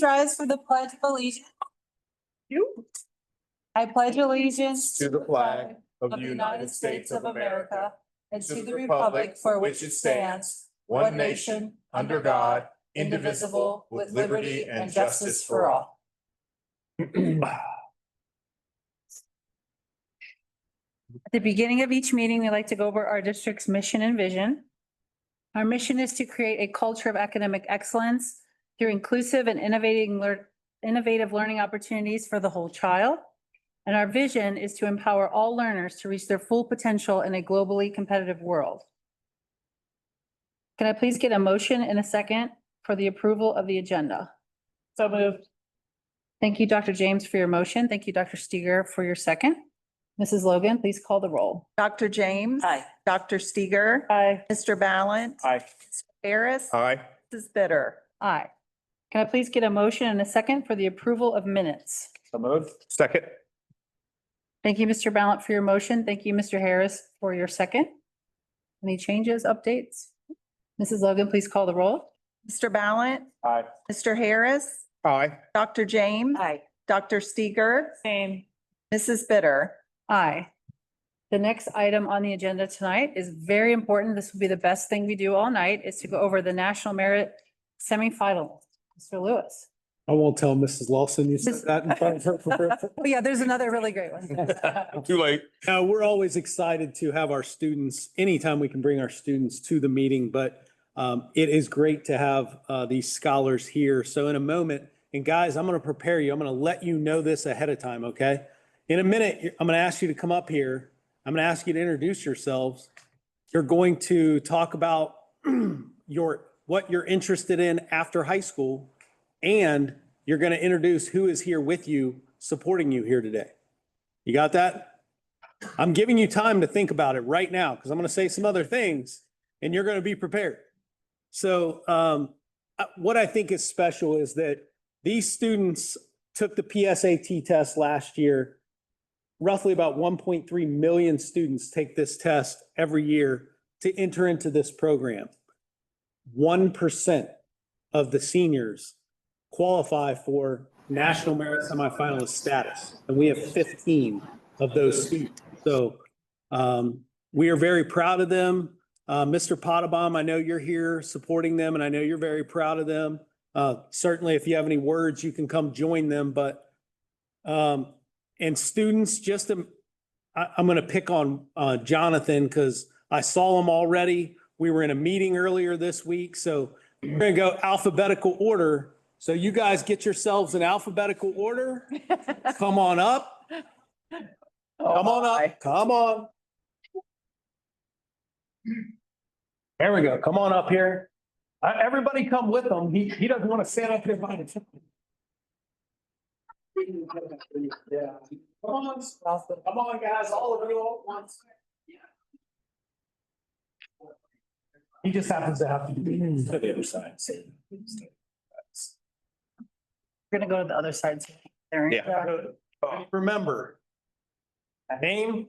please rise for the Pledge of Allegiance? I pledge allegiance to the flag of the United States of America and to the republic for which it stands, one nation, under God, indivisible, with liberty and justice for all. At the beginning of each meeting, we like to go over our district's mission and vision. Our mission is to create a culture of academic excellence through inclusive and innovative learning opportunities for the whole child. And our vision is to empower all learners to reach their full potential in a globally competitive world. Can I please get a motion and a second for the approval of the agenda? So moved. Thank you, Dr. James, for your motion. Thank you, Dr. Steger, for your second. Mrs. Logan, please call the roll. Dr. James. Aye. Dr. Steger. Aye. Mr. Ballant. Aye. Mr. Harris. Aye. Mrs. Bitter. Aye. Can I please get a motion and a second for the approval of minutes? So moved. Second. Thank you, Mr. Ballant, for your motion. Thank you, Mr. Harris, for your second. Any changes, updates? Mrs. Logan, please call the roll. Mr. Ballant. Aye. Mr. Harris. Aye. Dr. James. Aye. Dr. Steger. Same. Mrs. Bitter. Aye. The next item on the agenda tonight is very important. This will be the best thing we do all night, is to go over the National Merit Semifinal. Mr. Lewis. I won't tell Mrs. Lawson you said that in front of her. Oh, yeah, there's another really great one. Too late. Now, we're always excited to have our students, anytime we can bring our students to the meeting, but it is great to have these scholars here. So in a moment, and guys, I'm going to prepare you. I'm going to let you know this ahead of time, okay? In a minute, I'm going to ask you to come up here. I'm going to ask you to introduce yourselves. You're going to talk about what you're interested in after high school, and you're going to introduce who is here with you, supporting you here today. You got that? I'm giving you time to think about it right now, because I'm going to say some other things and you're going to be prepared. So what I think is special is that these students took the PSAT test last year. Roughly about 1.3 million students take this test every year to enter into this program. 1% of the seniors qualify for National Merit Semifinalist status, and we have 15 of those students. So we are very proud of them. Mr. Potabom, I know you're here supporting them, and I know you're very proud of them. Certainly, if you have any words, you can come join them. But and students, I'm going to pick on Jonathan because I saw him already. We were in a meeting earlier this week, so we're going to go alphabetical order. So you guys get yourselves in alphabetical order. Come on up. Come on up. Come on. There we go. Come on up here. Everybody come with him. He doesn't want to stand up here by himself. Yeah. Come on, guys. All of you all at once. He just happens to have to be to the other side. We're going to go to the other side. There. Yeah. Remember, name,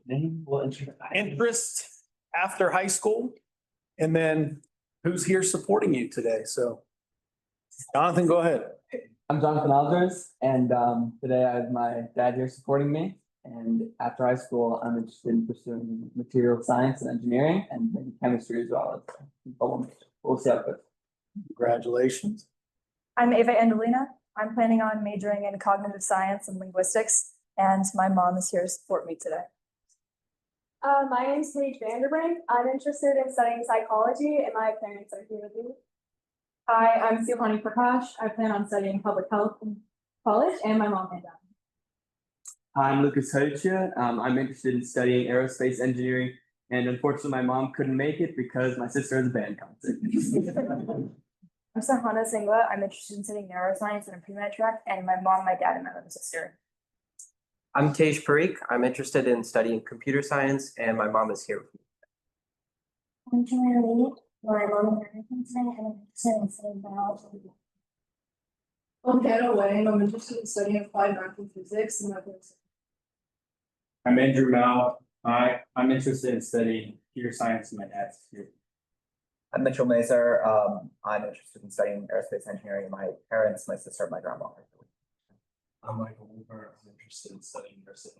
interest after high school, and then who's here supporting you today. So Jonathan, go ahead. I'm Jonathan Alders, and today I have my dad here supporting me. And after high school, I'm interested in pursuing material science and engineering, and maybe chemistry as well. We'll see how it goes. Congratulations. I'm Ava Angelina. I'm planning on majoring in cognitive science and linguistics, and my mom is here to support me today. My name is Paige Vanderbrink. I'm interested in studying psychology, and my parents are here with me. Hi, I'm Suhani Prakash. I plan on studying public health in college, and my mom and dad. Hi, I'm Lucas Hocha. I'm interested in studying aerospace engineering, and unfortunately, my mom couldn't make it because my sister has a band concert. I'm Sahana Singla. I'm interested in studying neuroscience and a pre-med track, and my mom, my dad, and my little sister. I'm Tej Parikh. I'm interested in studying computer science, and my mom is here with me. I'm Joanna Lee. My mom and dad are today, and I'm interested in studying biology. I'm Hannah Wayne. I'm interested in studying applied math and physics, and my parents. I'm Andrew Mao. I'm interested in studying computer science, and my dad's here. I'm Mitchell Mazur. I'm interested in studying aerospace engineering. My parents, my sister, and my grandma. I'm Michael Weaver. I'm interested in studying nursing.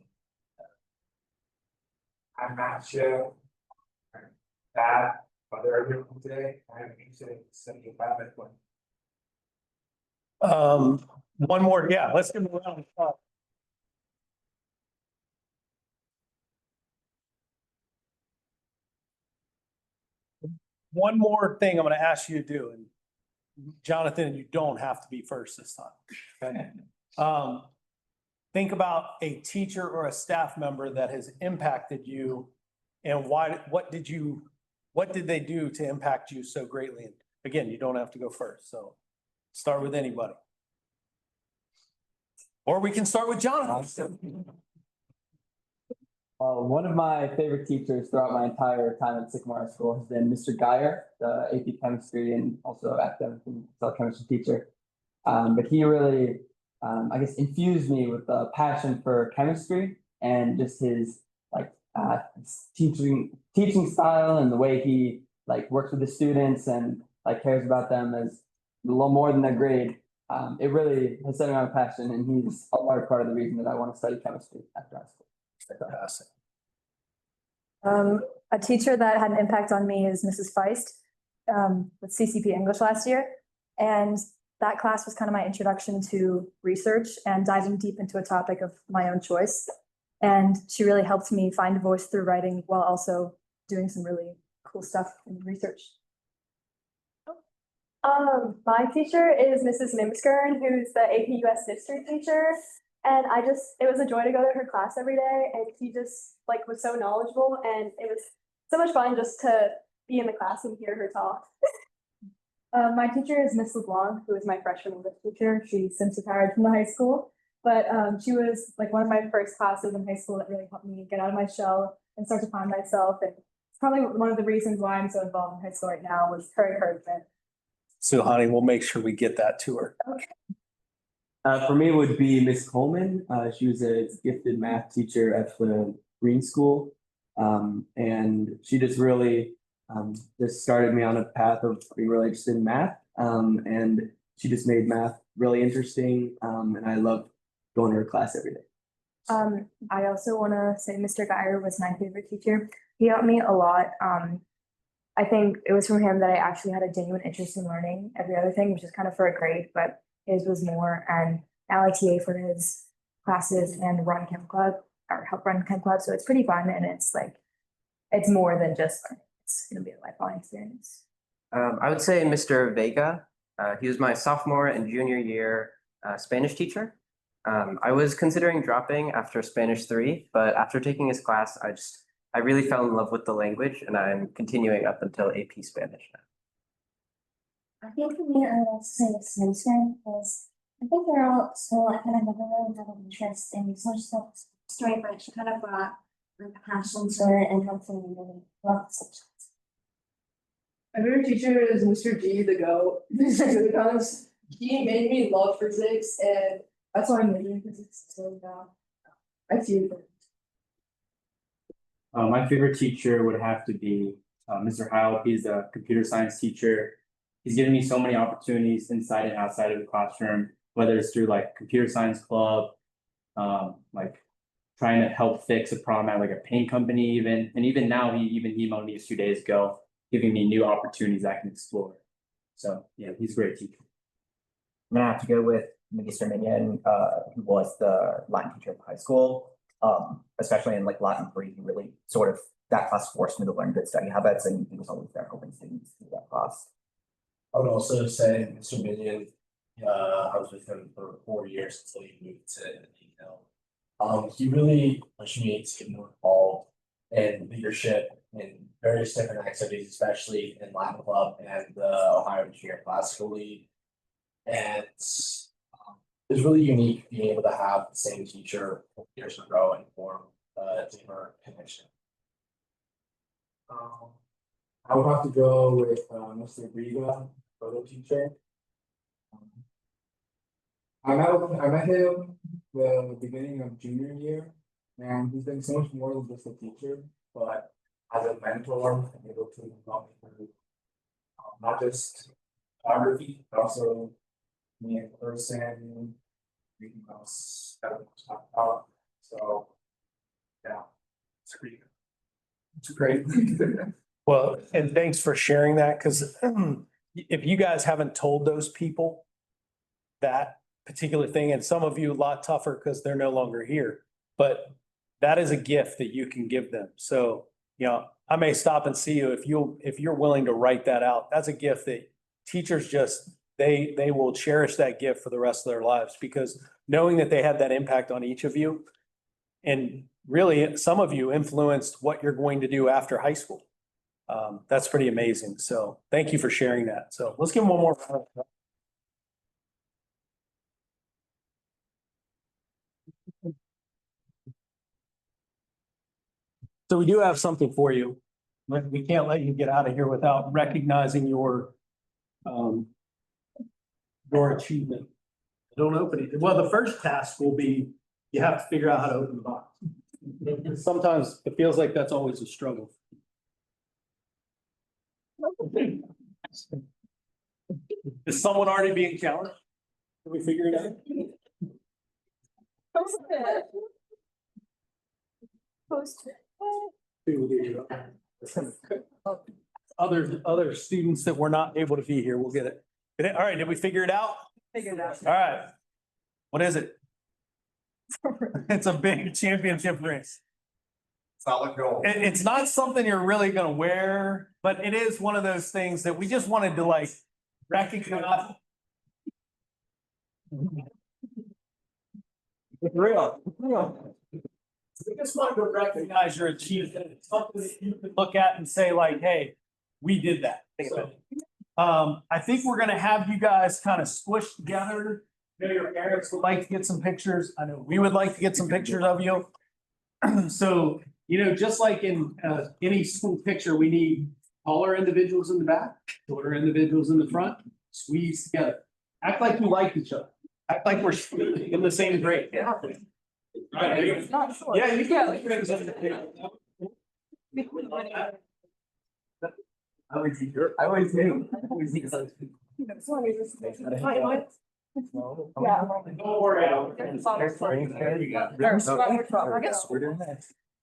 I'm Matt Schill. Dad, mother are here today. I'm interested in studying biomedical. One more, yeah, let's give them a round of applause. One more thing I'm gonna ask you to do, and Jonathan, you don't have to be first this time. Okay. Think about a teacher or a staff member that has impacted you and what did they do to impact you so greatly? And again, you don't have to go first, so start with anybody. Or we can start with Jonathan. One of my favorite teachers throughout my entire time at Sycamore High School has been Mr. Geyer, the AP chemistry and also academic and cell chemistry teacher. But he really, I guess, infused me with a passion for chemistry and just his teaching style and the way he works with the students and cares about them as a little more than their grade. It really has set me on a passion, and he's a large part of the reason that I want to study chemistry after high school. Fantastic. A teacher that had an impact on me is Mrs. Feist with CCP English last year. And that class was kind of my introduction to research and diving deep into a topic of my own choice. And she really helped me find a voice through writing while also doing some really cool stuff in research. My teacher is Mrs. Nimskern, who's the AP US history teacher. And it was a joy to go to her class every day. And she just was so knowledgeable, and it was so much fun just to be in the class and hear her talk. My teacher is Miss LeBlanc, who is my freshman English teacher. She's since retired from the high school, but she was one of my first classes in high school that really helped me get out of my shell and start to find myself. And it's probably one of the reasons why I'm so involved in high school right now was her encouragement. So, honey, we'll make sure we get that to her. Okay. For me, it would be Miss Coleman. She was a gifted math teacher at the Green School. And she just really just started me on a path of being really interested in math. And she just made math really interesting. And I loved going to her class every day. I also want to say Mr. Geyer was my favorite teacher. He helped me a lot. I think it was from him that I actually had a genuine interest in learning every other thing, which is kind of for a grade, but his was more. And now I TA for his classes and run chem club or help run chem club. So it's pretty fun, and it's more than just learning. It's going to be a lifelong experience. I would say Mr. Vega. He was my sophomore and junior year Spanish teacher. I was considering dropping after Spanish 3, but after taking his class, I really fell in love with the language, and I'm continuing up until AP Spanish now. I think for me, I would also say the Simpson because I think they're all so I kind of never really had an interest in so much stuff story, but she kind of brought a passion to it and helped me really love the subject. My favorite teacher is Mr. G, the GOAT, because he made me love physics, and that's why I'm majoring in physics. So now I see it. My favorite teacher would have to be Mr. Howell. He's a computer science teacher. He's given me so many opportunities inside and outside of the classroom, whether it's through computer science club, trying to help fix a problem at a paint company even. And even now, he even emailed me a few days ago, giving me new opportunities I can explore. So yeah, he's a great teacher. I'm gonna have to go with Mr. Minion, who was the Latin teacher at the high school. Especially in Latin 3, he really that class forced me to learn good study habits, and he was always there helping students through that class. I would also say Mr. Minion. I was with him for 4 years until he moved to Indiana. He really pushed me to get more involved in leadership in various different activities, especially in Latin Club and the Ohio Junior Classical League. And it's really unique being able to have the same teacher for years in a row and form a deeper connection. I would have to go with Mr. Briga, photo teacher. I met him the beginning of junior year, and he's been so much more than just a teacher, but as a mentor, I'm able to help me through not just photography, but also me in person, everything else that we talk about. So, yeah, it's great. It's great. Well, and thanks for sharing that, because if you guys haven't told those people that particular thing, and some of you a lot tougher because they're no longer here, but that is a gift that you can give them. So, you know, I may stop and see you if you're willing to write that out. That's a gift that teachers just, they will cherish that gift for the rest of their lives, because knowing that they had that impact on each of you, and really some of you influenced what you're going to do after high school. That's pretty amazing. So thank you for sharing that. So let's give them one more round. So we do have something for you. But we can't let you get out of here without recognizing your achievement. Don't open it. Well, the first task will be, you have to figure out how to open the box. Sometimes it feels like that's always a struggle. Is someone already being challenged? Can we figure it out? Other students that were not able to be here will get it. All right, did we figure it out? Figured out. All right. What is it? It's a big championship race. Solid gold. It's not something you're really gonna wear, but it is one of those things that we just wanted to like recognize. It's real. We just wanted to recognize your achievement. It's something that you can look at and say like, hey, we did that. So, I think we're gonna have you guys kind of squished together. I know your parents would like to get some pictures. I know we would like to get some pictures of you. So, you know, just like in any school picture, we need taller individuals in the back, shorter individuals in the front, squeeze together. Act like you like each other. Act like we're in the same grade. Yeah. Right. Yeah, you can. I always do. Yeah. Don't worry. There you go.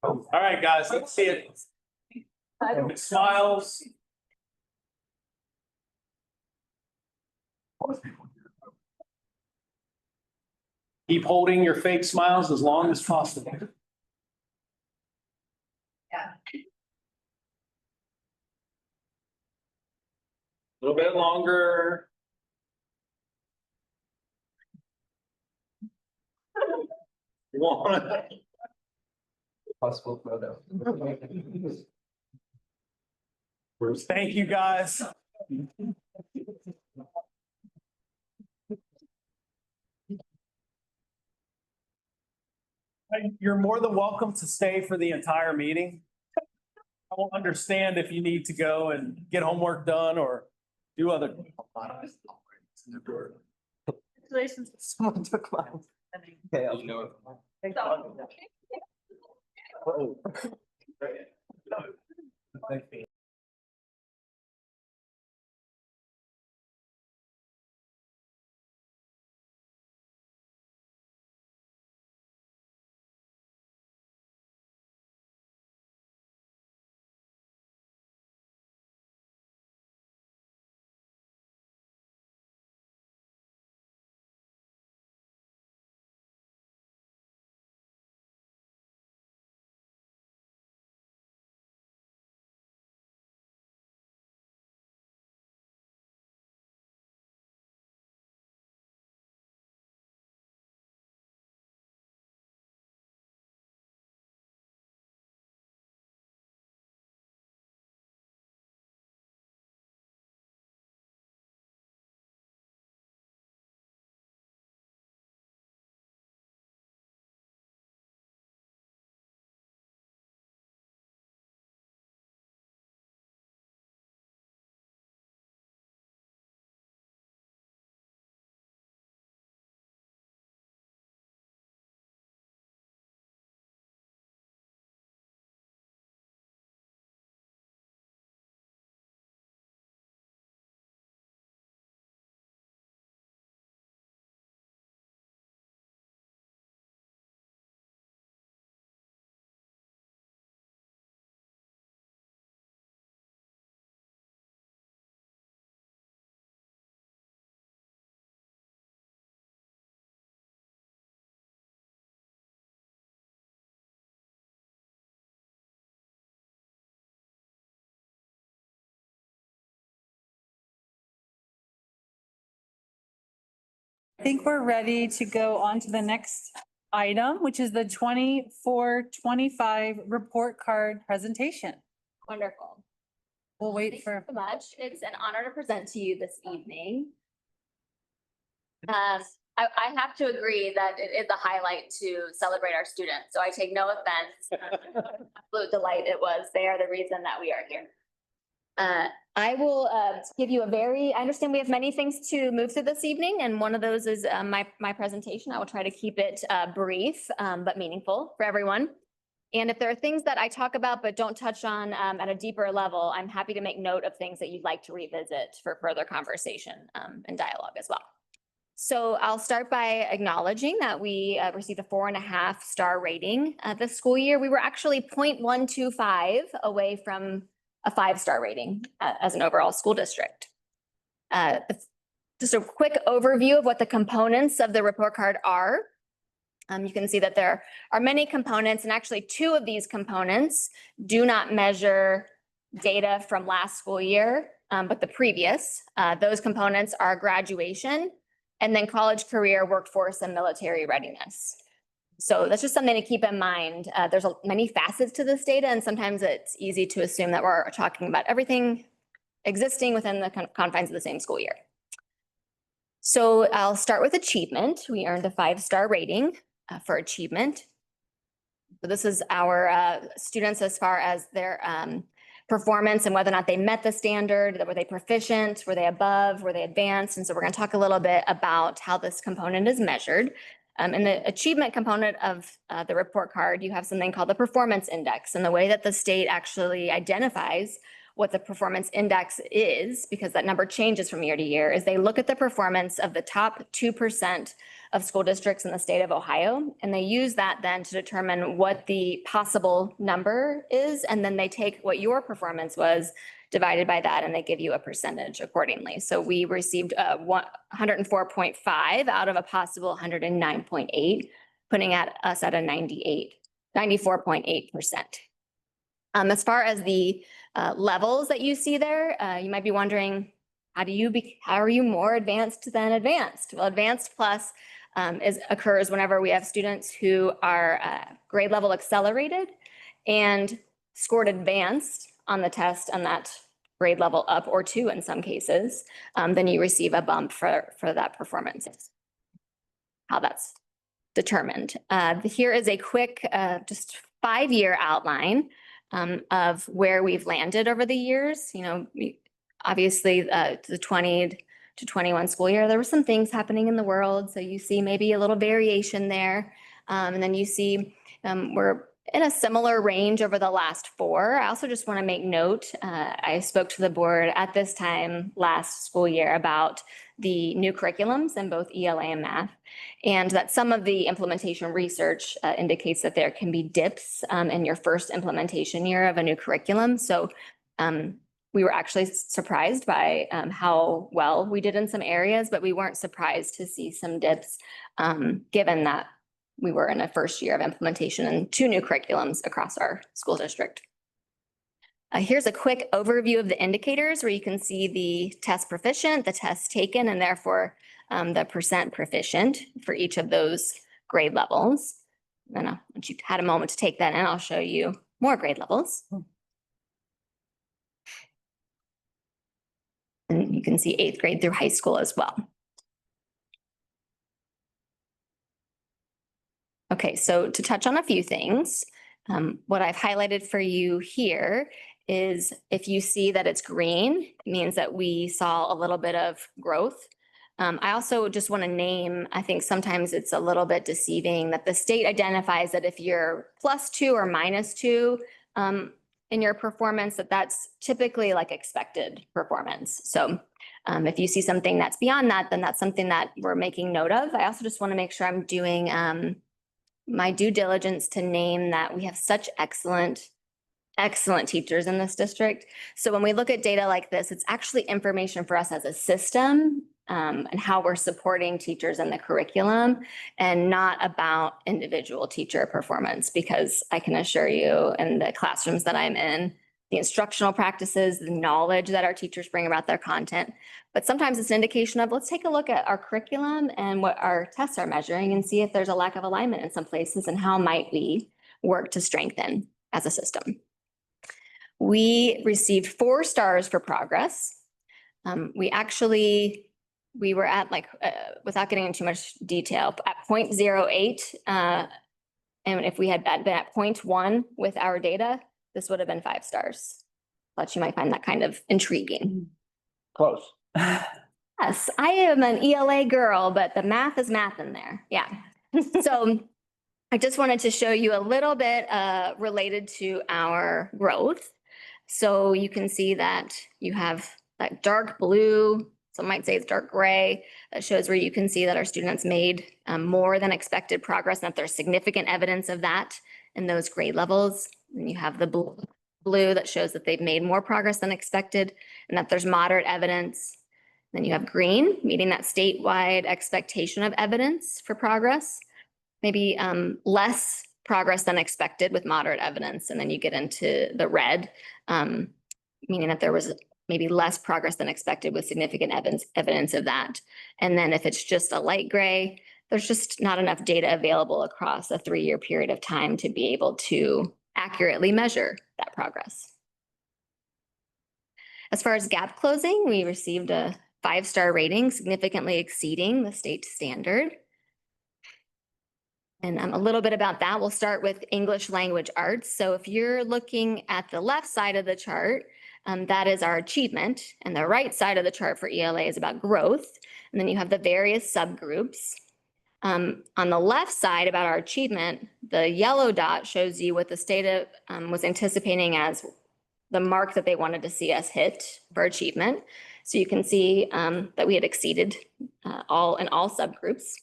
All right, guys, let's see it. Smiles. Keep holding your fake smiles as long as possible. Yeah. A little bit longer. One. Possible photo. Thank you, guys. You're more than welcome to stay for the entire meeting. I will understand if you need to go and get homework done or do other. Congratulations. Someone took mine. Okay, You know it. Thank you. I think we're ready to go on to the next item, which is the 24-25 report card presentation. Wonderful. We'll wait Thank for. you so much. It's an honor to present to you this evening. I have to agree that it is a highlight to celebrate our students, so I take no offense. Absolute delight it was. They are the reason that we are here. I will give you I understand we have many things to move through this evening, and one of those is my presentation. I will try to keep it brief but meaningful for everyone. And if there are things that I talk about but don't touch on at a deeper level, I'm happy to make note of things that you'd like to revisit for further conversation and dialogue as well. So I'll start by acknowledging that we received a 4.5-star rating this school year. We were actually 0.125 away from a 5-star rating as an overall school district. Just a quick overview of what the components of the report card are. You can see that there are many components, and actually 2 of these components do not measure data from last school year, but the previous. Those components are graduation and then college, career, workforce, and military readiness. So that's just something to keep in mind. There's many facets to this data, and sometimes it's easy to assume that we're talking about everything existing within the confines of the same school year. So I'll start with achievement. We earned a 5-star rating for achievement. So this is our students as far as their performance and whether or not they met the standard. Were they proficient? Were they above? Were they advanced? And so we're going to talk a little bit about how this component is measured. In the achievement component of the report card, you have something called the performance index. And the way that the state actually identifies what the performance index is, because that number changes from year to year, is they look at the performance of the top 2% of school districts in the state of Ohio. And they use that then to determine what the possible number is. And then they take what your performance was divided by that, and they give you a percentage accordingly. So we received 104.5 out of a possible 109.8, putting us at a 94.8%. As far as the levels that you see there, you might be wondering, how are you more advanced than advanced? Well, advanced plus occurs whenever we have students who are grade level accelerated and scored advanced on the test on that grade level up or 2 in some cases, then you receive a bump for that performance. How that's determined. Here is a quick just 5-year outline of where we've landed over the years. You know, obviously the 20 to 21 school year, there were some things happening in the world. So you see maybe a little variation there. And then you see we're in a similar range over the last 4. I also just want to make note, I spoke to the board at this time last school year about the new curriculums in both ELA and math, and that some of the implementation research indicates that there can be dips in your first implementation year of a new curriculum. So we were actually surprised by how well we did in some areas, but we weren't surprised to see some dips given that we were in a first year of implementation and 2 new curriculums across our school district. Here's a quick overview of the indicators where you can see the test proficient, the test taken, and therefore the percent proficient for each of those grade levels. And once you've had a moment to take that in, I'll show you more grade levels. And you can see 8th grade through high school as well. Okay, so to touch on a few things, what I've highlighted for you here is if you see that it's green, it means that we saw a little bit of growth. I also just want to name, I think sometimes it's a little bit deceiving that the state identifies that if you're +2 or -2 in your performance, that's typically like expected performance. So if you see something that's beyond that, then that's something that we're making note of. I also just want to make sure I'm doing my due diligence to name that we have such excellent teachers in this district. So when we look at data like this, it's actually information for us as a system and how we're supporting teachers in the curriculum, and not about individual teacher performance, because I can assure you in the classrooms that I'm in, the instructional practices, the knowledge that our teachers bring about their content. But sometimes it's an indication of, let's take a look at our curriculum and what our tests are measuring and see if there's a lack of alignment in some places and how might we work to strengthen as a system. We received 4 stars for progress. We were at without getting into too much detail, at 0.08. And if we had been at 0.1 with our data, this would have been 5 stars. Thought you might find that kind of intriguing. Close. Yes, I am an ELA girl, but the math is math in there. Yeah. So I just wanted to show you a little bit related to our growth. So you can see that you have that dark blue, some might say it's dark gray, that shows where you can see that our students made more than expected progress, and that there's significant evidence of that in those grade levels. And you have the blue that shows that they've made more progress than expected and that there's moderate evidence. Then you have green, meeting that statewide expectation of evidence for progress, maybe less progress than expected with moderate evidence. And then you get into the red, meaning that there was maybe less progress than expected with significant evidence of that. And then if it's just a light gray, there's just not enough data available across a 3-year period of time to be able to accurately measure that progress. As far as gap closing, we received a 5-star rating, significantly exceeding the state standard. And a little bit about that, we'll start with English language arts. So if you're looking at the left side of the chart, that is our achievement, and the right side of the chart for ELA is about growth. And then you have the various subgroups. On the left side about our achievement, the yellow dot shows you what the state was anticipating as the mark that they wanted to see us hit for achievement. So you can see that we had exceeded all subgroups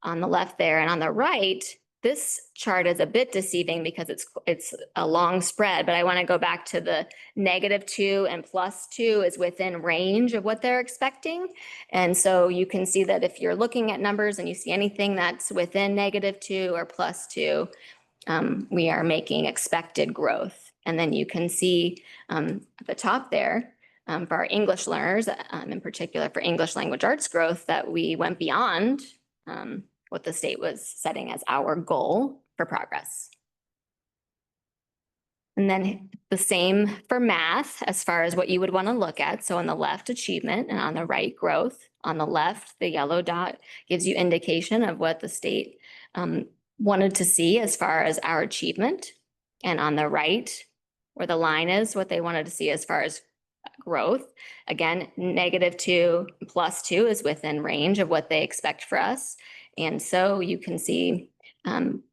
on the left there. And on the right, this chart is a bit deceiving because it's a long spread, but I want to go back to the -2 and +2 is within range of what they're expecting. And so you can see that if you're looking at numbers and you see anything that's within -2 or +2, we are making expected growth. And then you can see at the top there, for our English learners, in particular for English language arts growth, that we went beyond what the state was setting as our goal for progress. And then the same for math as far as what you would want to look at. So on the left, achievement, and on the right, growth. On the left, the yellow dot gives you indication of what the state wanted to see as far as our achievement. And on the right, where the line is, what they wanted to see as far as growth. Again, -2 +2 is within range of what they expect for us. And so you can see,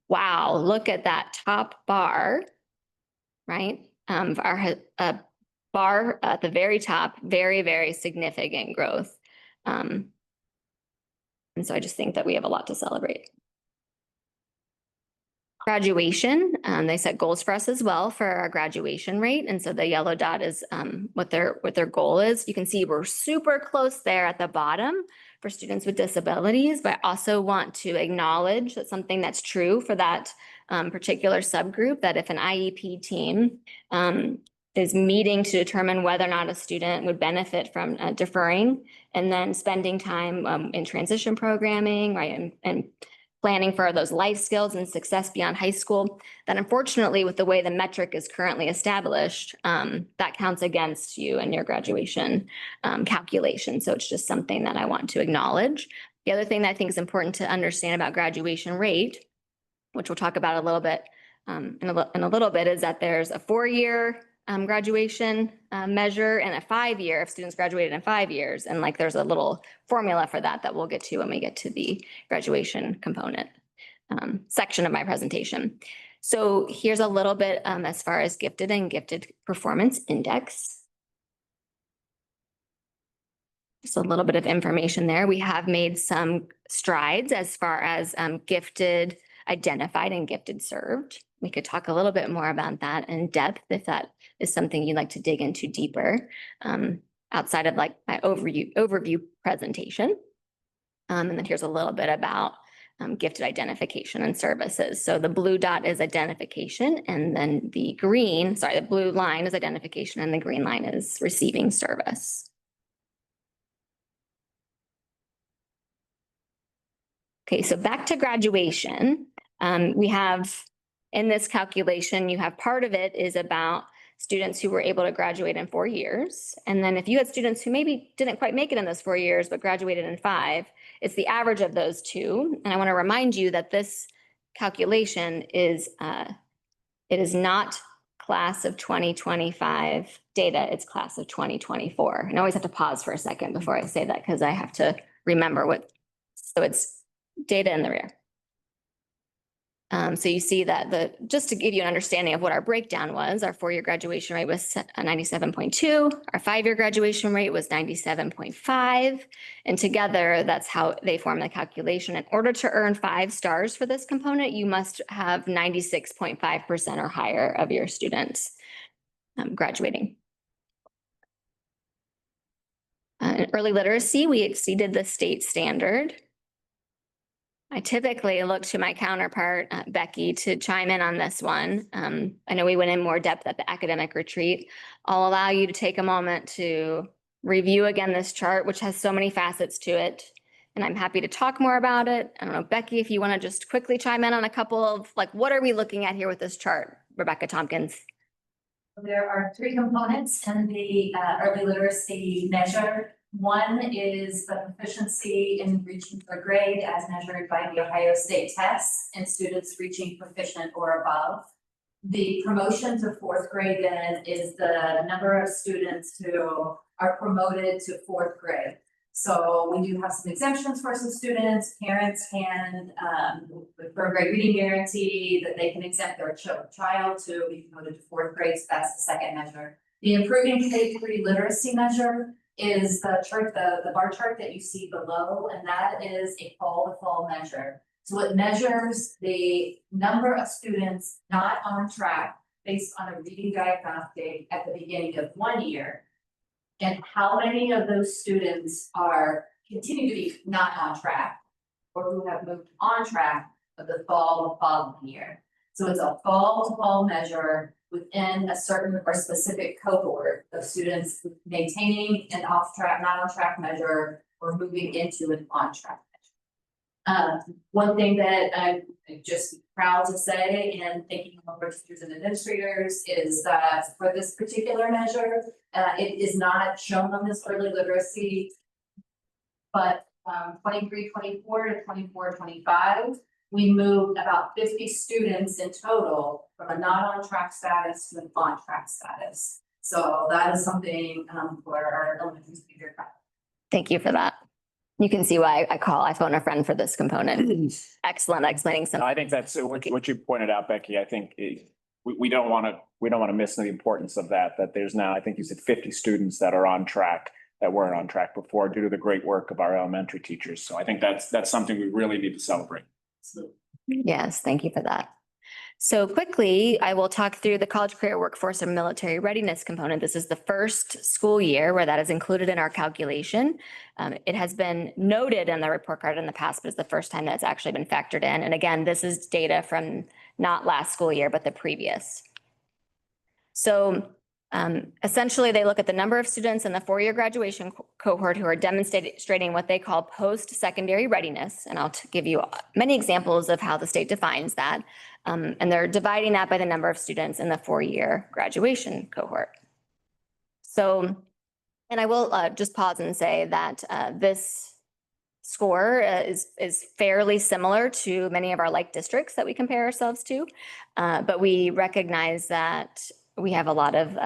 wow, look at that top bar, right? Our bar at the very top, very, very significant growth. And so I just think that we have a lot to celebrate. Graduation, they set goals for us as well for our graduation rate. And so the yellow dot is what their goal is. You can see we're super close there at the bottom for students with disabilities, but I also want to acknowledge that something that's true for that particular subgroup, that if an IEP team is meeting to determine whether or not a student would benefit from deferring and then spending time in transition programming, right, and planning for those life skills and success beyond high school, that unfortunately with the way the metric is currently established, that counts against you and your graduation calculation. So it's just something that I want to acknowledge. The other thing that I think is important to understand about graduation rate, which we'll talk about a little bit in a little bit, is that there's a 4-year graduation measure and a 5-year if students graduated in 5 years. And like there's a little formula for that we'll get to when we get to the graduation component section of my presentation. So here's a little bit as far as gifted and gifted performance index. Just a little bit of information there. We have made some strides as far as gifted identified and gifted served. We could talk a little bit more about that in depth if that is something you'd like to dig into deeper outside of like my overview presentation. And then here's a little bit about gifted identification and services. So the blue dot is identification, and then the blue line is identification, and the green line is receiving service. Okay, so back to graduation. We have in this calculation, you have part of it is about students who were able to graduate in 4 years. And then if you had students who maybe didn't quite make it in those 4 years, but graduated in 5, it's the average of those two. And I want to remind you that this calculation is, it is not class of 2025 data, it's class of 2024. And I always have to pause for a second before I say that because I have to remember so it's data in the rear. So you see that just to give you an understanding of what our breakdown was, our 4-year graduation rate was 97.2, our 5-year graduation rate was 97.5. And together, that's how they form the calculation. In order to earn 5 stars for this component, you must have 96.5% or higher of your students graduating. In early literacy, we exceeded the state standard. I typically look to my counterpart, Becky, to chime in on this one. I know we went in more depth at the academic retreat. I'll allow you to take a moment to review again this chart, which has so many facets to it. And I'm happy to talk more about it. I don't know, Becky, if you want to just quickly chime in on a couple of, like, what are we looking at here with this chart? Rebecca Tompkins. There are 3 components in the early literacy measure. One is the proficiency in reaching for grade as measured by the Ohio State tests and students reaching proficient or above. The promotion to 4th grade then is the number of students who are promoted to 4th grade. So we do have some exemptions for some students. Parents can, for a grade reading guarantee, that they can exempt their child to be promoted to 4th grade. So that's the second measure. The improving K-3 literacy measure is the chart, the bar chart that you see below, and that is a fall to fall measure. So it measures the number of students not on track based on a reading diagnostic at the beginning of 1 year, and how many of those students continue to be not on track or who have moved on track of the fall of following year. So it's a fall to fall measure within a certain or specific cohort of students maintaining an off track, not on track measure or moving into an on track measure. One thing that I'm just proud to say, and thanking all of our teachers and administrators, is that for this particular measure, it is not shown on this early literacy, but 23-24 to 24-25. We moved about 50 students in total from a not on track status to an on track status. So that is something for our elementary school year. Thank you for that. You can see why I phone a friend for this component. Excellent explaining some. I think that's what you pointed out, Becky. I think we don't want to miss the importance of that there's now, I think you said 50 students that are on track that weren't on track before due to the great work of our elementary teachers. So I think that's something we really need to celebrate. Yes, thank you for that. So quickly, I will talk through the college career workforce and military readiness component. This is the first school year where that is included in our calculation. It has been noted in the report card in the past, but it's the first time that's actually been factored in. And again, this is data from not last school year, but the previous. So essentially, they look at the number of students in the 4-year graduation cohort who are demonstrating what they call post-secondary readiness. And I'll give you many examples of how the state defines that. And they're dividing that by the number of students in the 4-year graduation cohort. So, and I will just pause and say that this score is fairly similar to many of our like districts that we compare ourselves to. But we recognize that we have a lot of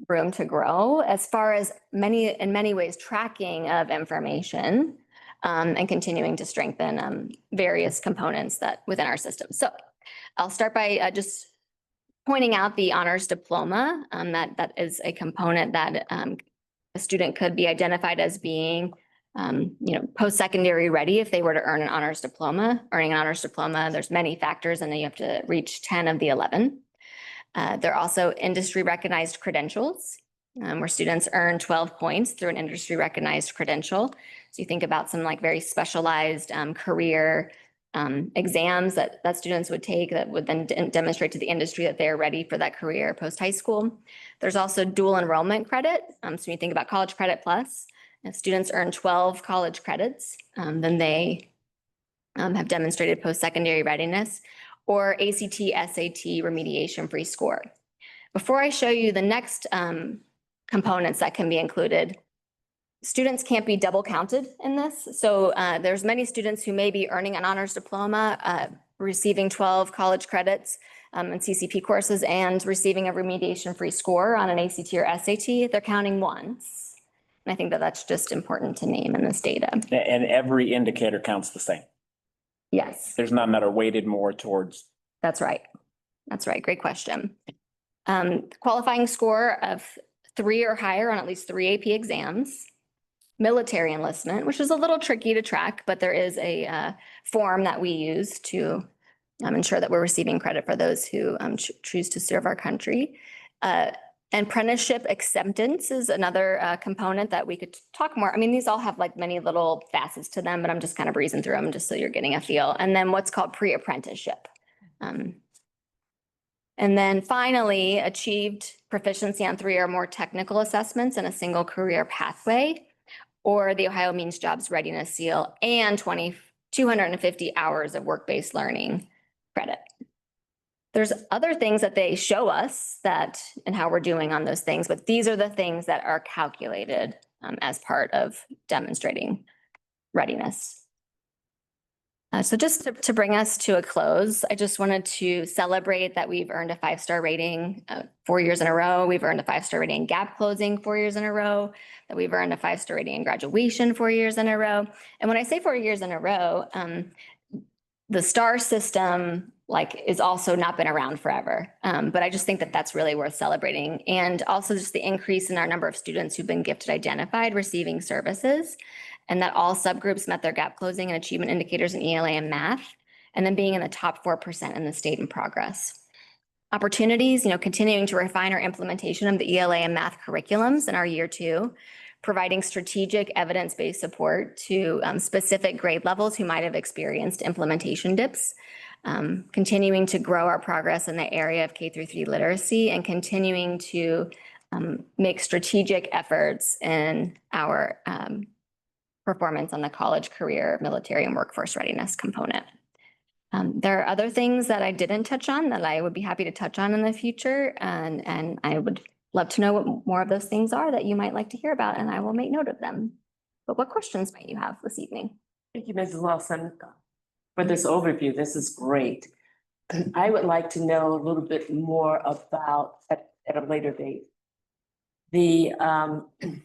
room to grow as far as in many ways tracking of information and continuing to strengthen various components that within our system. So I'll start by just pointing out the honors diploma. That is a component that a student could be identified as being post-secondary ready if they were to earn an honors diploma. Earning an honors diploma, there's many factors, and then you have to reach 10 of the 11. They're also industry recognized credentials. where students earn 12 points through an industry recognized credential. So you think about some like very specialized career exams that students would take that would then demonstrate to the industry that they're ready for that career post high school. There's also dual enrollment credit. So when you think about College Credit Plus, if students earn 12 college credits, then they have demonstrated post-secondary readiness, or ACT, SAT remediation free score. Before I show you the next components that can be included, students can't be double counted in this. So there's many students who may be earning an honors diploma, receiving 12 college credits and CCP courses, and receiving a remediation-free score on an ACT or SAT. They're counting once. And I think that that's just important to name in this data. And every indicator counts the same. Yes. There's none that are weighted more towards. That's right. That's right. Great question. Qualifying score of 3 or higher on at least 3 AP exams. Military enlistment, which is a little tricky to track, but there is a form that we use to ensure that we're receiving credit for those who choose to serve our country. Apprenticeship acceptance is another component that we could talk more. I mean, these all have like many little facets to them, but I'm just kind of breezing through them just so you're getting a feel. And then what's called pre-apprenticeship. And then finally, achieved proficiency on 3 or more technical assessments in a single career pathway, or the Ohio Means Jobs Readiness Seal, and 250 hours of work-based learning credit. There's other things that they show us that and how we're doing on those things, but these are the things that are calculated as part of demonstrating readiness. So just to bring us to a close, I just wanted to celebrate that we've earned a 5-star rating 4 years in a row. We've earned a 5-star rating in gap closing 4 years in a row, that we've earned a 5-star rating in graduation 4 years in a row. And when I say 4 years in a row, the star system is also not been around forever. But I just think that that's really worth celebrating. And also just the increase in our number of students who've been gifted identified receiving services, and that all subgroups met their gap closing and achievement indicators in ELA and math, and then being in the top 4% in the state in progress. Opportunities, continuing to refine our implementation of the ELA and math curriculums in our year 2, providing strategic evidence-based support to specific grade levels who might have experienced implementation dips, continuing to grow our progress in the area of K-3 literacy, and continuing to make strategic efforts in our performance on the college, career, military, and workforce readiness component. There are other things that I didn't touch on that I would be happy to touch on in the future, and I would love to know what more of those things are that you might like to hear about, and I will make note of them. But what questions might you have this evening? Thank you, Mrs. Lawson, for this overview. This is great. I would like to know a little bit more about, at a later date, the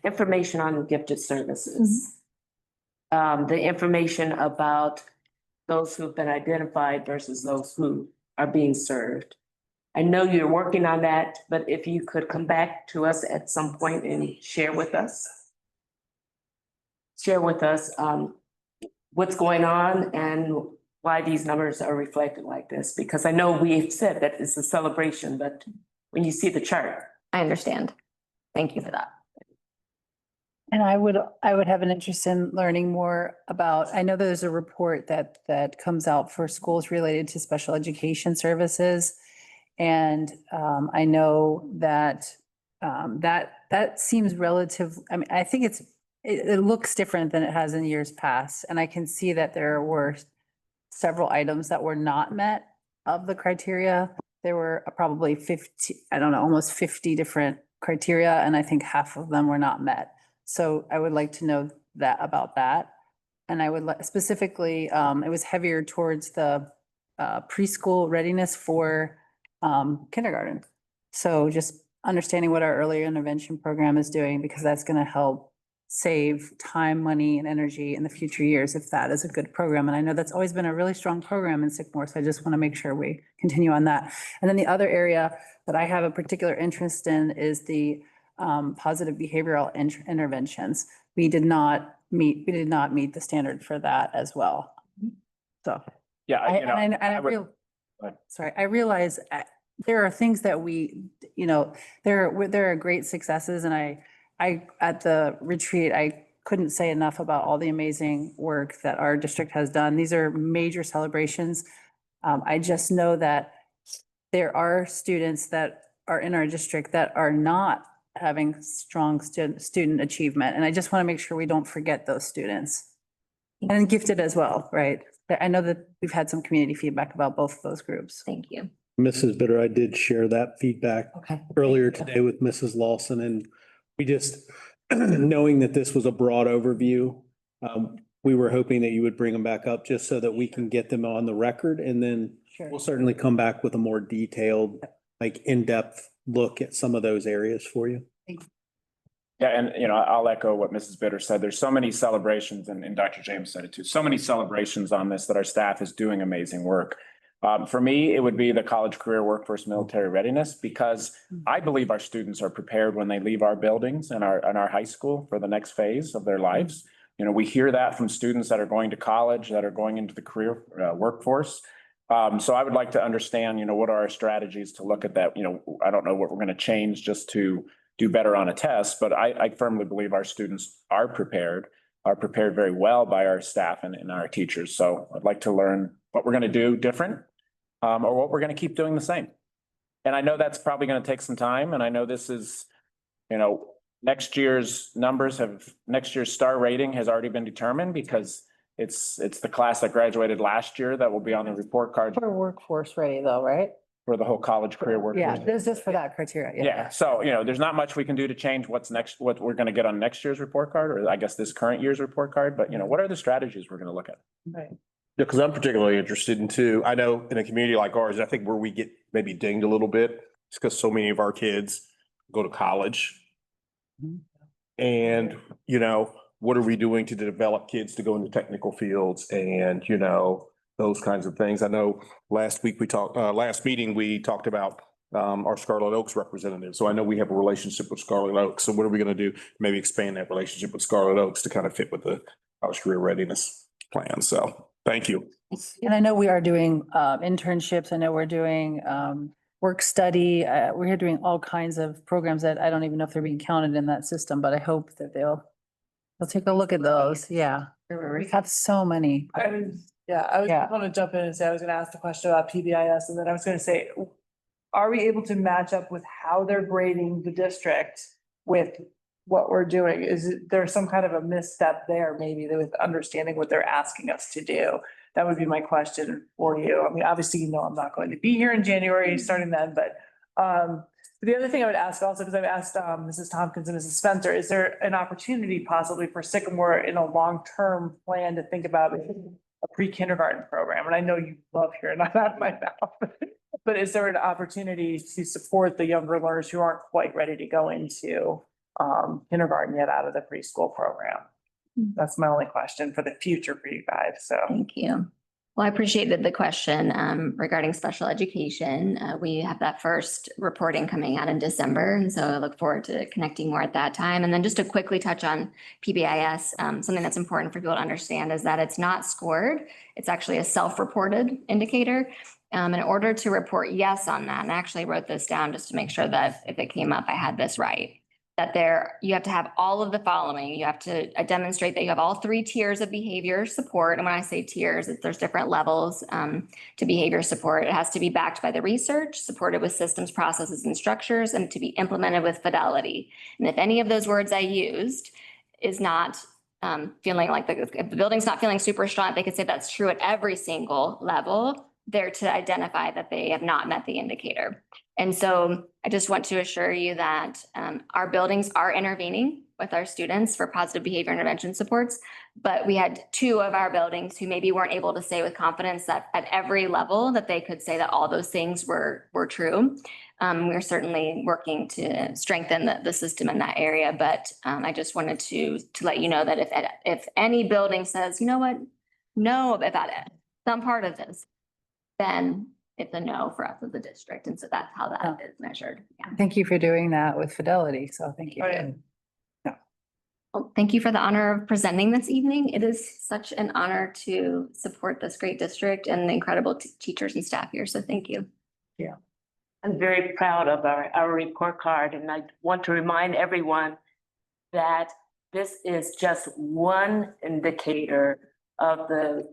information on gifted services. The information about those who've been identified versus those who are being served. I know you're working on that, but if you could come back to us at some point and share with us what's going on and why these numbers are reflected like this, because I know we've said that it's a celebration, but when you see the chart. I understand. Thank you for that. And I would have an interest in learning more about, I know there's a report that comes out for schools related to special education services. And I know that that seems relative. I mean, I think it looks different than it has in years past. And I can see that there were several items that were not met of the criteria. There were probably 50, I don't know, almost 50 different criteria, and I think half of them were not met. So I would like to know that about that. And I would specifically, it was heavier towards the preschool readiness for kindergarten. So just understanding what our early intervention program is doing, because that's going to help save time, money, and energy in the future years if that is a good program. And I know that's always been a really strong program in Sycamore, so I just want to make sure we continue on that. And then the other area that I have a particular interest in is the positive behavioral interventions. We did not meet the standard for that as well. So Yeah, I realize there are things that we, there are great successes, and at the retreat, I couldn't say enough about all the amazing work that our district has done. These are major celebrations. I just know that there are students that are in our district that are not having strong student achievement, and I just want to make sure we don't forget those students. And gifted as well, right? I know that we've had some community feedback about both of those groups. Thank you. Mrs. Bitter, I did share that feedback Okay. earlier today with Mrs. Lawson, and we just, knowing that this was a broad overview, we were hoping that you would bring them back up just so that we can get them on the record, and then we'll certainly come back with a more detailed, like in-depth look at some of those areas for you. Yeah, and I'll echo what Mrs. Bitter said. There's so many celebrations, and Dr. James said it too, so many celebrations on this that our staff is doing amazing work. For me, it would be the college career workforce military readiness, because I believe our students are prepared when they leave our buildings and our high school for the next phase of their lives. We hear that from students that are going to college, that are going into the career workforce. So I would like to understand, what are our strategies to look at that? I don't know what we're going to change just to do better on a test, but I firmly believe our students are prepared very well by our staff and our teachers. So I'd like to learn what we're going to do different, or what we're going to keep doing the same. And I know that's probably going to take some time. And I know this is, next year's star rating has already been determined, because it's the class that graduated last year that will be on the report card For workforce ready though, right? for the whole college career workforce. Yeah, this is for that criteria. Yeah, so, there's not much we can do to change what we're gonna get on next year's report card, or I guess this current year's report card, but what are the strategies we're gonna look at? Right. Yeah, because I'm particularly interested in too. I know in a community like ours, I think where we get maybe dinged a little bit is because so many of our kids go to college. And, what are we doing to develop kids to go into technical fields and, those kinds of things. I know last meeting, we talked about our Scarlet Oaks representative. So I know we have a relationship with Scarlet Oaks. So what are we going to do? Maybe expand that relationship with Scarlet Oaks to kind of fit with the college career readiness plan. So thank you. And I know we are doing internships. I know we're doing work study. We're doing all kinds of programs that I don't even know if they're being counted in that system, but I hope that they'll take a look at those. Yeah. We have so many. I was going to jump in and say, I was going to ask the question about PBIS, and then I was going to say, are we able to match up with how they're grading the district with what we're doing? Is there some kind of a misstep there, maybe, with understanding what they're asking us to do? That would be my question for you. I mean, obviously, I'm not going to be here in January starting then, but the other thing I would ask also, because I've asked Mrs. Tompkins and Mrs. Spencer, is there an opportunity possibly for Sycamore in a long-term plan to think about a pre-kindergarten program? And I know you love hearing that out of my mouth, but is there an opportunity to support the younger learners who aren't quite ready to go into kindergarten yet out of the preschool program? That's my only question for the future for you guys. So Thank you. Well, I appreciated the question regarding special education. We have that first reporting coming out in December, and so I look forward to connecting more at that time. And then just to quickly touch on PBIS, something that's important for people to understand is that it's not scored. It's actually a self-reported indicator. In order to report yes on that, and I actually wrote this down just to make sure that if it came up, I had this right. That you have to have all of the following. You have to demonstrate that you have all 3 tiers of behavior support. And when I say tiers, there's different levels to behavior support. It has to be backed by the research, supported with systems, processes, and structures, and to be implemented with fidelity. And if any of those words I used is not feeling like if the building's not feeling super strong, they could say that's true at every single level. They're to identify that they have not met the indicator. And so I just want to assure you that our buildings are intervening with our students for positive behavior intervention supports, but we had 2 of our buildings who maybe weren't able to say with confidence that at every level that they could say that all those things were true. We're certainly working to strengthen the system in that area, but I just wanted to let you know that if any building says, you know what, no about it, some part of this, then it's a no for us as a district. And so that's how that is measured. Yeah. Thank you for doing that with fidelity. So thank you. Well, thank you for the honor of presenting this evening. It is such an honor to support this great district and the incredible teachers and staff here. So thank you. Yeah. I'm very proud of our report card, and I want to remind everyone that this is just one indicator of the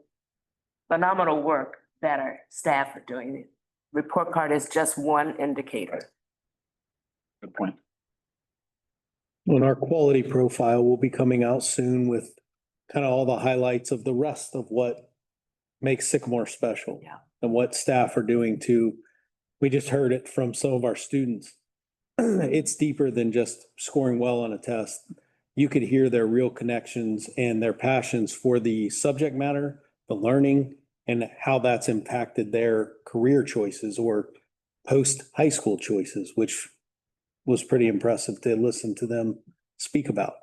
phenomenal work that our staff are doing. Report card is just one indicator. Good point. And our quality profile will be coming out soon with kind of all the highlights of the rest of what makes Sycamore special. Yeah. And what staff are doing we just heard it from some of our students. It's deeper than just scoring well on a test. You could hear their real connections and their passions for the subject matter, the learning, and how that's impacted their career choices or post-high school choices, which was pretty impressive to listen to them speak about.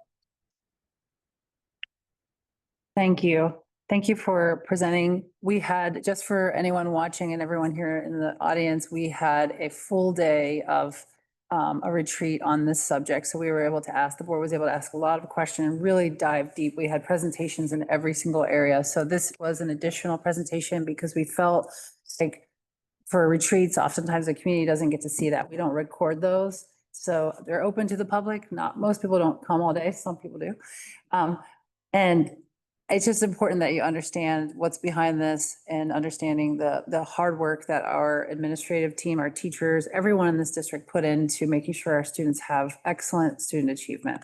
Thank you. Thank you for presenting. We had, just for anyone watching and everyone here in the audience, we had a full day of a retreat on this subject. So we were able to ask, the board was able to ask a lot of questions and really dive deep. We had presentations in every single area. So this was an additional presentation because we felt like for retreats, oftentimes the community doesn't get to see that. We don't record those. So they're open to the public. Not, most people don't come all day. Some people do. And it's just important that you understand what's behind this and understanding the hard work that our administrative team, our teachers, everyone in this district put into making sure our students have excellent student achievement.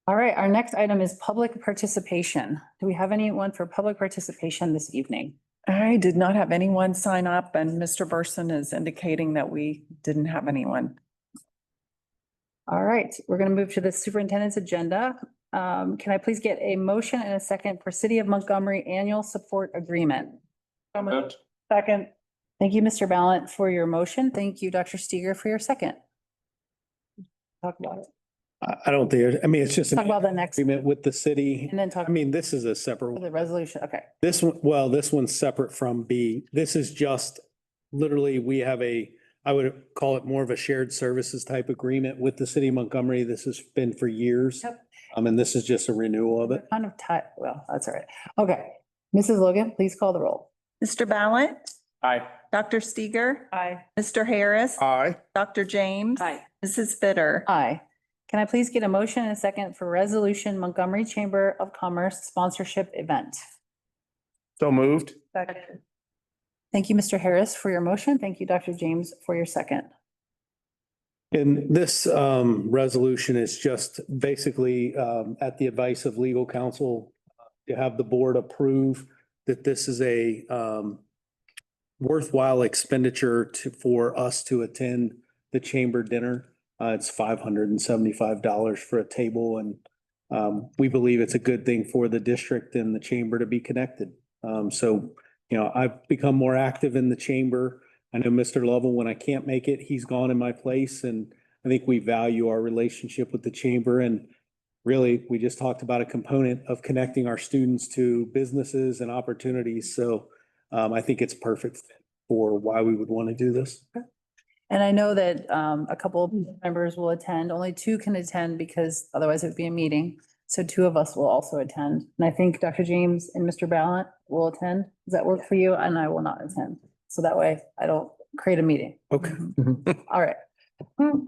All right, our next item is public participation. Do we have anyone for public participation this evening? I did not have anyone sign up, and Mr. Burson is indicating that we didn't have anyone. All right, we're going to move to the superintendent's agenda. Can I please get a motion and a second for City of Montgomery Annual Support Agreement? Second. Thank you, Mr. Ballant, for your motion. Thank you, Dr. Steger, for your second. Talk about it. I don't think, it's just an Talk about the next agreement with the city. and then talk This is a separate about the resolution. Okay. This one, this one's separate from B. This is just literally, we have I would call it more of a shared services type agreement with the city of Montgomery. This has been for years. Yep. And this is just a renewal of it. Kind of tight. Well, that's all right. Okay. Mrs. Logan, please call the roll. Mr. Ballant, Aye. Dr. Steger, Aye. Mr. Harris, Aye. Dr. James, Aye. Mrs. Bitter. Aye. Can I please get a motion and a second for resolution Montgomery Chamber of Commerce sponsorship event? So moved. Second. Thank you, Mr. Harris, for your motion. Thank you, Dr. James, for your second. And this resolution is just basically at the advice of legal counsel to have the board approve that this is a worthwhile expenditure for us to attend the chamber dinner. It's $575 for a table, and we believe it's a good thing for the district and the chamber to be connected. So, I've become more active in the chamber. I know Mr. Lovell, when I can't make it, he's gone in my place, and I think we value our relationship with the chamber. And really, we just talked about a component of connecting our students to businesses and opportunities. So I think it's perfect for why we would want to do this. And I know that a couple of members will attend. Only two can attend because otherwise it would be a meeting. So two of us will also attend. And I think Dr. James and Mr. Ballant will attend. Does that work for you? And I will not attend. So that way I don't create a meeting. Okay. All right.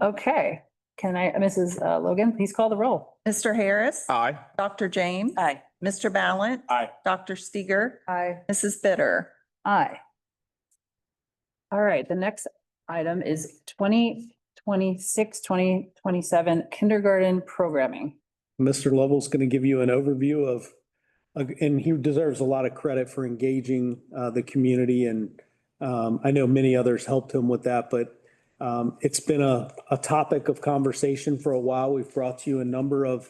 Okay. Can I, Mrs. Logan, please call the roll. Mr. Harris. Aye. Dr. James. Aye. Mr. Ballant. Aye. Dr. Steger. Aye. Mrs. Bitter. Aye. All right, the next item is 2026-2027 kindergarten programming. Mr. Lovell's going to give you an overview of, and he deserves a lot of credit for engaging the community. And I know many others helped him with that, but it's been a topic of conversation for a while. We've brought to you a number of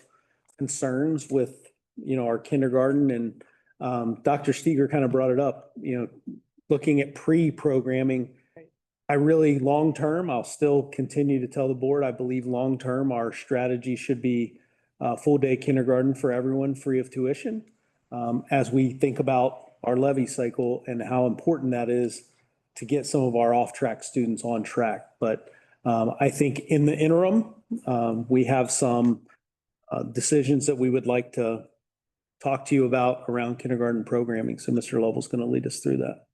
concerns with, our kindergarten, and Dr. Steger kind of brought it up, looking at pre-programming. I really, long-term, I'll still continue to tell the board, I believe long-term, our strategy should be full-day kindergarten for everyone, free of tuition, as we think about our levy cycle and how important that is to get some of our off-track students on track. But I think in the interim, we have some decisions that we would like to talk to you about around kindergarten programming. So Mr. Lovell's going to lead us through that.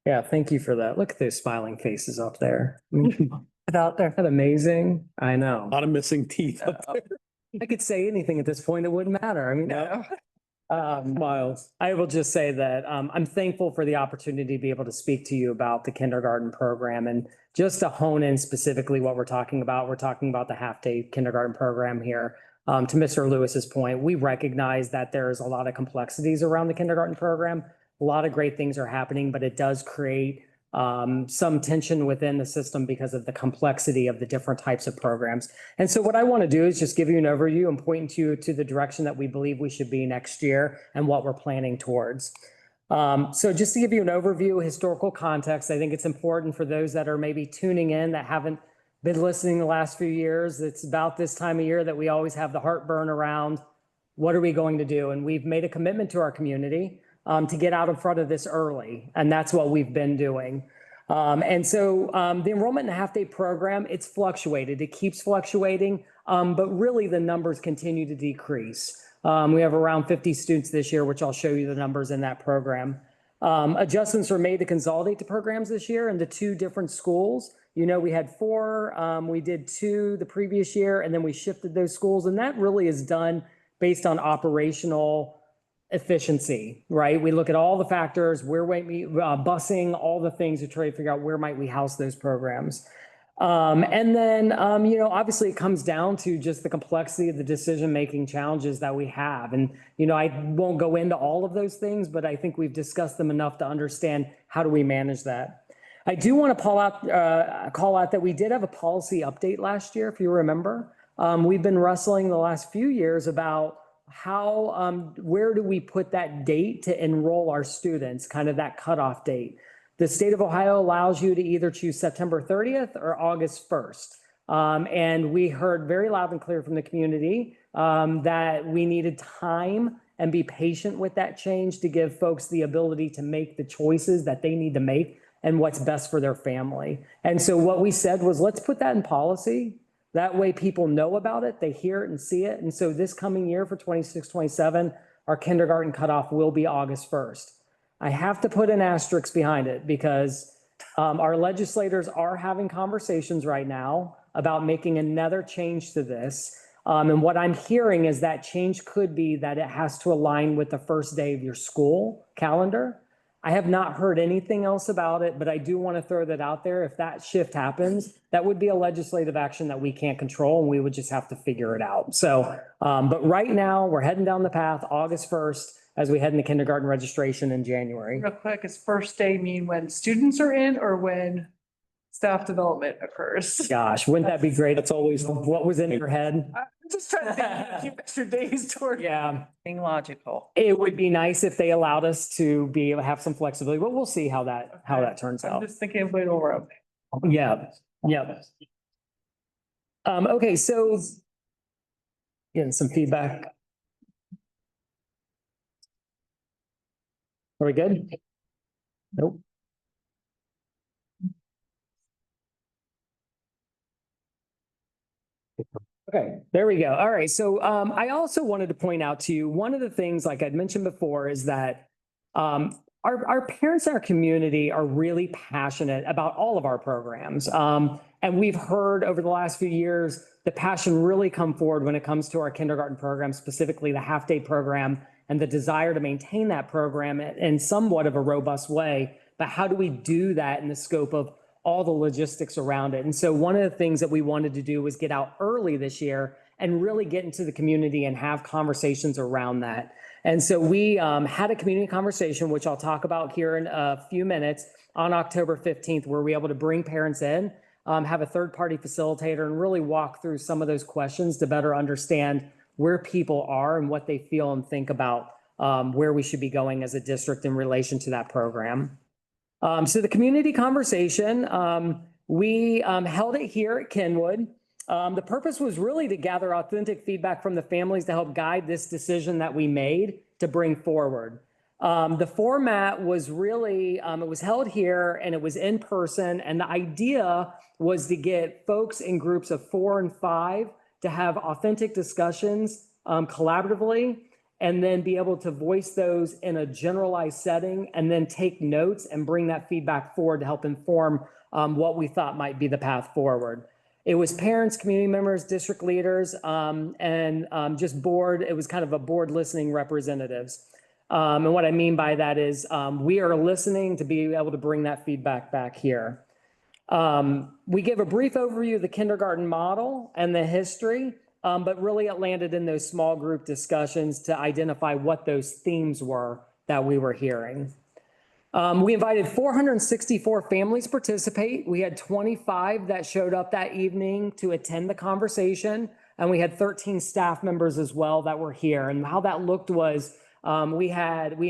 Yeah, thank you for that. Look at those smiling faces up there. Out there. Isn't that amazing? I know. A lot of missing teeth up there. I could say anything at this point, it wouldn't matter. I mean, Miles. I will just say that I'm thankful for the opportunity to be able to speak to you about the kindergarten program and just to hone in specifically what we're talking about. We're talking about the half-day kindergarten program here. To Mr. Lewis's point, we recognize that there's a lot of complexities around the kindergarten program. A lot of great things are happening, but it does create some tension within the system because of the complexity of the different types of programs. And so what I want to do is just give you an overview and point you to the direction that we believe we should be next year and what we're planning towards. So just to give you an overview, historical context, I think it's important for those that are maybe tuning in that haven't been listening the last few years. It's about this time of year that we always have the heartburn around what are we going to do? And we've made a commitment to our community to get out in front of this early. And that's what we've been doing. And so the enrollment in the half-day program, it's fluctuated. It keeps fluctuating, but really the numbers continue to decrease. We have around 50 students this year, which I'll show you the numbers in that program. Adjustments were made to consolidate the programs this year into 2 different schools. You know, we had 4, we did 2 the previous year, and then we shifted those schools. And that really is done based on operational efficiency, right? We look at all the factors, where might we, busing, all the things to try to figure out where might we house those programs. And then, you know, obviously it comes down to just the complexity of the decision-making challenges that we have. And, you know, I won't go into all of those things, but I think we've discussed them enough to understand how do we manage that. I do want to call out that we did have a policy update last year, if you remember. We've been wrestling the last few years about how, where do we put that date to enroll our students, kind of that cutoff date. The state of Ohio allows you to either choose September 30th or August 1st. And we heard very loud and clear from the community that we needed time and be patient with that change to give folks the ability to make the choices that they need to make and what's best for their family. And so what we said was, let's put that in policy. That way people know about it, they hear it and see it. And so this coming year for 26-27, our kindergarten cutoff will be August 1st. I have to put an asterisk behind it because our legislators are having conversations right now about making another change to this. And what I'm hearing is that change could be that it has to align with the first day of your school calendar. I have not heard anything else about it, but I do want to throw that out there. If that shift happens, that would be a legislative action that we can't control and we would just have to figure it out. So, but right now we're heading down the path, August 1st, as we head into kindergarten registration in January. Real quick, is first day mean when students are in or when staff development occurs? Gosh, wouldn't that be great? That's always what was in your head. I'm just trying to think of a few extra days toward. Yeah. Being logical. It would be nice if they allowed us to be able to have some flexibility, but we'll see how that turns I'm out. just thinking of wiggle room. Yeah, yeah. Okay, so getting some feedback. Are we good? Nope. Okay, there we go. All right. So I also wanted to point out to you, one of the things, like I'd mentioned before, is that our parents in our community are really passionate about all of our programs. And we've heard over the last few years, the passion really come forward when it comes to our kindergarten program, specifically the half-day program, and the desire to maintain that program in somewhat of a robust way. But how do we do that in the scope of all the logistics around it? And so one of the things that we wanted to do was get out early this year and really get into the community and have conversations around that. And so we had a community conversation, which I'll talk about here in a few minutes, on October 15th, where we were able to bring parents in, have a third-party facilitator, and really walk through some of those questions to better understand where people are and what they feel and think about where we should be going as a district in relation to that program. So the community conversation, we held it here at Kenwood. The purpose was really to gather authentic feedback from the families to help guide this decision that we made to bring forward. The format was really, it was held here and it was in person. And the idea was to get folks in groups of 4 and 5 to have authentic discussions collaboratively and then be able to voice those in a generalized setting and then take notes and bring that feedback forward to help inform what we thought might be the path forward. It was parents, community members, district leaders, and just board. It was kind of a board listening representatives. And what I mean by that is we are listening to be able to bring that feedback back here. We gave a brief overview of the kindergarten model and the history, but really it landed in those small group discussions to identify what those themes were that we were hearing. We invited 464 families to participate. We had 25 that showed up that evening to attend the conversation, and we had 13 staff members as well that were here. And how that looked was we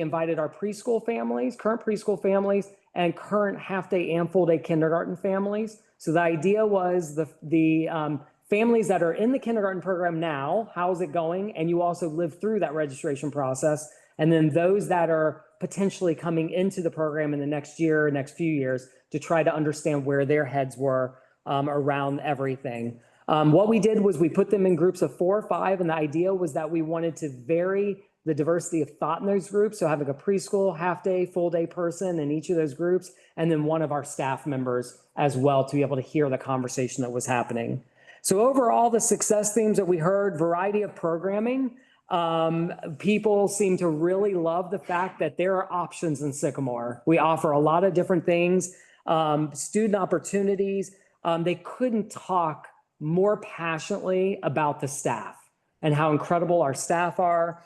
invited our preschool families, current preschool families, and current half-day and full-day kindergarten families. So the idea was the families that are in the kindergarten program now, how's it going? And you also live through that registration process. And then those that are potentially coming into the program in the next year, next few years, to try to understand where their heads were around everything. What we did was we put them in groups of 4 or 5, and the idea was that we wanted to vary the diversity of thought in those groups. So having a preschool, half-day, full-day person in each of those groups, and then one of our staff members as well to be able to hear the conversation that was happening. So overall, the success themes that we heard, variety of programming. People seem to really love the fact that there are options in Sycamore. We offer a lot of different things, student opportunities. They couldn't talk more passionately about the staff and how incredible our staff are,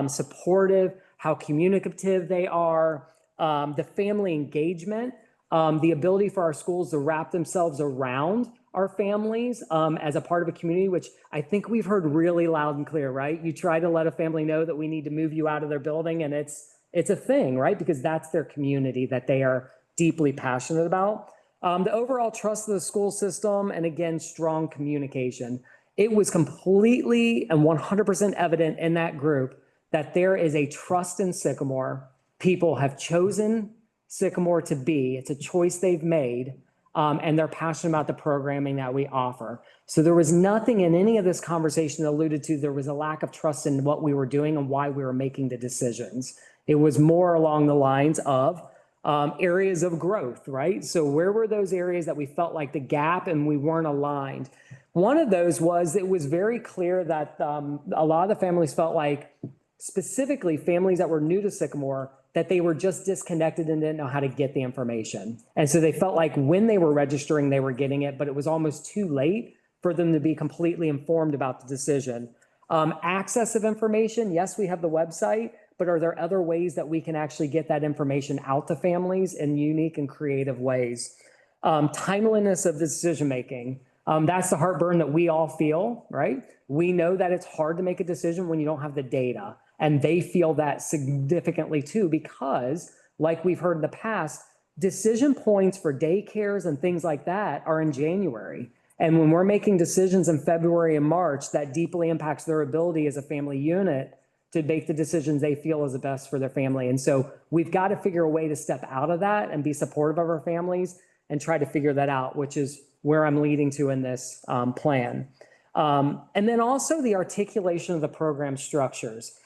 supportive, how communicative they are, the family engagement, the ability for our schools to wrap themselves around our families as a part of a community, which I think we've heard really loud and clear, right? You try to let a family know that we need to move you out of their building, and it's a thing, right? Because that's their community that they are deeply passionate about. The overall trust of the school system, and again, strong communication. It was completely and 100% evident in that group that there is a trust in Sycamore. People have chosen Sycamore to be. It's a choice they've made. And they're passionate about the programming that we offer. So there was nothing in any of this conversation that alluded to there was a lack of trust in what we were doing and why we were making the decisions. It was more along the lines of areas of growth, right? So where were those areas that we felt like the gap and we weren't aligned? One of those was it was very clear that a lot of the families felt like, specifically families that were new to Sycamore, that they were just disconnected and didn't know how to get the information. And so they felt like when they were registering, they were getting it, but it was almost too late for them to be completely informed about the decision. Access of information, yes, we have the website, but are there other ways that we can actually get that information out to families in unique and creative ways? Timeliness of the decision-making. That's the heartburn that we all feel, right? We know that it's hard to make a decision when you don't have the data. And they feel that significantly too, because like we've heard in the past, decision points for daycares and things like that are in January. And when we're making decisions in February and March, that deeply impacts their ability as a family unit to make the decisions they feel is the best for their family. And so we've got to figure a way to step out of that and be supportive of our families and try to figure that out, which is where I'm leading to in this plan. And then also the articulation of the program structures.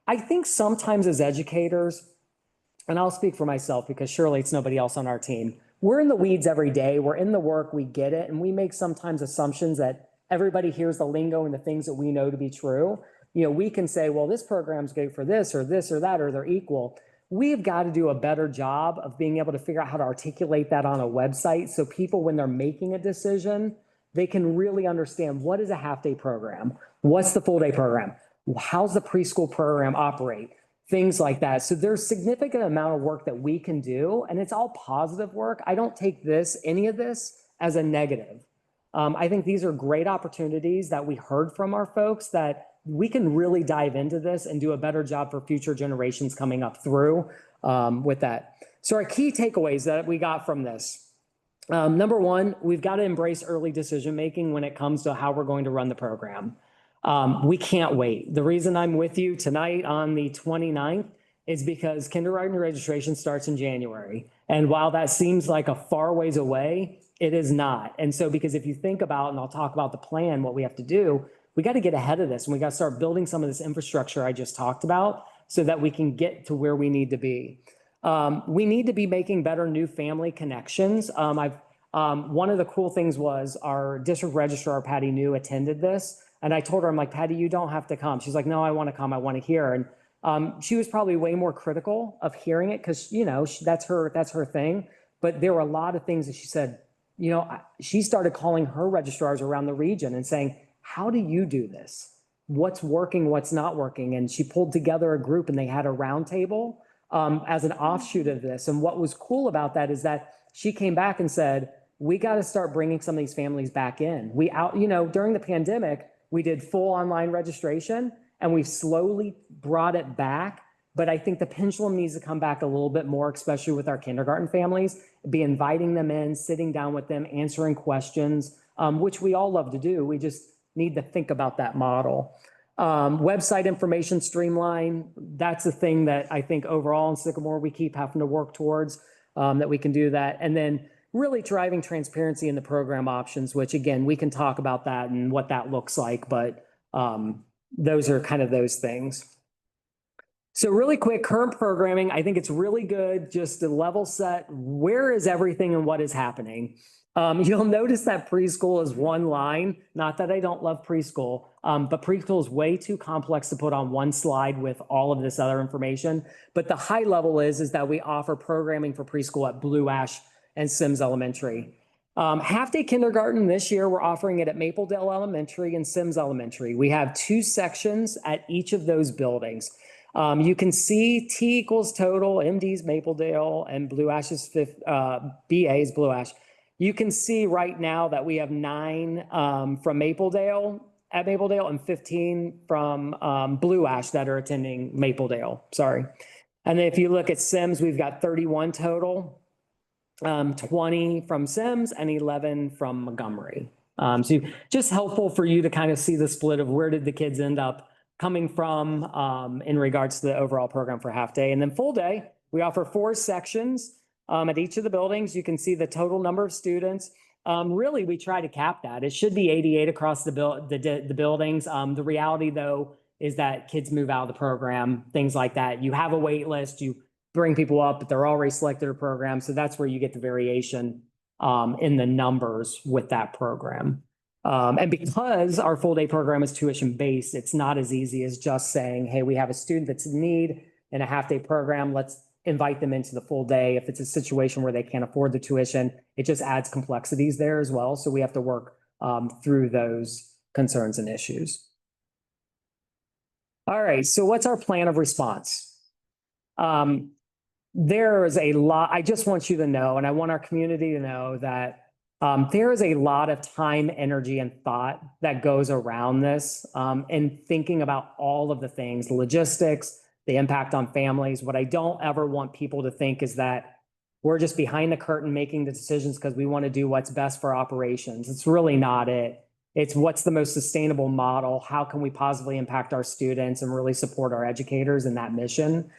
I think sometimes as educators, and I'll speak for myself because surely it's nobody else on our team, we're in the weeds every day, we're in the work, we get it, and we make sometimes assumptions that everybody hears the lingo and the things that we know to be true. You know, we can say, well, this program's good for this or that, or they're equal. We've got to do a better job of being able to figure out how to articulate that on a website so people, when they're making a decision, they can really understand what is a half-day program, what's the full-day program, how's the preschool program operate, things like that. So there's significant amount of work that we can do, and it's all positive work. I don't take any of this as a negative. I think these are great opportunities that we heard from our folks that we can really dive into this and do a better job for future generations coming up through with that. So our key takeaways that we got from this. Number one, we've got to embrace early decision-making when it comes to how we're going to run the program. We can't wait. The reason I'm with you tonight on the 29th is because kindergarten registration starts in January. And while that seems like a far ways away, it is not. And so because if you think about, and I'll talk about the plan, what we have to do, we got to get ahead of this and we got to start building some of this infrastructure I just talked about so that we can get to where we need to be. We need to be making better new family connections. One of the cool things was our district registrar, Patty New, attended this. And I told her, I'm like, Patty, you don't have to come. She's like, no, I want to come. I want to hear. And she was probably way more critical of hearing it because, you know, that's her thing. But there were a lot of things that she said, you know, she started calling her registrars around the region and saying, how do you do this? What's working, what's not working? And she pulled together a group and they had a roundtable as an offshoot of this. And what was cool about that is that she came back and said, we got to start bringing some of these families back in. You know, during the pandemic, we did full online registration and we've slowly brought it back. But I think the pendulum needs to come back a little bit more, especially with our kindergarten families, be inviting them in, sitting down with them, answering questions, which we all love to do. We just need to think about that model. Website information streamline, that's a thing that I think overall in Sycamore, we keep having to work towards, that we can do that. And then really driving transparency in the program options, which again, we can talk about that and what that looks like, but those are kind of those things. So really quick, current programming, I think it's really good just to level set, where is everything and what is happening? You'll notice that preschool is one line, not that I don't love preschool, but preschool is way too complex to put on one slide with all of this other information. But the high level is that we offer programming for preschool at Blue Ash and Sims Elementary. Half-day kindergarten this year, we're offering it at Mapledale Elementary and Sims Elementary. We have 2 sections at each of those buildings. You can see T equals total, MD's Mapledale, and Blue Ash's BA's Blue Ash. You can see right now that we have 9 from Mapledale and 15 from Blue Ash that are attending Mapledale, sorry. And then if you look at Sims, we've got 31 total, 20 from Sims and 11 from Montgomery. So just helpful for you to kind of see the split of where did the kids end up coming from in regards to the overall program for half day. And then full day, we offer 4 sections at each of the buildings. You can see the total number of students. Really, we try to cap that. It should be 88 across the buildings. The reality, though, is that kids move out of the program, things like that. You have a wait list, you bring people up, but they're already selected a program. So that's where you get the variation in the numbers with that program. And because our full day program is tuition based, it's not as easy as just saying, hey, we have a student that's in need in a half day program. Let's invite them into the full day. If it's a situation where they can't afford the tuition, it just adds complexities there as well. So we have to work through those concerns and issues. All right, so what's our plan of response? There is a lot, I just want you to know, and I want our community to know that there is a lot of time, energy, and thought that goes around this and thinking about all of the things, logistics, the impact on families. What I don't ever want people to think is that we're just behind the curtain making the decisions because we want to do what's best for operations. It's really not it. It's what's the most sustainable model? How can we positively impact our students and really support our educators in that mission?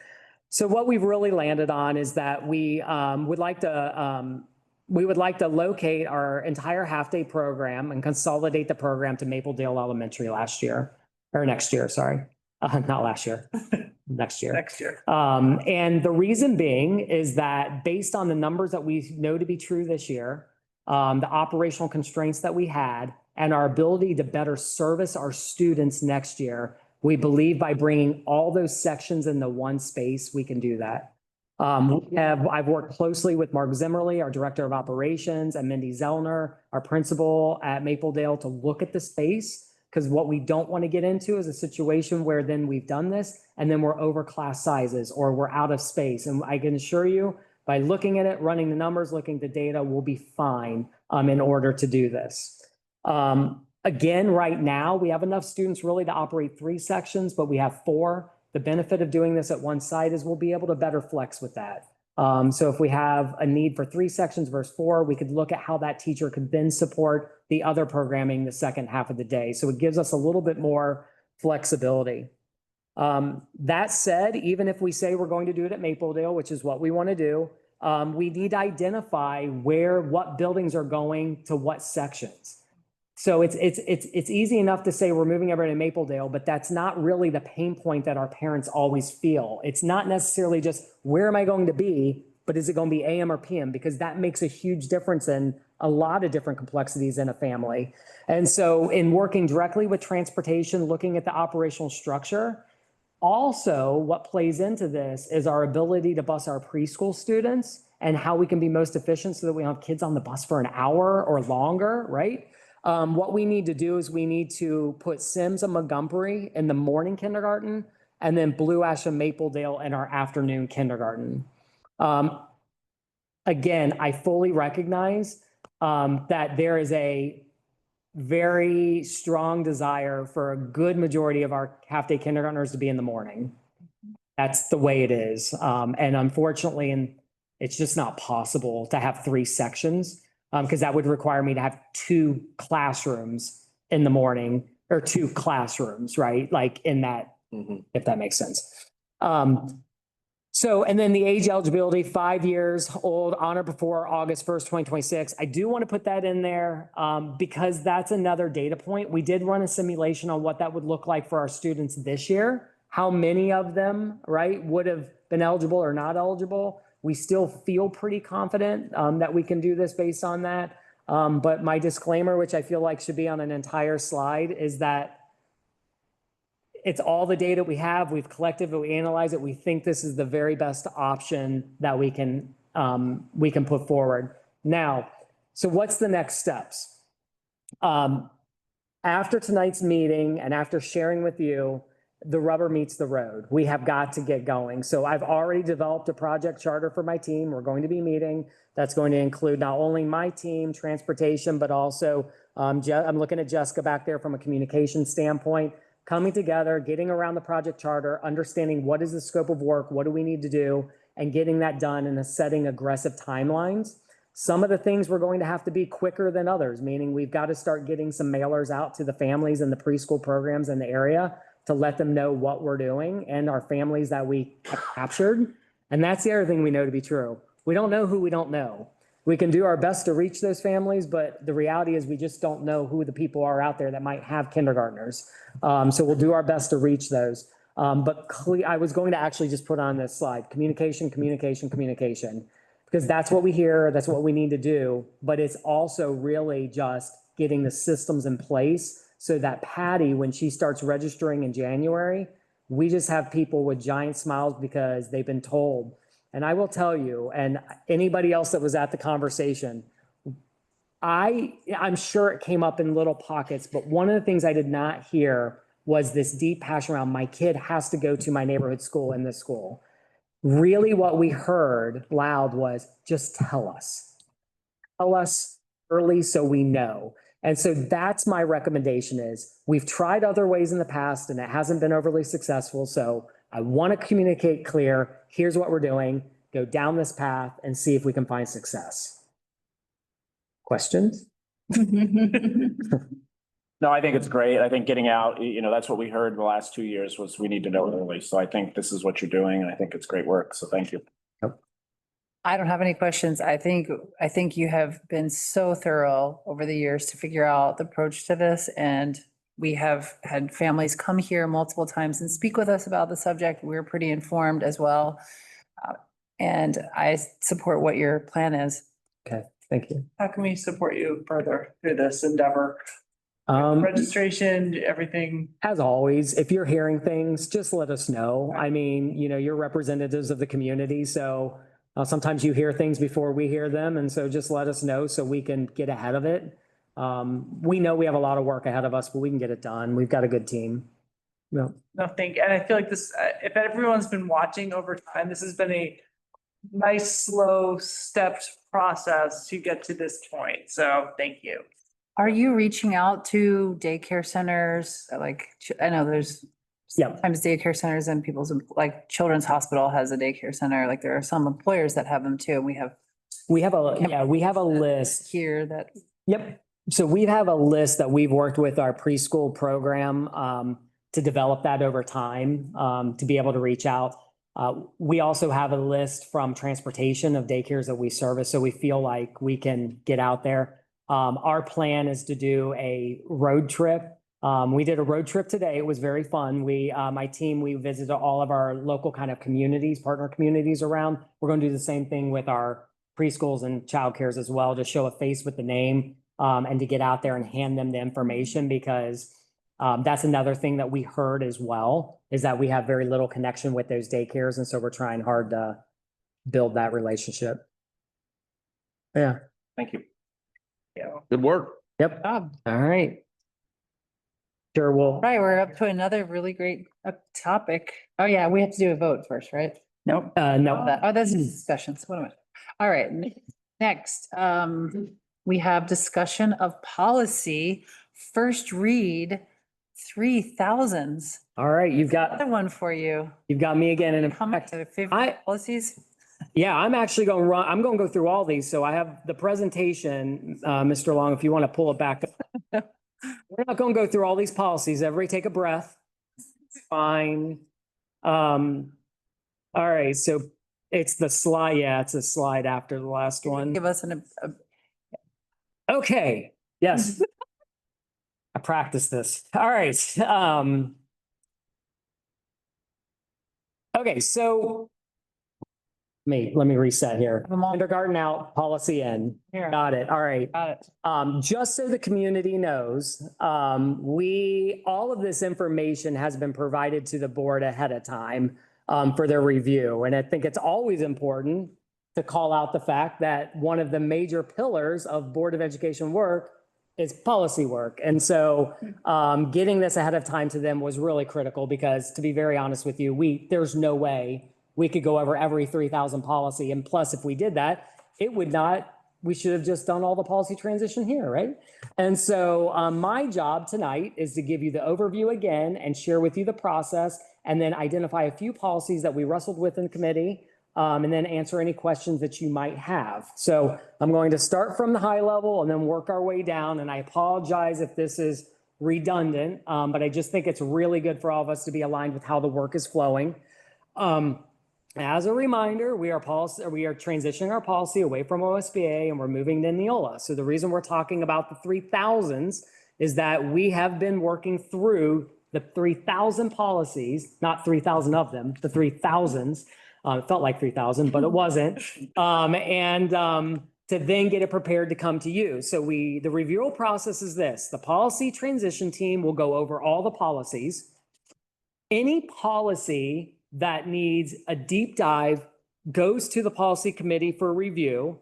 So what we've really landed on is that we would like to locate our entire half-day program and consolidate the program to Mapledale Elementary next year, sorry. Not last year, next year. Next year. And the reason being is that based on the numbers that we know to be true this year, the operational constraints that we had, and our ability to better service our students next year, we believe by bringing all those sections into one space, we can do that. I've worked closely with Mark Zimmerly, our Director of Operations, and Mindy Zellner, our principal at Mapledale, to look at the space, because what we don't want to get into is a situation where then we've done this and then we're over class sizes or we're out of space. And I can assure you, by looking at it, running the numbers, looking at the data, we'll be fine in order to do this. Again, right now, we have enough students really to operate 3 sections, but we have 4. The benefit of doing this at one site is we'll be able to better flex with that. So if we have a need for 3 sections versus 4, we could look at how that teacher could then support the other programming the second half of the day. So it gives us a little bit more flexibility. That said, even if we say we're going to do it at Mapledale, which is what we want to do, we need to identify what buildings are going to what sections. So it's easy enough to say we're moving everyone to Mapledale, but that's not really the pain point that our parents always feel. It's not necessarily just where am I going to be, but is it going to be AM or PM? Because that makes a huge difference in a lot of different complexities in a family. And so in working directly with transportation, looking at the operational structure, also what plays into this is our ability to bus our preschool students and how we can be most efficient so that we don't have kids on the bus for an hour or longer, right? What we need to do is we need to put Sims and Montgomery in the morning kindergarten and then Blue Ash and Mapledale in our afternoon kindergarten. Again, I fully recognize that there is a very strong desire for a good majority of our half-day kindergartners to be in the morning. That's the way it is. And unfortunately, it's just not possible to have 3 sections because that would require me to have 2 classrooms in the morning or 2 classrooms, right? Like in that, if that makes sense. So, and then the age eligibility, 5 years old, on or before August 1st, 2026. I do want to put that in there because that's another data point. We did run a simulation on what that would look like for our students this year. How many of them, right, would have been eligible or not eligible. We still feel pretty confident that we can do this based on that. But my disclaimer, which I feel like should be on an entire slide, is that it's all the data we have. We've collected it, we analyze it. We think this is the very best option that we can put forward. Now, so what's the next steps? After tonight's meeting and after sharing with you, the rubber meets the road. We have got to get going. So I've already developed a project charter for my team. We're going to be meeting. That's going to include not only my team, transportation, but also I'm looking at Jessica back there from a communication standpoint. Coming together, getting around the project charter, understanding what is the scope of work, what do we need to do, and getting that done and setting aggressive timelines. Some of the things we're going to have to be quicker than others, meaning we've got to start getting some mailers out to the families and the preschool programs in the area to let them know what we're doing and our families that we have captured. And that's the other thing we know to be true. We don't know who we don't know. We can do our best to reach those families, but the reality is we just don't know who the people are out there that might have kindergartners. So we'll do our best to reach those. But I was going to actually just put on this slide, communication, communication, communication, because that's what we hear, that's what we need to do. But it's also really just getting the systems in place so that Patty, when she starts registering in January, we just have people with giant smiles because they've been told. And I will tell you, and anybody else that was at the conversation, I'm sure it came up in little pockets, but one of the things I did not hear was this deep passion around my kid has to go to my neighborhood school in this school. Really what we heard loud was just tell us. Tell us early so we know. And so that's my recommendation is we've tried other ways in the past and it hasn't been overly successful. So I want to communicate clear. Here's what we're doing. Go down this path and see if we can find success. Questions? No, I think it's great. I think getting out, that's what we heard the last 2 years was we need to know early. So I think this is what you're doing and I think it's great work. So thank you. I don't have any questions. I think you have been so thorough over the years to figure out the approach to this. And we have had families come here multiple times and speak with us about the subject. We're pretty informed as well. And I support what your plan is. Okay, thank you. How can we support you further through this endeavor? Registration, everything. As always, if you're hearing things, just let us know. I mean, you're representatives of the community, so sometimes you hear things before we hear them, and so just let us know so we can get ahead of it. We know we have a lot of work ahead of us, but we can get it done. We've got a good team. No, thank you. And I feel like this, if everyone's been watching over time, this has been a nice, slow stepped process to get to this point. So thank you. Are you reaching out to daycare centers? Like, I know there's sometimes daycare centers and people's, like Children's Hospital has a daycare center. Like there are some employers that have them too. And we have a list here that. Yep. So we have a list that we've worked with our preschool program to develop that over time to be able to reach out. We also have a list from transportation of daycares that we service. So we feel like we can get out there. Our plan is to do a road trip. We did a road trip today. It was very fun. My team, we visited all of our local kind of communities, partner communities around. We're going to do the same thing with our preschools and childcares as well, to show a face with the name, and to get out there and hand them the information, because that's another thing that we heard as well, is that we have very little connection with those daycares. And so we're trying hard to build that relationship. Yeah. Thank you. Good work. Yep. All right. Sure. Well, Right, we're up to another really great topic. Oh, yeah, we have to do a vote first, right? Nope. no. Oh, that's discussions. What am I? All right, next, we have discussion of policy, first read, 3000s. All right. Another one for you. You've got me again. And in How much fact, are the favorite policies? yeah, I'm actually going to I'm going to go through all these. So I have the presentation, Mr. Long, if you want to pull it back up. We're not going to go through all these policies. Everybody take a breath. It's fine. All right. So it's the slide. Yeah, it's a slide after the last one. Give us Okay. Yes. I practiced this. All right. Okay. So let me reset here. Kindergarten out, policy in. Here. Got it. All right. Got it. Just so the community knows, all of this information has been provided to the board ahead of time for their review. And I think it's always important to call out the fact that one of the major pillars of Board of Education work is policy work. And so getting this ahead of time to them was really critical, because to be very honest with you, there's no way we could go over every 3,000 policy. And plus, if we did that, we should have just done all the policy transition here, right? And so my job tonight is to give you the overview again and share with you the process, and then identify a few policies that we wrestled with in committee, and then answer any questions that you might have. So I'm going to start from the high level and then work our way down. And I apologize if this is redundant, but I just think it's really good for all of us to be aligned with how the work is flowing. As a reminder, we are transitioning our policy away from OSBA and we're moving to Neola. So the reason we're talking about the 3000s is that we have been working through the 3,000 policies, not 3,000 of them, the 3,000s. It felt like 3,000, but it wasn't. To then get it prepared to come to you. So the review process is this: the policy transition team will go over all the policies. Any policy that needs a deep dive goes to the policy committee for review,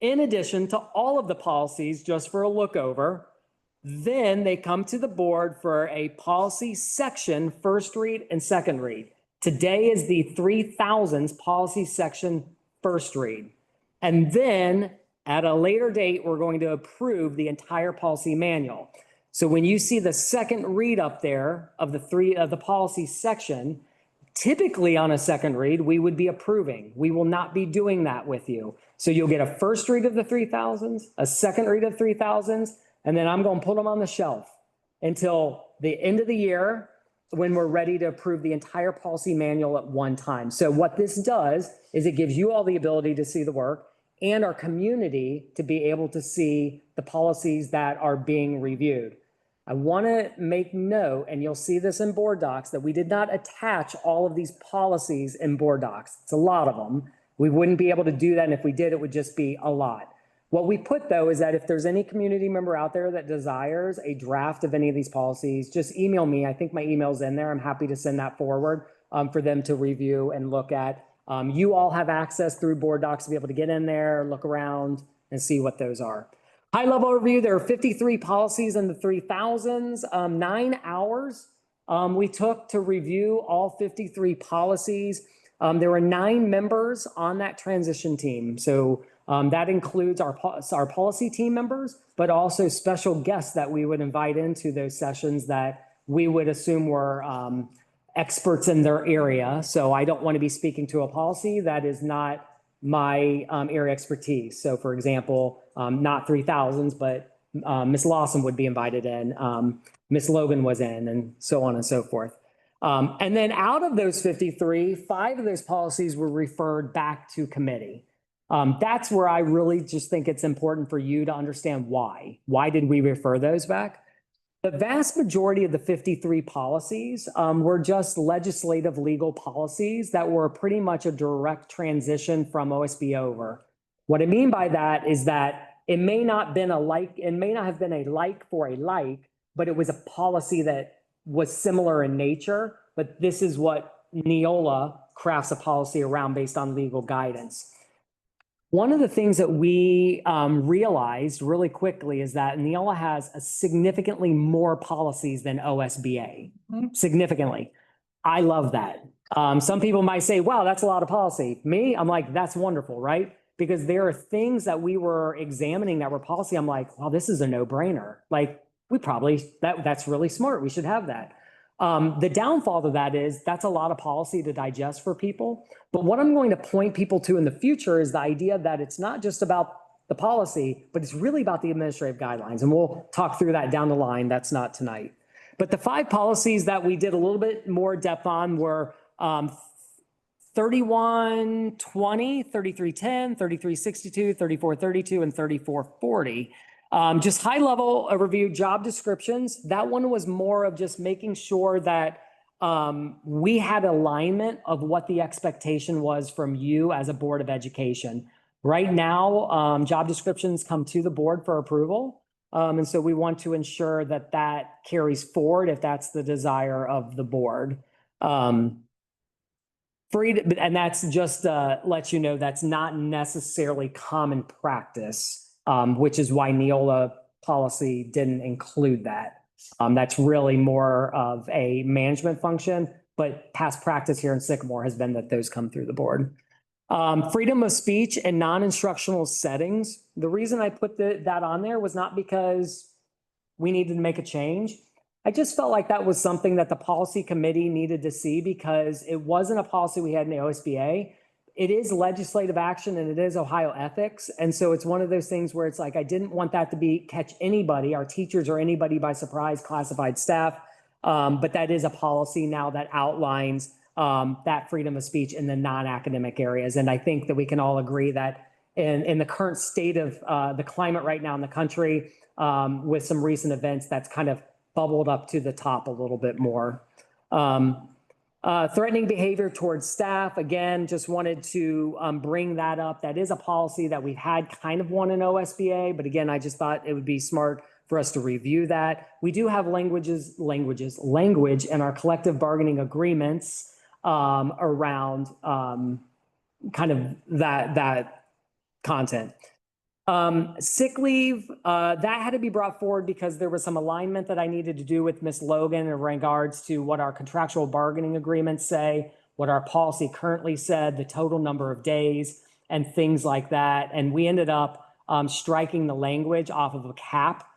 in addition to all of the policies just for a look over. Then they come to the board for a policy section, first read and second read. Today is the 3000s policy section first read. And then at a later date, we're going to approve the entire policy manual. So when you see the second read up there of the policy section, typically on a second read, we would be approving. We will not be doing that with you. So you'll get a first read of the 3000s, a second read of 3000s, and then I'm going to put them on the shelf until the end of the year when we're ready to approve the entire policy manual at one time. So what this does is it gives you all the ability to see the work and our community to be able to see the policies that are being reviewed. I want to make note, and you'll see this in board docs, that we did not attach all of these policies in board docs. It's a lot of them. We wouldn't be able to do that. And if we did, it would just be a lot. What we put, though, is that if there's any community member out there that desires a draft of any of these policies, just email me. I think my email's in there. I'm happy to send that forward for them to review and look at. You all have access through board docs to be able to get in there, look around, and see what those are. High level review, there are 53 policies in the 3000s, 9 hours we took to review all 53 policies. There were 9 members on that transition team. So that includes our policy team members, but also special guests that we would invite into those sessions that we would assume were experts in their area. So I don't want to be speaking to a policy that is not my area expertise. So for example, not 3000s, but Ms. Lawson would be invited in, Ms. Logan was in, and so on and so forth. And then out of those 53, 5 of those policies were referred back to committee. That's where I really just think it's important for you to understand why. Why did we refer those back? The vast majority of the 53 policies were just legislative legal policies that were pretty much a direct transition from OSB over. What I mean by that is that it may not have been a like for a like, but it was a policy that was similar in nature. But this is what Neola crafts a policy around based on legal guidance. One of the things that we realized really quickly is that Neola has a significantly more policies than OSBA, significantly. I love that. Some people might say, wow, that's a lot of policy. Me, I'm like, that's wonderful, right? Because there are things that we were examining that were policy. I'm like, well, this is a no-brainer. Like, we probably, that's really smart. We should have that. The downfall to that is that's a lot of policy to digest for people. But what I'm going to point people to in the future is the idea that it's not just about the policy, but it's really about the administrative guidelines. And we'll talk through that down the line. That's not tonight. But the 5 policies that we did a little bit more depth on were 3120, 3310, 3362, 3432, and 3440. Just high level overview, job descriptions. That one was more of just making sure that we had alignment of what the expectation was from you as a Board of Education. Right now, job descriptions come to the board for approval. And so we want to ensure that that carries forward if that's the desire of the board. And that's just let you know that's not necessarily common practice. Which is why Neola policy didn't include that. That's really more of a management function, but past practice here in Sycamore has been that those come through the board. Freedom of speech in non-instructional settings. The reason I put that on there was not because we needed to make a change. I just felt like that was something that the policy committee needed to see because it wasn't a policy we had in the OSBA. It is legislative action and it is Ohio ethics. And so it's one of those things where it's like, I didn't want that to catch anybody, our teachers or anybody by surprise, classified staff. But that is a policy now that outlines that freedom of speech in the non-academic areas. And I think that we can all agree that in the current state of the climate right now in the country, with some recent events, that's kind of bubbled up to the top a little bit more. Threatening behavior towards staff, again, just wanted to bring that up. That is a policy that we've had kind of one in OSBA, but again, I just thought it would be smart for us to review that. We do have language in our collective bargaining agreements around kind of that content. Sick leave, that had to be brought forward because there was some alignment that I needed to do with Ms. Logan in regards to what our contractual bargaining agreements say, what our policy currently said, the total number of days and things like that. And we ended up striking the language off of a cap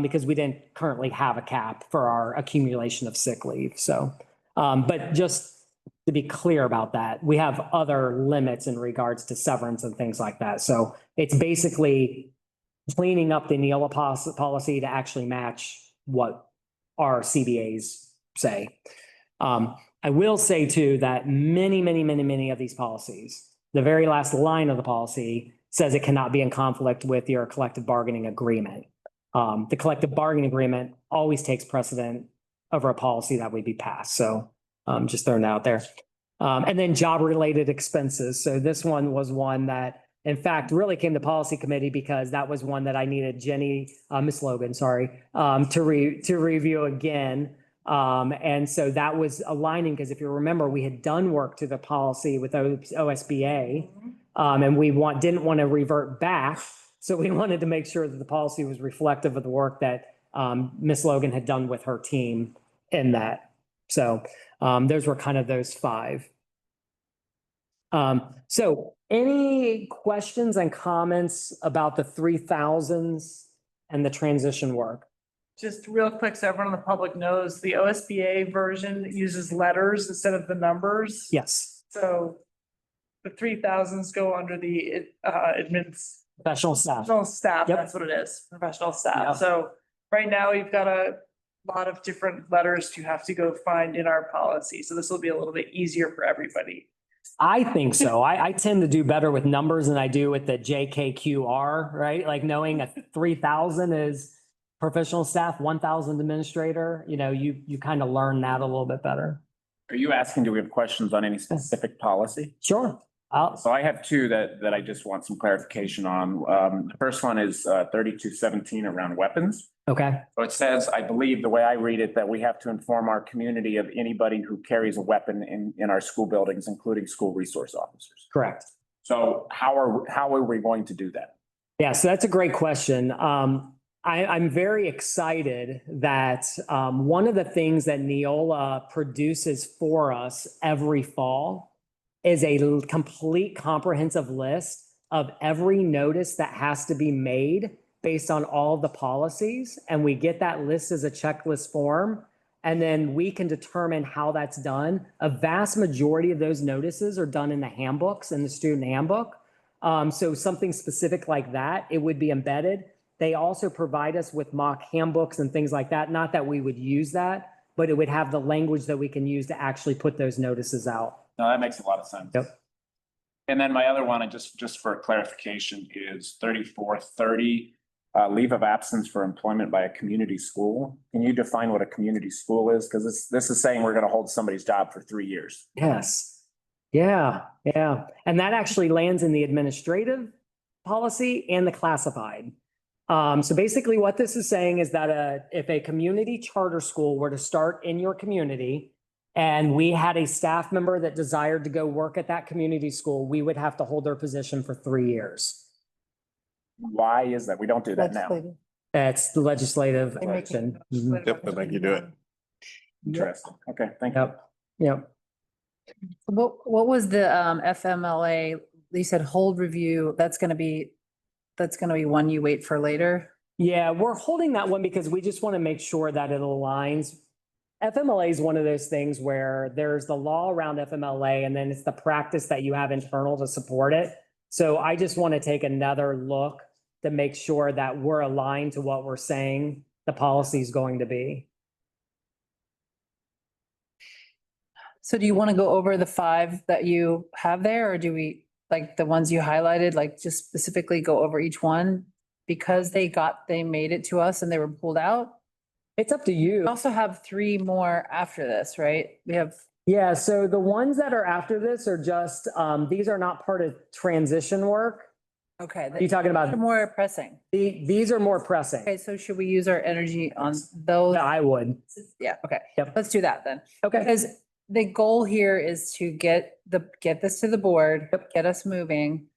because we didn't currently have a cap for our accumulation of sick leave. So, but just to be clear about that, we have other limits in regards to severance and things like that. So it's basically cleaning up the Neola policy to actually match what our CBAs say. I will say too that many of these policies, the very last line of the policy says it cannot be in conflict with your collective bargaining agreement. The collective bargaining agreement always takes precedent over a policy that would be passed. So just throwing it out there. And then job-related expenses. So this one was one that, in fact, really came to policy committee because that was one that I needed Ms. Logan, to review again. And so that was aligning because if you remember, we had done work to the policy with OSBA, and we didn't want to revert back. So we wanted to make sure that the policy was reflective of the work that Ms. Logan had done with her team in that. So those were kind of those 5. So any questions and comments about the 3000s and the transition work? Just real quick, so everyone in the public knows, the OSBA version uses letters instead of the numbers. Yes. So the 3000s go under the professional staff. Professional staff, Yep. that's what it is, professional staff. Yep. So right now we've got a lot of different letters to have to go find in our policy. So this will be a little bit easier for everybody. I think so. I tend to do better with numbers than I do with the JKQR, right? Like knowing a 3,000 is professional staff, 1,000 administrator, you kind of learn that a little bit better. Are you asking, do we have questions on any specific policy? Sure. So I have two that I just want some clarification on. The first one is 3217 around weapons. Okay. So it says, I believe the way I read it, that we have to inform our community of anybody who carries a weapon in our school buildings, including school resource officers. Correct. So how are we going to do that? Yeah, so that's a great question. I'm very excited that one of the things that Neola produces for us every fall is a complete comprehensive list of every notice that has to be made based on all of the policies. And we get that list as a checklist form, and then we can determine how that's done. A vast majority of those notices are done in the handbooks, in the student handbook. So something specific like that, it would be embedded. They also provide us with mock handbooks and things like that. Not that we would use that, but it would have the language that we can use to actually put those notices out. No, that makes a lot of sense. Yep. And then my other one, and just for clarification, is 3430, leave of absence for employment by a community school. Can you define what a community school is? Because this is saying we're going to hold somebody's job for 3 years. Yes. Yeah. And that actually lands in the administrative policy and the classified. So basically what this is saying is that if a community charter school were to start in your community and we had a staff member that desired to go work at that community school, we would have to hold their position for 3 years. Why is that? We don't do that now. That's the legislative action. Yep, I think you do it. Interesting. Okay, thank you. Yep. What was the FMLA? You said hold review. That's gonna be one you wait for later? Yeah, we're holding that one because we just want to make sure that it aligns. FMLA is one of those things where there's the law around FMLA and then it's the practice that you have internal to support it. So I just want to take another look to make sure that we're aligned to what we're saying the policy is going to be. So do you want to go over the 5 that you have there, or do we, like the ones you highlighted, like just specifically go over each one? Because they made it to us and they were pulled out? It's up to you. We also have 3 more after this, right? We have. Yeah, so the ones that are after this are just, these are not part of transition work. Okay. Are you talking about? More pressing. These are more pressing. Okay, so should we use our energy on those? Yeah, I would. Yeah, okay. Yep. Let's do that then. Okay. Because the goal here is to get this to the board, get us moving.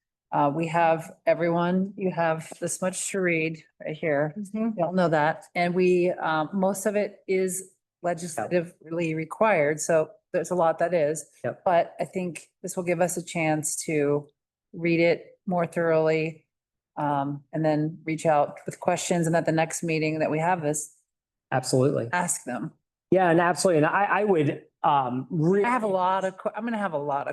We have everyone, you have this much to read right here. You all know that. And we, most of it is legislatively required. So there's a lot that is. Yep. But I think this will give us a chance to read it more thoroughly. And then reach out with questions, and at the next meeting that we have this, Absolutely. ask them. Yeah, and absolutely. And I would, I'm gonna have a lot of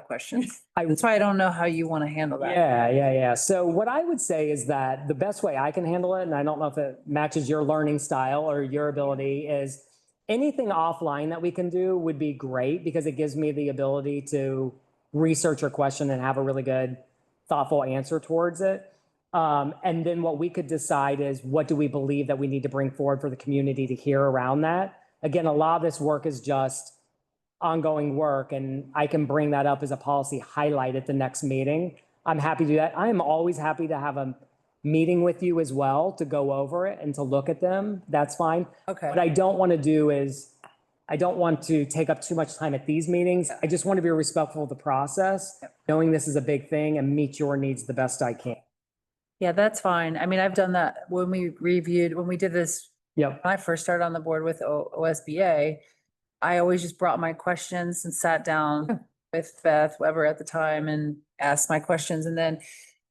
questions. That's why I don't know how you want to handle that. Yeah. So what I would say is that the best way I can handle it, and I don't know if it matches your learning style or your ability, is anything offline that we can do would be great because it gives me the ability to research your question and have a really good, thoughtful answer towards it. And then what we could decide is what do we believe that we need to bring forward for the community to hear around that. Again, a lot of this work is just ongoing work, and I can bring that up as a policy highlight at the next meeting. I'm happy to do that. I am always happy to have a meeting with you as well to go over it and to look at them. That's fine. Okay. What I don't want to do is I don't want to take up too much time at these meetings. I just want to be respectful of the process, knowing this is a big thing, and meet your needs the best I can. Yeah, that's fine. I mean, I've done that when we did this. Yep. When I first started on the board with OSBA, I always just brought my questions and sat down with Beth Weber at the time and asked my questions. And then,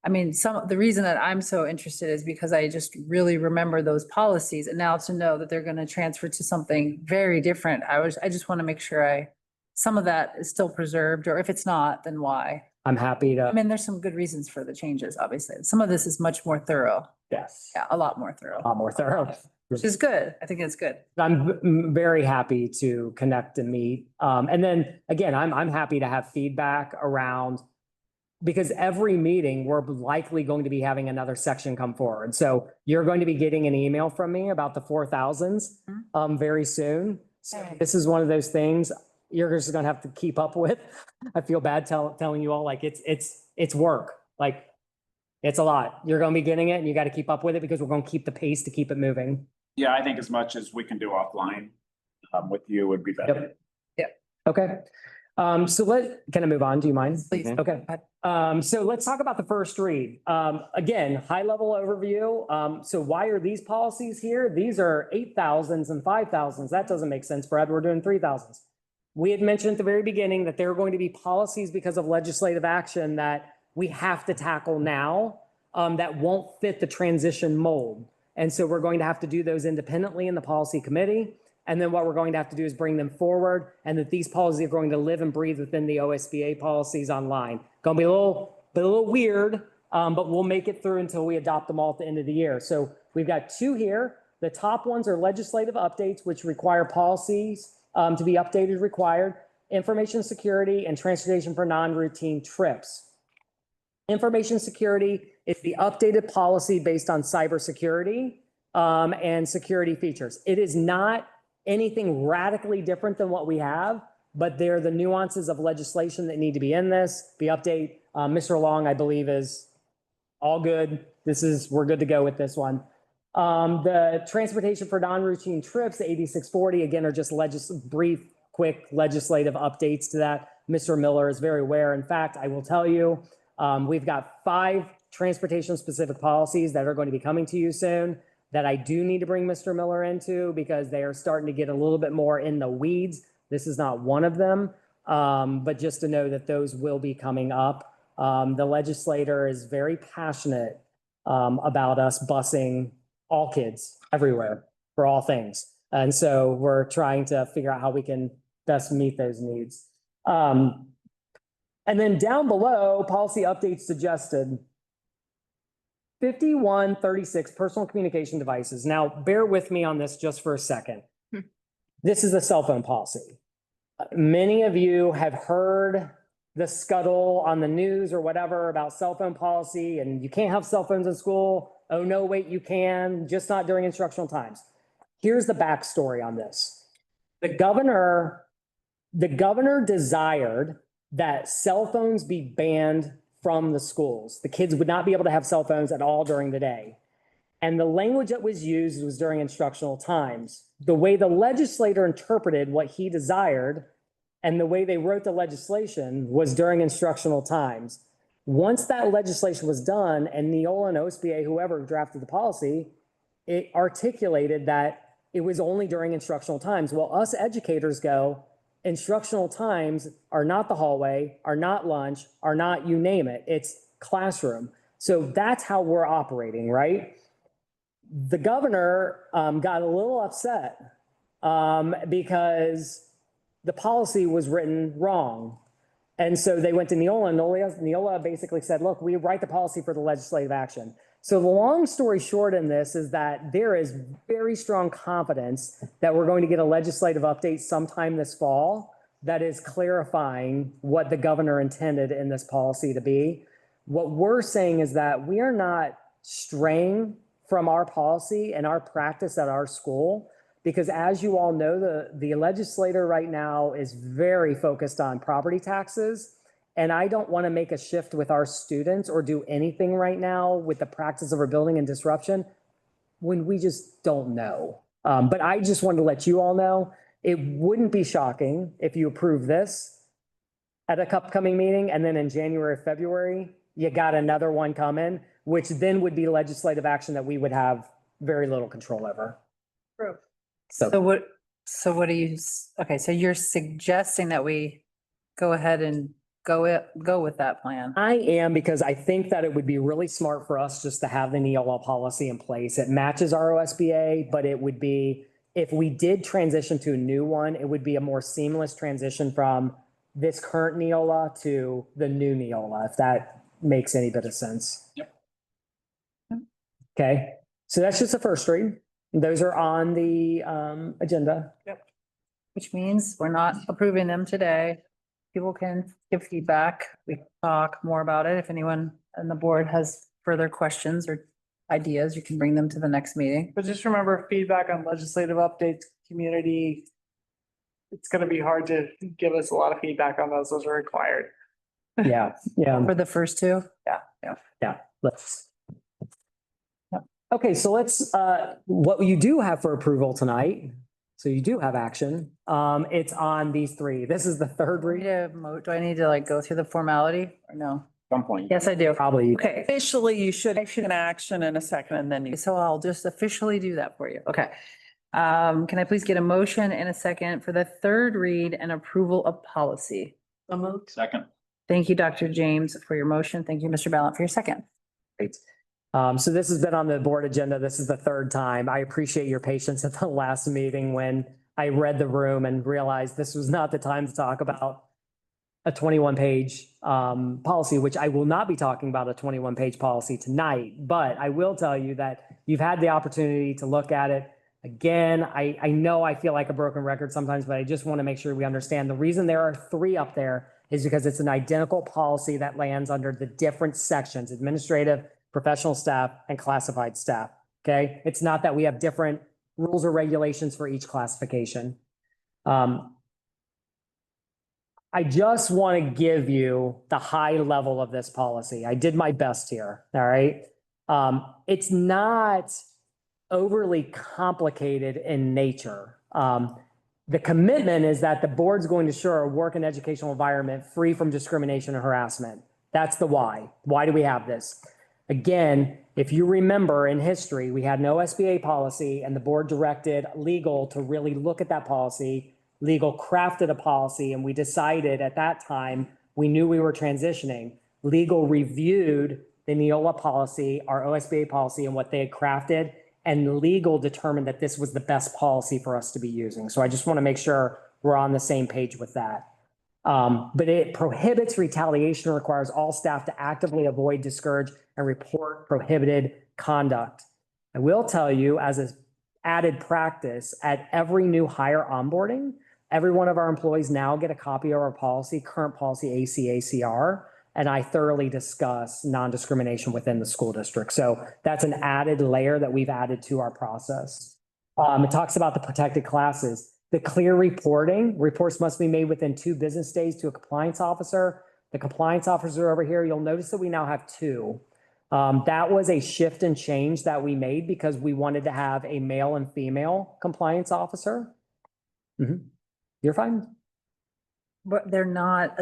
I mean, the reason that I'm so interested is because I just really remember those policies, and now to know that they're going to transfer to something very different. I just want to make sure some of that is still preserved, or if it's not, then why? I'm happy to. I mean, there's some good reasons for the changes, obviously. Some of this is much more thorough. Yes. Yeah, a lot more thorough. A lot more thorough. which is good. I think it's good. I'm very happy to connect and meet. And then again, I'm happy to have feedback around, because every meeting, we're likely going to be having another section come forward. So you're going to be getting an email from me about the 4,000s very soon. So this is one of those things you're just gonna have to keep up with. I feel bad telling you all, like, it's work. Like, it's a lot. You're gonna be getting it and you got to keep up with it, because we're gonna keep the pace to keep it moving. Yeah, I think as much as we can do offline with you would be better. Yep. Okay. So can I move on? Do you mind? Please. Okay. So let's talk about the first read. Again, high level overview. So why are these policies here? These are 8,000s and 5,000s. That doesn't make sense, Brad. We're doing 3,000s. We had mentioned at the very beginning that there are going to be policies because of legislative action that we have to tackle now that won't fit the transition mold. And so we're going to have to do those independently in the policy committee. And then what we're going to have to do is bring them forward, and that these policies are going to live and breathe within the OSBA policies online. Going to be a little weird, but we'll make it through until we adopt them all at the end of the year. So we've got 2 here. The top ones are legislative updates, which require policies to be updated required, information security and transportation for non-routine trips. Information security is the updated policy based on cybersecurity and security features. It is not anything radically different than what we have, but they're the nuances of legislation that need to be in this. The update, Mr. Long, I believe, is all good. We're good to go with this one. The transportation for non-routine trips, the 8640, again, are just brief, quick legislative updates to that. Mr. Miller is very aware. In fact, I will tell you, we've got 5 transportation-specific policies that are going to be coming to you soon that I do need to bring Mr. Miller into, because they are starting to get a little bit more in the weeds. This is not one of them, but just to know that those will be coming up. The legislator is very passionate about us busing all kids everywhere for all things. And so we're trying to figure out how we can best meet those needs. And then down below, policy updates suggested. 5136 personal communication devices. Now, bear with me on this just for a second. This is a cell phone policy. Many of you have heard the scuttle on the news or whatever about cell phone policy, and you can't have cell phones in school. Oh, no, wait, you can, just not during instructional times. Here's the backstory on this. The governor desired that cell phones be banned from the schools. The kids would not be able to have cell phones at all during the day. And the language that was used was during instructional times. The way the legislator interpreted what he desired and the way they wrote the legislation was during instructional times. Once that legislation was done, and Neola and OSBA, whoever drafted the policy, it articulated that it was only during instructional times. Well, us educators go, instructional times are not the hallway, are not lunch, are not you name it. It's classroom. So that's how we're operating, right? The governor got a little upset because the policy was written wrong. And so they went to Neola, and Neola basically said, look, we write the policy for the legislative action. So the long story short in this is that there is very strong confidence that we're going to get a legislative update sometime this fall that is clarifying what the governor intended in this policy to be. What we're saying is that we are not straying from our policy and our practice at our school, because as you all know, the legislator right now is very focused on property taxes. And I don't want to make a shift with our students or do anything right now with the practice of our building and disruption when we just don't know. But I just wanted to let you all know, it wouldn't be shocking if you approve this at a upcoming meeting, and then in January, February, you got another one coming, which then would be legislative action that we would have very little control over. True. So what do you, okay, so you're suggesting that we go ahead and go with that plan? I am, because I think that it would be really smart for us just to have the Neola policy in place. It matches our OSBA, but it would be, if we did transition to a new one, it would be a more seamless transition from this current Neola to the new Neola, if that makes any bit of sense. Yep. Okay, so that's just the first read. Those are on the agenda. Which means we're not approving them today. People can give feedback. We can talk more about it. If anyone on the board has further questions or ideas, you can bring them to the next meeting. But just remember, feedback on legislative updates, community. It's gonna be hard to give us a lot of feedback on those. Those are required. Yeah, yeah. For the first two? Yeah, let's. Okay, so let's, what you do have for approval tonight, so you do have action, it's on these three. This is the third read. Do I need to like go through the formality or no? Some point. Yes, I do. Probably. Okay, Officially, you should take an action in a second and then you. so I'll just officially do that for you. Okay. Can I please get a motion and a second for the third read and approval of policy? Second. Thank you, Dr. James, for your motion. Thank you, Mr. Ballant, for your second. Great. So this has been on the board agenda. This is the third time. I appreciate your patience at the last meeting when I read the room and realized this was not the time to talk about a 21-page policy, which I will not be talking about a 21-page policy tonight, but I will tell you that you've had the opportunity to look at it. Again, I know I feel like a broken record sometimes, but I just want to make sure we understand the reason there are three up there is because it's an identical policy that lands under the different sections, administrative, professional staff, and classified staff, okay? It's not that we have different rules or regulations for each classification. I just want to give you the high level of this policy. I did my best here, all right? It's not overly complicated in nature. The commitment is that the board's going to ensure a work and educational environment free from discrimination and harassment. That's the why. Why do we have this? Again, if you remember in history, we had no SBA policy and the board directed legal to really look at that policy. Legal crafted a policy and we decided at that time, we knew we were transitioning. Legal reviewed the Neola policy, our OSBA policy and what they had crafted, and legal determined that this was the best policy for us to be using. So I just want to make sure we're on the same page with that. But it prohibits retaliation and requires all staff to actively avoid, discourage, and report prohibited conduct. I will tell you, as an added practice, at every new hire onboarding, every one of our employees now get a copy of our policy, current policy ACACR, and I thoroughly discuss non-discrimination within the school district. So that's an added layer that we've added to our process. It talks about the protected classes. The clear reporting, reports must be made within 2 business days to a compliance officer. The compliance officer over here, you'll notice that we now have 2. That was a shift and change that we made because we wanted to have a male and female compliance officer. You're fine. But they're not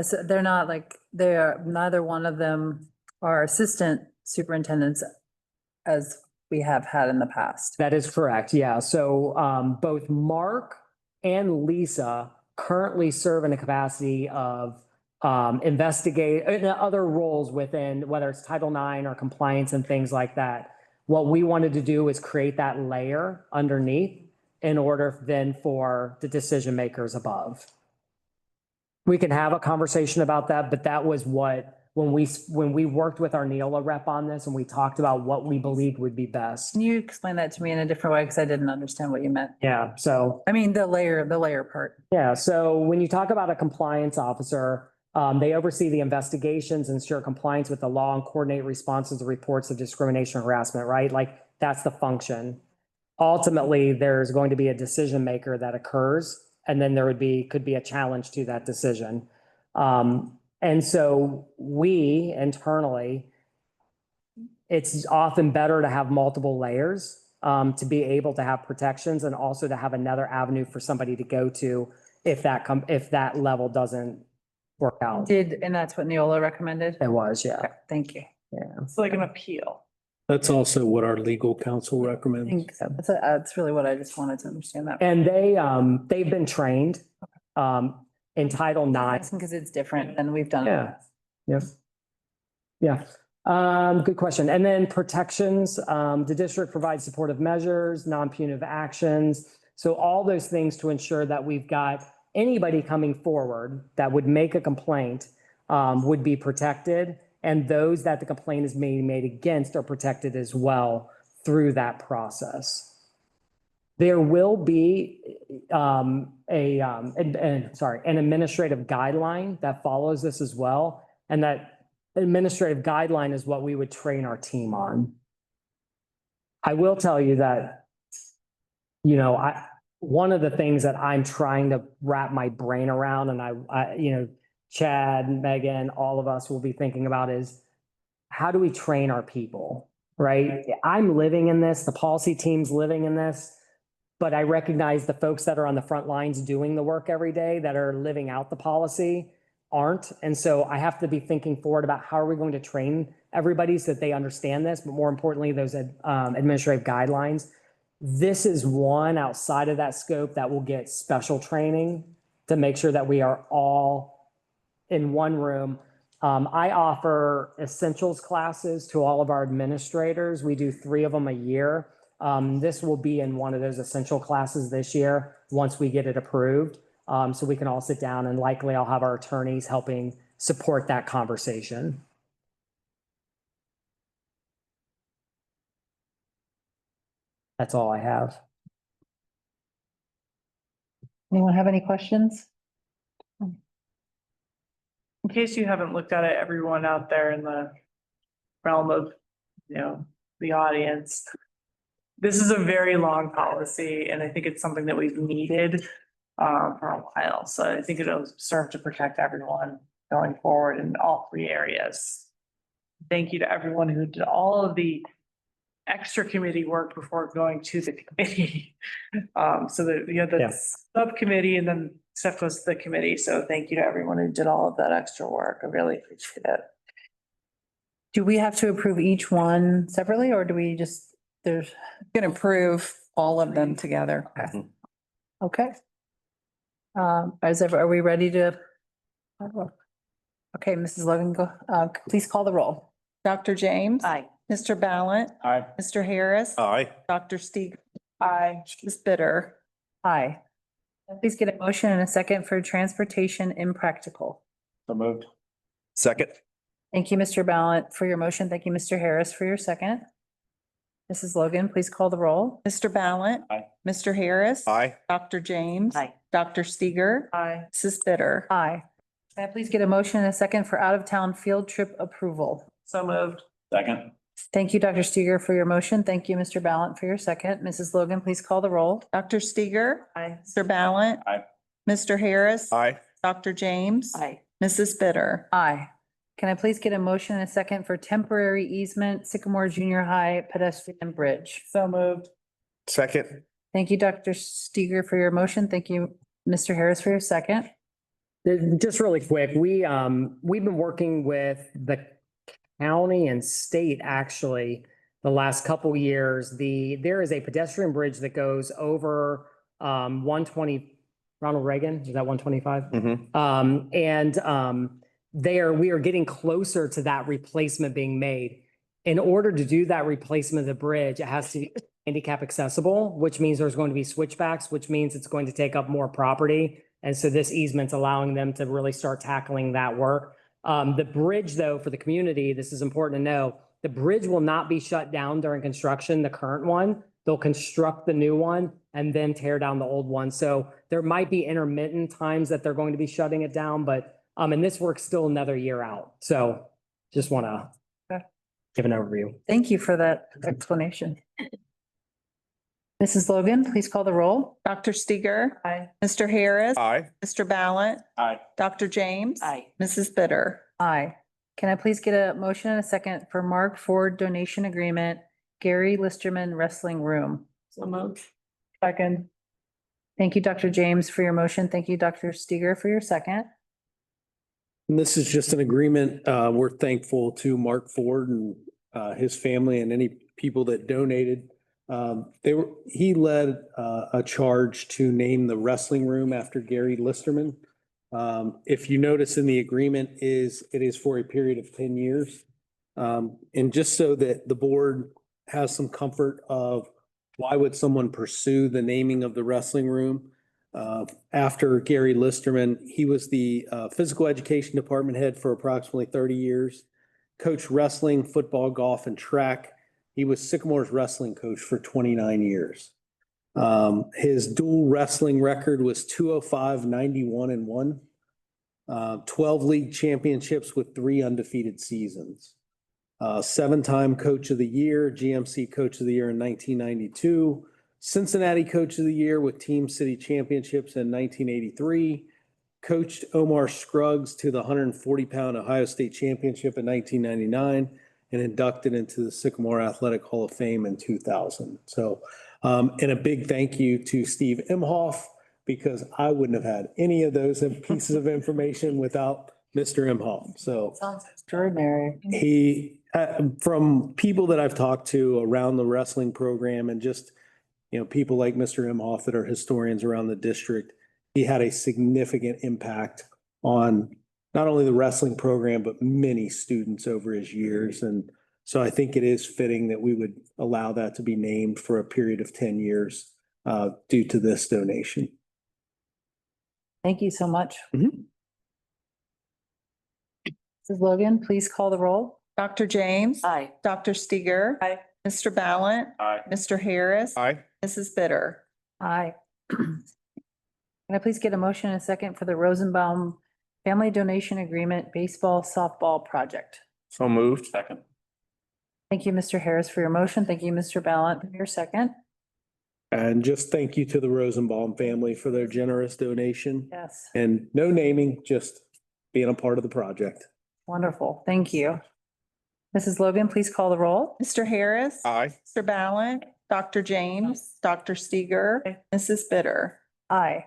like, neither one of them are assistant superintendents as we have had in the past. That is correct. Yeah. So both Mark and Lisa currently serve in the capacity of investigate and other roles within, whether it's Title IX or compliance and things like that. What we wanted to do is create that layer underneath in order then for the decision makers above. We can have a conversation about that, but that was what, when we worked with our Neola rep on this and we talked about what we believed would be best. Can you explain that to me in a different way? Because I didn't understand what you meant. Yeah. So, I mean, the layer part. yeah. So when you talk about a compliance officer, they oversee the investigations, ensure compliance with the law, and coordinate responses to reports of discrimination and harassment, right? Like that's the function. Ultimately, there's going to be a decision maker that occurs, and then there could be a challenge to that decision. And so we internally, it's often better to have multiple layers to be able to have protections and also to have another avenue for somebody to go to if that level doesn't work out. And that's what Neola recommended? It was, yeah. Okay, thank you. Yeah. It's like an appeal. That's also what our legal counsel recommends. I think so. That's really what I just wanted to understand that. And they've been trained in Title IX. Because it's different than we've done. Yeah. Yes. Yeah. Good question. And then protections, the district provides supportive measures, non-punitive actions. So all those things to ensure that we've got anybody coming forward that would make a complaint would be protected. And those that the complaint is made against are protected as well through that process. There will be an administrative guideline that follows this as well. And that administrative guideline is what we would train our team on. I will tell you that, one of the things that I'm trying to wrap my brain around, and Chad, Megan, all of us will be thinking about is, how do we train our people, right? I'm living in this, the policy team's living in this, but I recognize the folks that are on the front lines doing the work every day that are living out the policy aren't. And so I have to be thinking forward about how are we going to train everybody so that they understand this, but more importantly, those administrative guidelines. This is one outside of that scope that will get special training to make sure that we are all in one room. I offer essentials classes to all of our administrators. We do 3 of them a year. This will be in one of those essential classes this year, once we get it approved. So we can all sit down, and likely I'll have our attorneys helping support that conversation. That's all I have. Anyone have any questions? In case you haven't looked at it, everyone out there in the realm of, the audience, this is a very long policy, and I think it's something that we've needed for a while. So I think it'll serve to protect everyone going forward in all 3 areas. Thank you to everyone who did all of the extra committee work before going to the committee. So that we had the subcommittee and then stuff goes to the committee. So thank you to everyone who did all of that extra work. I really appreciate it. Do we have to approve each one separately, or do we just, You can approve all of them together. okay. Are we ready to? Okay, Mrs. Logan, please call the roll. Dr. James? Aye. Mr. Ballant? Aye. Mr. Harris? Aye. Dr. Steger? Aye. Ms. Bitter? Aye. Please get a motion and a second for transportation impractical. So moved. Second. Thank you, Mr. Ballant, for your motion. Thank you, Mr. Harris, for your second. Mrs. Logan, please call the roll. Mr. Ballant? Aye. Mr. Harris? Aye. Dr. James? Aye. Dr. Steger? Aye. Mrs. Bitter? Aye. Can I please get a motion and a second for out-of-town field trip approval? So moved. Second. Thank you, Dr. Steger, for your motion. Thank you, Mr. Ballant, for your second. Mrs. Logan, please call the roll. Dr. Steger? Aye. Mr. Ballant? Aye. Mr. Harris? Aye. Dr. James? Aye. Mrs. Bitter? Aye. Can I please get a motion and a second for temporary easement Sycamore Junior High pedestrian bridge? So moved. Second. Thank you, Dr. Steger, for your motion. Thank you, Mr. Harris, for your second. Just really quick, we've been working with the county and state actually the last couple years. There is a pedestrian bridge that goes over 120 Ronald Reagan, is that 125? We are getting closer to that replacement being made. In order to do that replacement of the bridge, it has to be handicap accessible, which means there's going to be switchbacks, which means it's going to take up more property. And so this easement's allowing them to really start tackling that work. The bridge, though, for the community, this is important to know, the bridge will not be shut down during construction, the current one. They'll construct the new one and then tear down the old one. So there might be intermittent times that they're going to be shutting it down, but and this work's still another year out. So just want to give an overview. Thank you for that explanation. Mrs. Logan, please call the roll. Dr. Steger? Aye. Mr. Harris? Aye. Mr. Ballant? Aye. Dr. James? Aye. Mrs. Bitter? Aye. Can I please get a motion and a second for Mark Ford donation agreement, Gary Listerman Wrestling Room? So moved. Second. Thank you, Dr. James, for your motion. Thank you, Dr. Steger, for your second. And this is just an agreement. We're thankful to Mark Ford and his family and any people that donated. He led a charge to name the wrestling room after Gary Listerman. If you notice in the agreement it is for a period of 10 years. And just so that the board has some comfort of why would someone pursue the naming of the wrestling room? After Gary Listerman, he was the physical education department head for approximately 30 years, coached wrestling, football, golf, and track. He was Sycamore's wrestling coach for 29 years. His dual wrestling record was 205, 91, and 1. 12 league championships with 3 undefeated seasons. 7-time Coach of the Year, GMC Coach of the Year in 1992, Cincinnati Coach of the Year with Team City Championships in 1983, coached Omar Scruggs to the 140-pound Ohio State Championship in 1999, and inducted into the Sycamore Athletic Hall of Fame in 2000. So, and a big thank you to Steve Imhoff, because I wouldn't have had any of those pieces of information without Mr. Imhoff. So Sounds extraordinary. he, from people that I've talked to around the wrestling program and just, people like Mr. Imhoff that are historians around the district, he had a significant impact on not only the wrestling program, but many students over his years. And so I think it is fitting that we would allow that to be named for a period of 10 years due to this donation. Thank you so much. Mrs. Logan, please call the roll. Dr. James. Aye. Dr. Steger. Aye. Mr. Ballant. Aye. Mr. Harris. Aye. Mrs. Bitter. Aye. Can I please get a motion and a second for the Rosenbaum Family Donation Agreement Baseball Softball Project? So moved. Second. Thank you, Mr. Harris, for your motion. Thank you, Mr. Ballant, for your second. And just thank you to the Rosenbaum family for their generous donation. Yes, And no naming, just being a part of the project. wonderful. Thank you. Mrs. Logan, please call the roll. Mr. Harris. Aye. Mr. Ballant. Dr. James. Dr. Steger. Mrs. Bitter. Aye.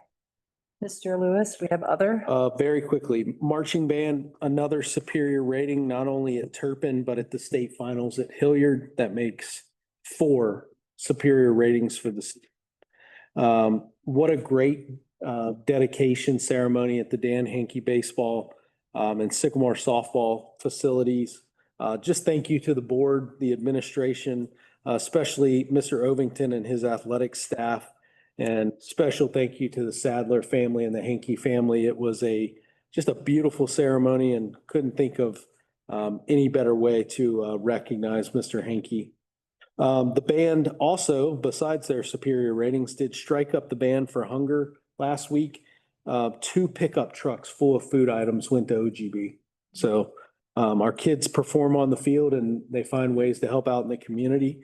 Mr. Lewis, we have other. Very quickly, marching band, another superior rating, not only at Turpin, but at the state finals at Hilliard. That makes 4 superior ratings for the city. What a great dedication ceremony at the Dan Hankey baseball and Sycamore softball facilities. Just thank you to the board, the administration, especially Mr. Ovington and his athletic staff. And special thank you to the Sadler family and the Hankey family. It was just a beautiful ceremony, and couldn't think of any better way to recognize Mr. Hankey. The band also, besides their superior ratings, did strike up the band for hunger last week. 2 pickup trucks full of food items went to OGB. So our kids perform on the field and they find ways to help out in the community.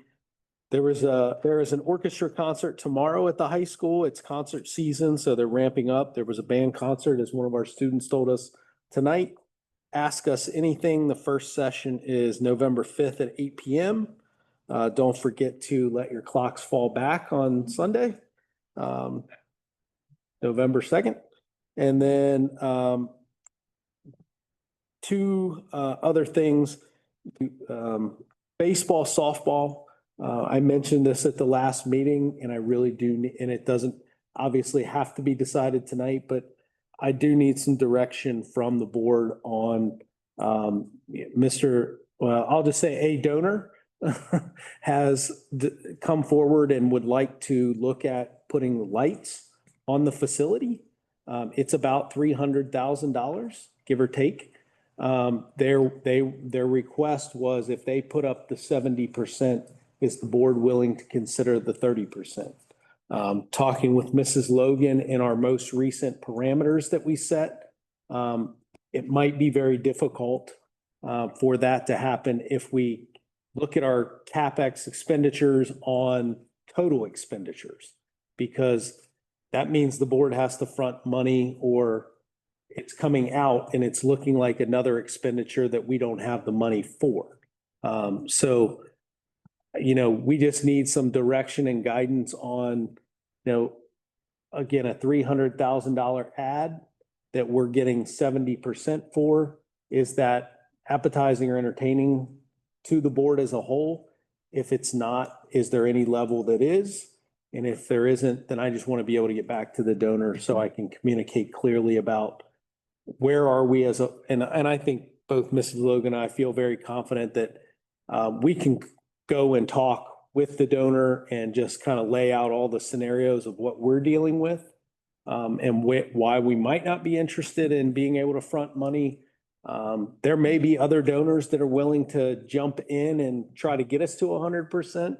There is an orchestra concert tomorrow at the high school. It's concert season, so they're ramping up. There was a band concert, as one of our students told us tonight. Ask Us Anything. The first session is November 5th at 8 p.m. Don't forget to let your clocks fall back on Sunday, November 2nd. And then 2 other things, baseball, softball. I mentioned this at the last meeting, and I really do, and it doesn't obviously have to be decided tonight, but I do need some direction from the board on I'll just say a donor has come forward and would like to look at putting lights on the facility. It's about $300,000, give or take. Their request was if they put up the 70%, is the board willing to consider the 30%? Talking with Mrs. Logan in our most recent parameters that we set, it might be very difficult for that to happen if we look at our CapEx expenditures on total expenditures, because that means the board has to front money, or it's coming out and it's looking like another expenditure that we don't have the money for. So we just need some direction and guidance on, again, a $300,000 ad that we're getting 70% for. Is that appetizing or entertaining to the board as a whole? If it's not, is there any level that is? And if there isn't, then I just want to be able to get back to the donor so I can communicate clearly about where are we and I think both Mrs. Logan and I feel very confident that we can go and talk with the donor and just kind of lay out all the scenarios of what we're dealing with, and why we might not be interested in being able to front money. There may be other donors that are willing to jump in and try to get us to 100%.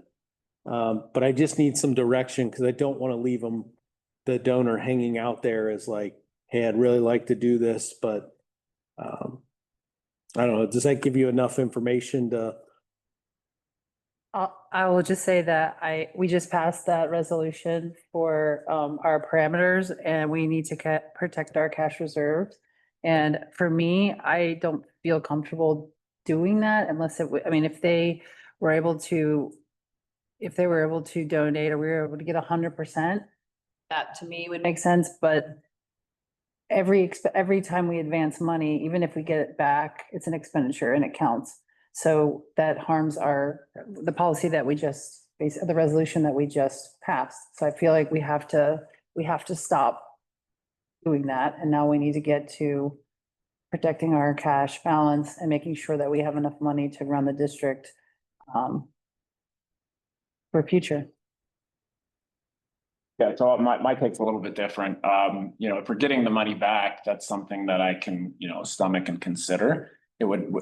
But I just need some direction because I don't want to leave them, the donor hanging out there as like, hey, I'd really like to do this, but I don't know. Does that give you enough information to? I will just say that we just passed that resolution for our parameters and we need to protect our cash reserves. And for me, I don't feel comfortable doing that unless I mean, if they were able to donate or we were able to get 100%, that to me would make sense, but every time we advance money, even if we get it back, it's an expenditure and it counts. So that harms the policy that the resolution that we just passed. So I feel like we have to stop doing that. And now we need to get to protecting our cash balance and making sure that we have enough money to run the district for future. Yeah, so my take's a little bit different. If we're getting the money back, that's something that I can, stomach and consider.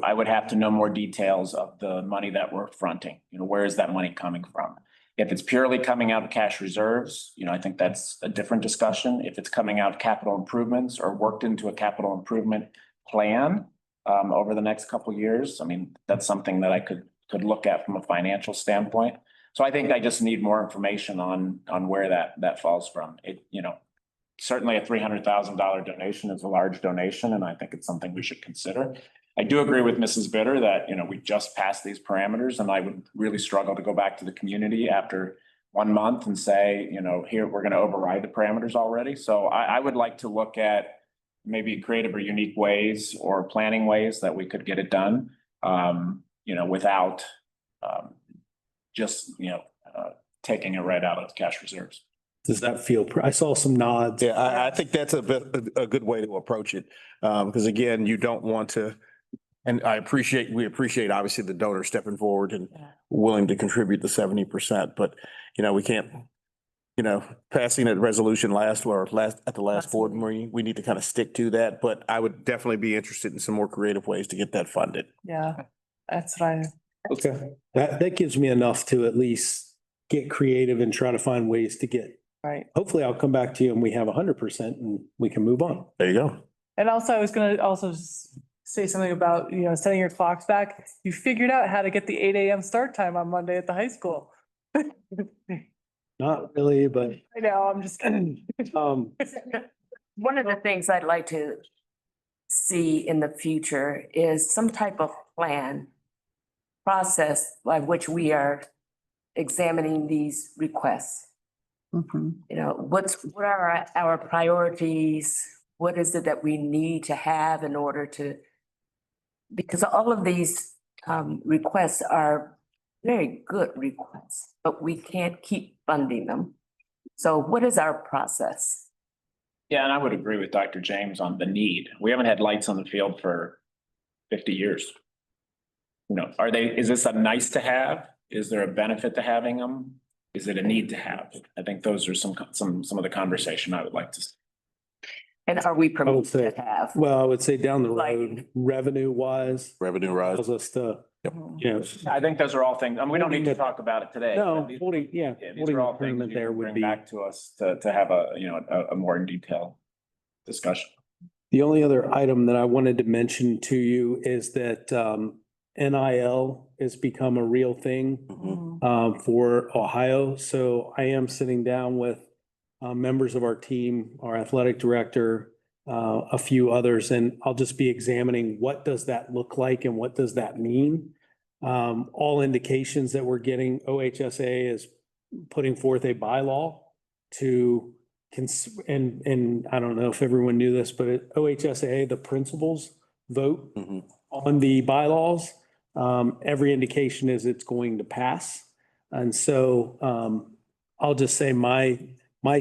I would have to know more details of the money that we're fronting. Where is that money coming from? If it's purely coming out of cash reserves, I think that's a different discussion. If it's coming out of capital improvements or worked into a capital improvement plan over the next couple of years, I mean, that's something that I could look at from a financial standpoint. So I think I just need more information on where that falls from. Certainly a $300,000 donation is a large donation, and I think it's something we should consider. I do agree with Mrs. Bitter that, we just passed these parameters, and I would really struggle to go back to the community after 1 month and say, here, we're going to override the parameters already. So I would like to look at maybe creative or unique ways or planning ways that we could get it done, without just taking it right out of the cash reserves. Does that feel, I saw some nods. Yeah, I think that's a good way to approach it. Because again, you don't want to, and we appreciate obviously the donor stepping forward and willing to contribute the 70%, but we can't, passing that resolution at the last board meeting, we need to kind of stick to that. But I would definitely be interested in some more creative ways to get that funded. Yeah, that's what I. Okay. That gives me enough to at least get creative and try to find ways to get. Right. Hopefully I'll come back to you and we have 100% and we can move on. There you go. And also, I was gonna also say something about, setting your clocks back. You figured out how to get the 8 a.m. start time on Monday at the high school. Not really, but. I know, I'm just kidding. One of the things I'd like to see in the future is some type of process by which we are examining these requests. What are our priorities? What is it that we need to have in order to, because all of these requests are very good requests, but we can't keep funding them. So what is our process? Yeah, and I would agree with Dr. James on the need. We haven't had lights on the field for 50 years. Is this a nice to have? Is there a benefit to having them? Is it a need to have? I think those are some of the conversation I would like to see. And are we permitted to have? Well, I would say down the road, revenue wise. Allows us to, I think those are all things, we don't need to talk about it today. No, These holding are all things agreement there would bring be. back to us to have a more in detail discussion. The only other item that I wanted to mention to you is that NIL has become a real thing for Ohio. So I am sitting down with members of our team, our athletic director, a few others, and I'll just be examining what does that look like and what does that mean. All indications that we're getting, OHSA is putting forth a bylaw to and I don't know if everyone knew this, but at OHSA, the principals vote on the bylaws. Every indication is it's going to pass. And so I'll just say my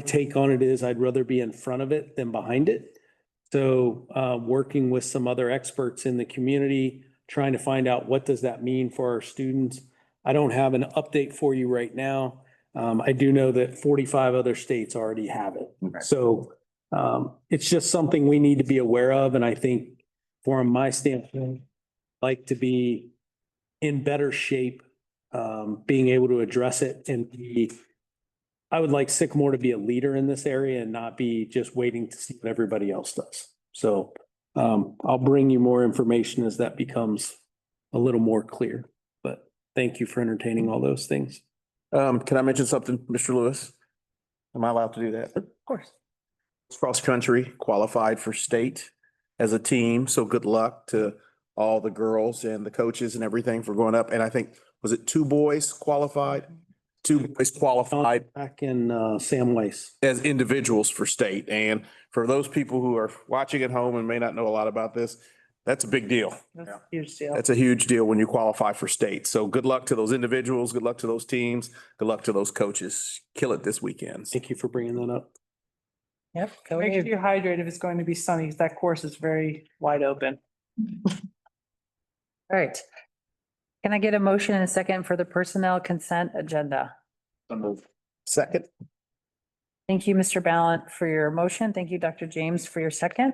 take on it is I'd rather be in front of it than behind it. So working with some other experts in the community, trying to find out what does that mean for our students. I don't have an update for you right now. I do know that 45 other states already have it. So it's just something we need to be aware of. And I think from my standpoint, I'd like to be in better shape being able to address it and I would like Sycamore to be a leader in this area and not be just waiting to see what everybody else does. So I'll bring you more information as that becomes a little more clear, but thank you for entertaining all those things. Can I mention something, Mr. Lewis? Am I allowed to do that? Of course. Cross country qualified for state as a team. So good luck to all the girls and the coaches and everything for going up. And I think, was it 2 boys qualified? 2 boys qualified Back in Sam Weiss. as individuals for state. And for those people who are watching at home and may not know a lot about this, that's a big deal. That's a huge deal. That's a huge deal when you qualify for state. So good luck to those individuals. Good luck to those teams. Good luck to those coaches. Kill it this weekend. Thank you for bringing that up. Yep. Go Make sure ahead. you're hydrated if it's going to be sunny, 'cause that course is very wide open. All right. Can I get a motion and a second for the personnel consent agenda? Second. Thank you, Mr. Ballant, for your motion. Thank you, Dr. James, for your second.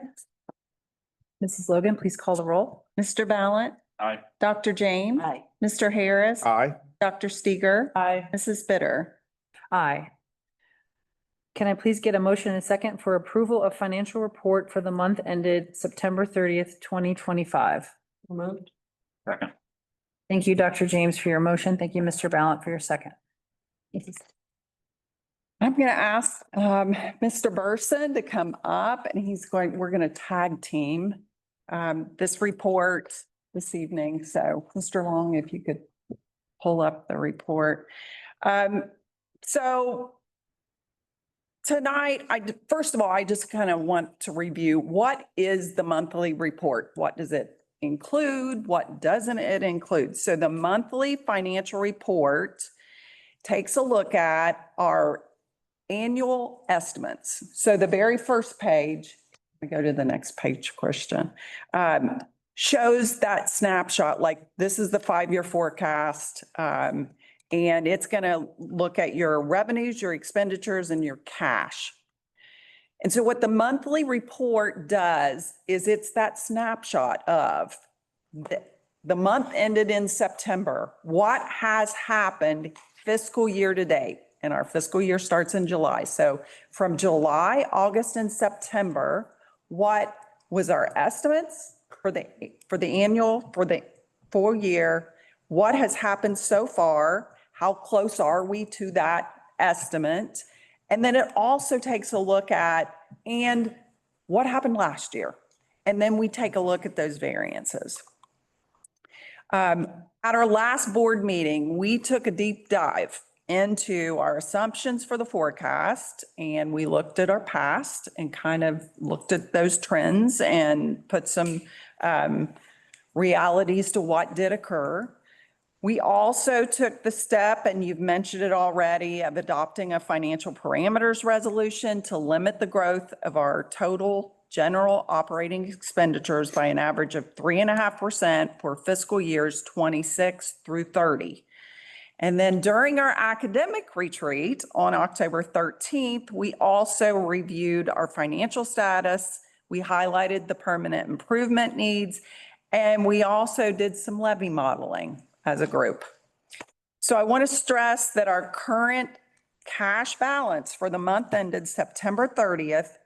Mrs. Logan, please call the roll. Mr. Ballant, Aye. Dr. James, Aye. Mr. Harris, Aye. Dr. Steger, Aye. Mrs. Bitter. Aye. Can I please get a motion and a second for approval of financial report for the month ended September 30th, 2025? Moved. Second. Thank you, Dr. James, for your motion. Thank you, Mr. Ballant, for your second. I'm going to ask Mr. Burson to come up and we're going to tag team this report this evening. So Mr. Long, if you could pull up the report. So tonight, first of all, I just kind of want to review what is the monthly report? What does it include? What doesn't it include? So the monthly financial report takes a look at our annual estimates. So the very first page, we go to the next page, Christian, shows that snapshot, like this is the 5-year forecast. And it's going to look at your revenues, your expenditures, and your cash. And so what the monthly report does is it's that snapshot of the month ended in September. What has happened fiscal year to date? And our fiscal year starts in July. So from July, August, and September, what was our estimates for the annual, for the full year? What has happened so far? How close are we to that estimate? And then it also takes a look at, and what happened last year? And then we take a look at those variances. At our last board meeting, we took a deep dive into our assumptions for the forecast, and we looked at our past and kind of looked at those trends and put some realities to what did occur. We also took the step, and you've mentioned it already, of adopting a financial parameters resolution to limit the growth of our total general operating expenditures by an average of 3.5% for fiscal years 26 through 30. And then during our academic retreat on October 13th, we also reviewed our financial status. We highlighted the permanent improvement needs, and we also did some levy modeling as a group. So I want to stress that our current cash balance for the month ended September 30th,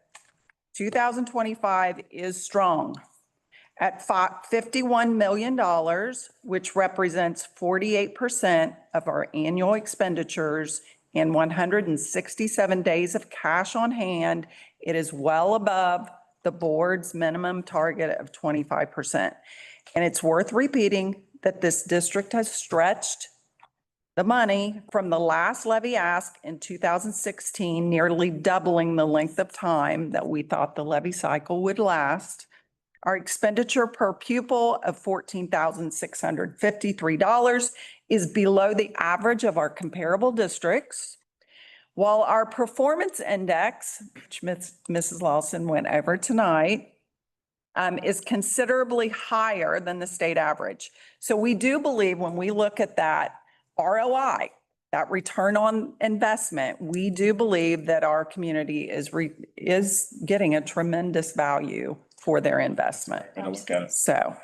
2025 is strong at $51 million, which represents 48% of our annual expenditures and 167 days of cash on hand. It is well above the board's minimum target of 25%. And it's worth repeating that this district has stretched the money from the last levy ask in 2016, nearly doubling the length of time that we thought the levy cycle would last. Our expenditure per pupil of $14,653 is below the average of our comparable districts, while our performance index, which Mrs. Lawson went over tonight, is considerably higher than the state average. So we do believe when we look at that ROI, that return on investment, we do believe that our community is getting a tremendous value for their investment. Gonna look at it. So,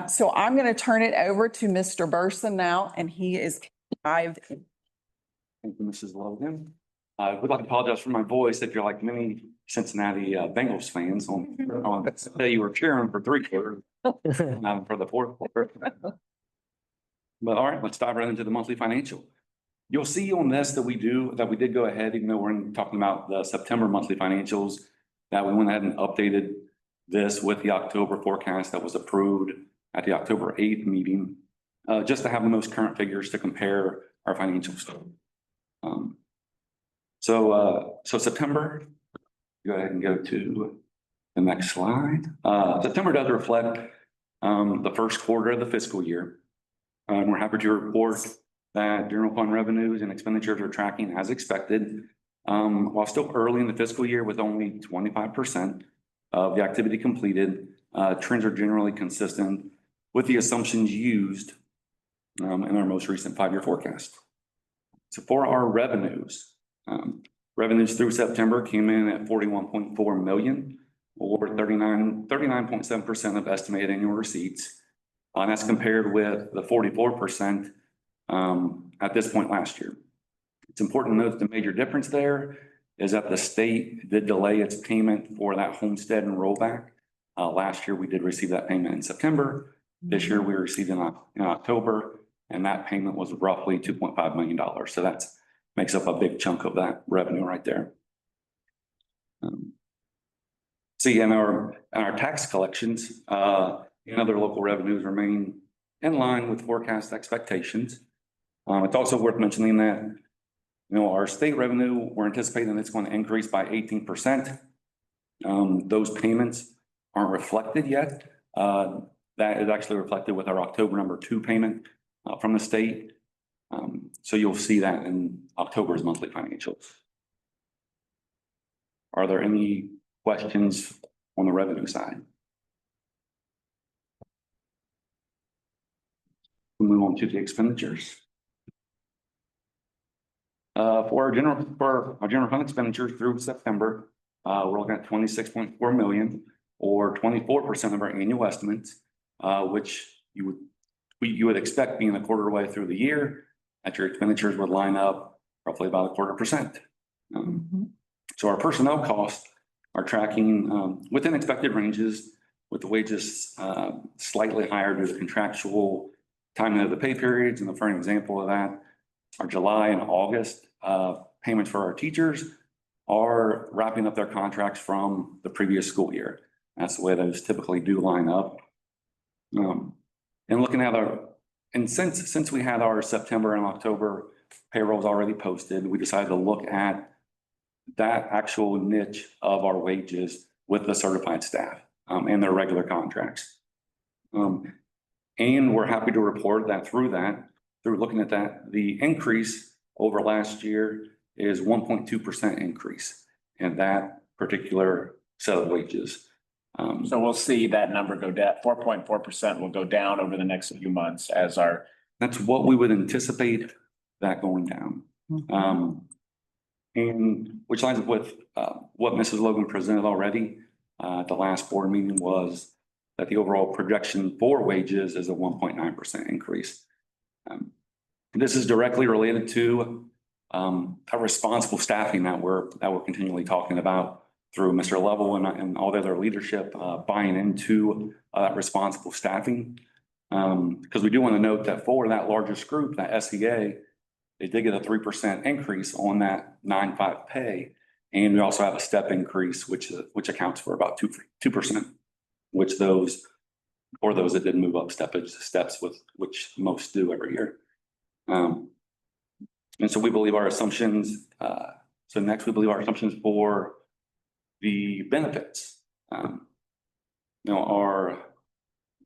so I'm going to turn it over to Mr. Burson now, and he is dived. Thank you, Mrs. Logan. I would like to apologize for my voice if you're like many Cincinnati Bengals fans on that day you were cheering for 3 quarters, not for the 4th quarter. But all right, let's dive right into the monthly financial. You'll see on this that we did go ahead, even though we're talking about the September monthly financials, that we went ahead and updated this with the October forecast that was approved at the October 8th meeting, just to have the most current figures to compare our financials to. So September, go ahead and go to the next slide. September does reflect the first quarter of the fiscal year. We're happy to report that general fund revenues and expenditures are tracking as expected. While still early in the fiscal year with only 25% of the activity completed, trends are generally consistent with the assumptions used in our most recent 5-year forecast. So for our revenues, revenues through September came in at 41.4 million, or 39.7% of estimated annual receipts. And that's compared with the 44% at this point last year. It's important to note the major difference there is that the state did delay its payment for that homestead and rollback. Last year, we did receive that payment in September. This year, we received it in October, and that payment was roughly $2.5 million. So that makes up a big chunk of that revenue right there. See, in our tax collections, and other local revenues remain in line with forecast expectations. It's also worth mentioning that, our state revenue, we're anticipating it's going to increase by 18%. Those payments aren't reflected yet. That is actually reflected with our October number 2 payment from the state. So you'll see that in October's monthly financials. Are there any questions on the revenue side? We'll move on to the expenditures. For our general fund expenditures through September, we're looking at 26.4 million, or 24% of our annual estimates, which you would expect being a quarter way through the year, that your expenditures would line up roughly about 0.25%. So our personnel costs are tracking within expected ranges, with the wages slightly higher due to contractual timing of the pay periods. And for an example of that, our July and August payments for our teachers are wrapping up their contracts from the previous school year. That's the way those typically do line up. And looking at since we had our September and October payrolls already posted, we decided to look at that actual niche of our wages with the certified staff and their regular contracts. And we're happy to report that through looking at that, the increase over last year is 1.2% increase in that particular set of wages. So we'll see that number go down, 4.4% will go down over the next few months as our. That's what we would anticipate that going down. And which lines up with what Mrs. Logan presented already at the last board meeting, was that the overall projection for wages is a 1.9% increase. This is directly related to a responsible staffing that we're continually talking about through Mr. Level and all the other leadership buying into responsible staffing. Because we do want to note that for that largest group, that SEA, they did get a 3% increase on that 9.5 pay. And we also have a step increase, which accounts for about 2%, which those that did move up steps with which most do every year. And so we believe our assumptions, we believe our assumptions for the benefits, are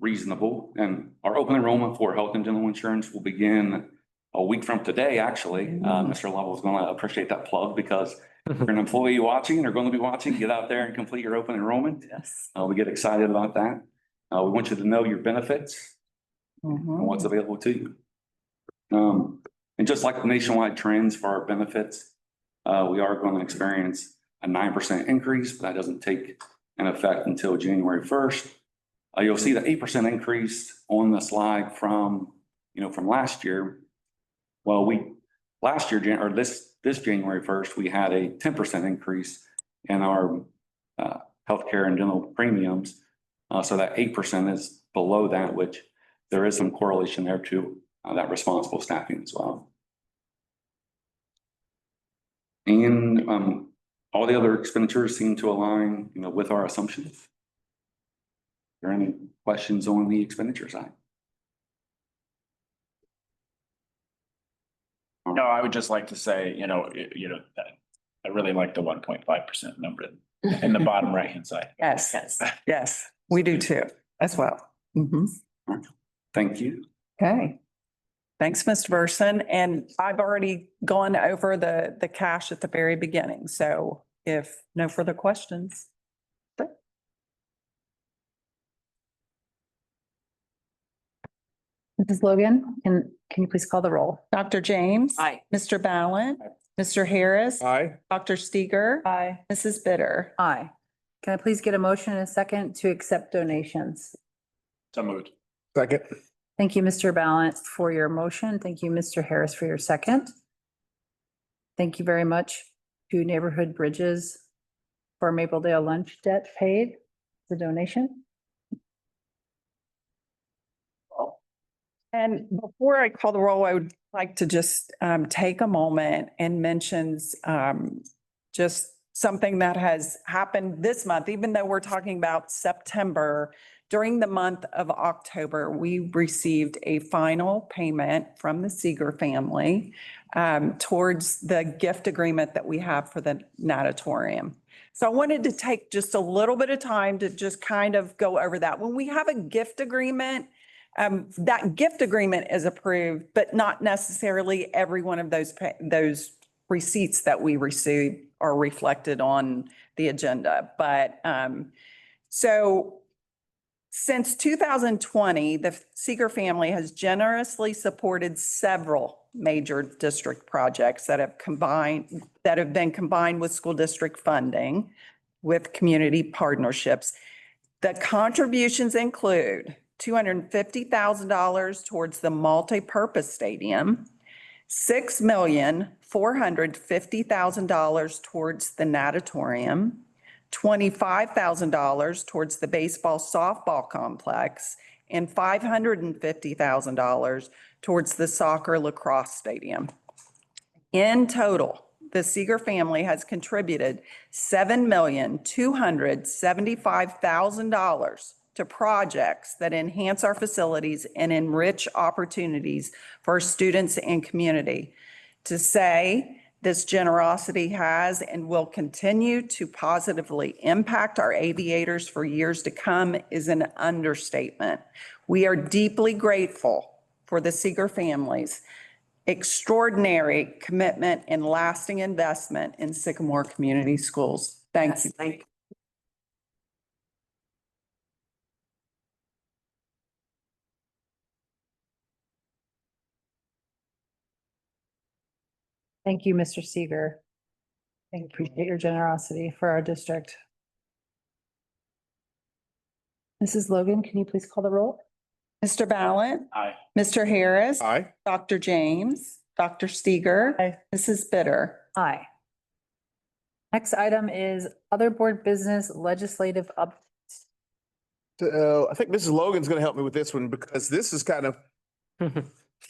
reasonable, and our open enrollment for health and dental insurance will begin a week from today, actually. Mr. Lovell is going to appreciate that plug, because if you're an employee watching or going to be watching, get out there and complete your open enrollment. Yes. We get excited about that. We want you to know your benefits and what's available to you. And just like the nationwide trends for our benefits, we are going to experience a 9% increase, but that doesn't take in effect until January 1st. You'll see the 8% increase on the slide from, from last year. Well, last year, or this January 1st, we had a 10% increase in our healthcare and dental premiums. So that 8% is below that, which there is some correlation there to that responsible staffing as well. And all the other expenditures seem to align, with our assumptions. Are there any questions on the expenditure side? No, I would just like to say, that I really like the 1.5% number in the bottom right-hand side. Yes, we do too, as well. Mhm. Thank you. Okay. Thanks, Mr. Burson. And I've already gone over the cash at the very beginning. So if no further questions. Mrs. Logan, can you please call the roll? Dr. James. Aye. Mr. Ballant. Mr. Harris. Aye. Dr. Steger. Aye. Mrs. Bitter. Aye. Can I please get a motion and a second to accept donations? So moved. Second. Thank you, Mr. Ballant, for your motion. Thank you, Mr. Harris, for your second. Thank you very much to Neighborhood Bridges for Mapledale lunch debt paid, the donation. And before I call the roll, I would like to just take a moment and mention just something that has happened this month, even though we're talking about September. During the month of October, we received a final payment from the Seeger family towards the gift agreement that we have for the natatorium. So I wanted to take just a little bit of time to just kind of go over that. When we have a gift agreement, that gift agreement is approved, but not necessarily every one of those receipts that we receive are reflected on the agenda. But so since 2020, the Seeger family has generously supported several major district projects that have been combined with school district funding with community partnerships. The contributions include $250,000 towards the multi-purpose stadium, $6,450,000 towards the natatorium, $25,000 towards the baseball softball complex, and $550,000 towards the soccer lacrosse stadium. In total, the Seeger family has contributed $7,275,000 to projects that enhance our facilities and enrich opportunities for our students and community. To say this generosity has and will continue to positively impact our aviators for years to come is an understatement. We are deeply grateful for the Seeger family's extraordinary commitment and lasting investment in Sycamore Community Schools. Thank you. Thank you. Thank you, Mr. Seeger. I appreciate your generosity for our district. Mrs. Logan, can you please call the roll? Mr. Ballant. Aye. Mr. Harris. Aye. Dr. James. Dr. Steger. Aye. Mrs. Bitter. Aye. Next item is other board business legislative updates. I think Mrs. Logan's going to help me with this one because this is kind of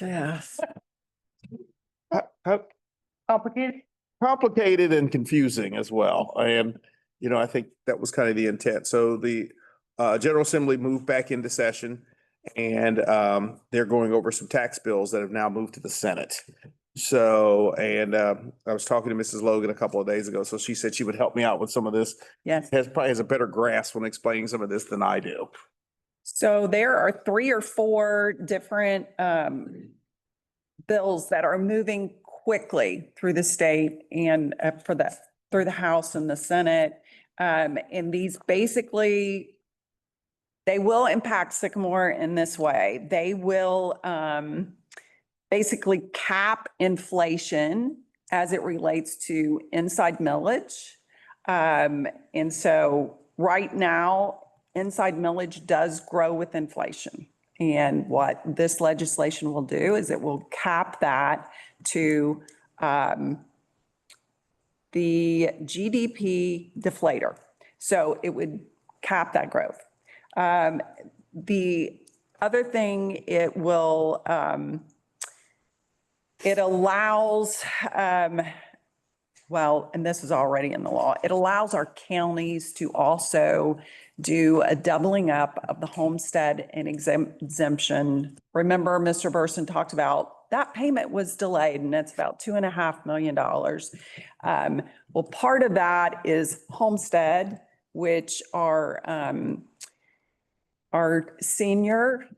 Yes. Complicated? and confusing as well. And, I think that was kind of the intent. So the General Assembly moved back into session and they're going over some tax bills that have now moved to the Senate. So, and I was talking to Mrs. Logan a couple of days ago. So she said she would help me out with some of this. Yes. Probably has a better grasp when explaining some of this than I do. So there are 3 or 4 different bills that are moving quickly through the state and through the House and the Senate. And these basically, they will impact Sycamore in this way. They will basically cap inflation as it relates to inside millage. And so right now, inside millage does grow with inflation. And what this legislation will do is it will cap that to the GDP deflator. So it would cap that growth. The other thing it will, it allows, well, and this is already in the law, it allows our counties to also do a doubling up of the homestead and exemption. Remember, Mr. Burson talked about that payment was delayed and it's about $2.5 million. Well, part of that is homestead, which are senior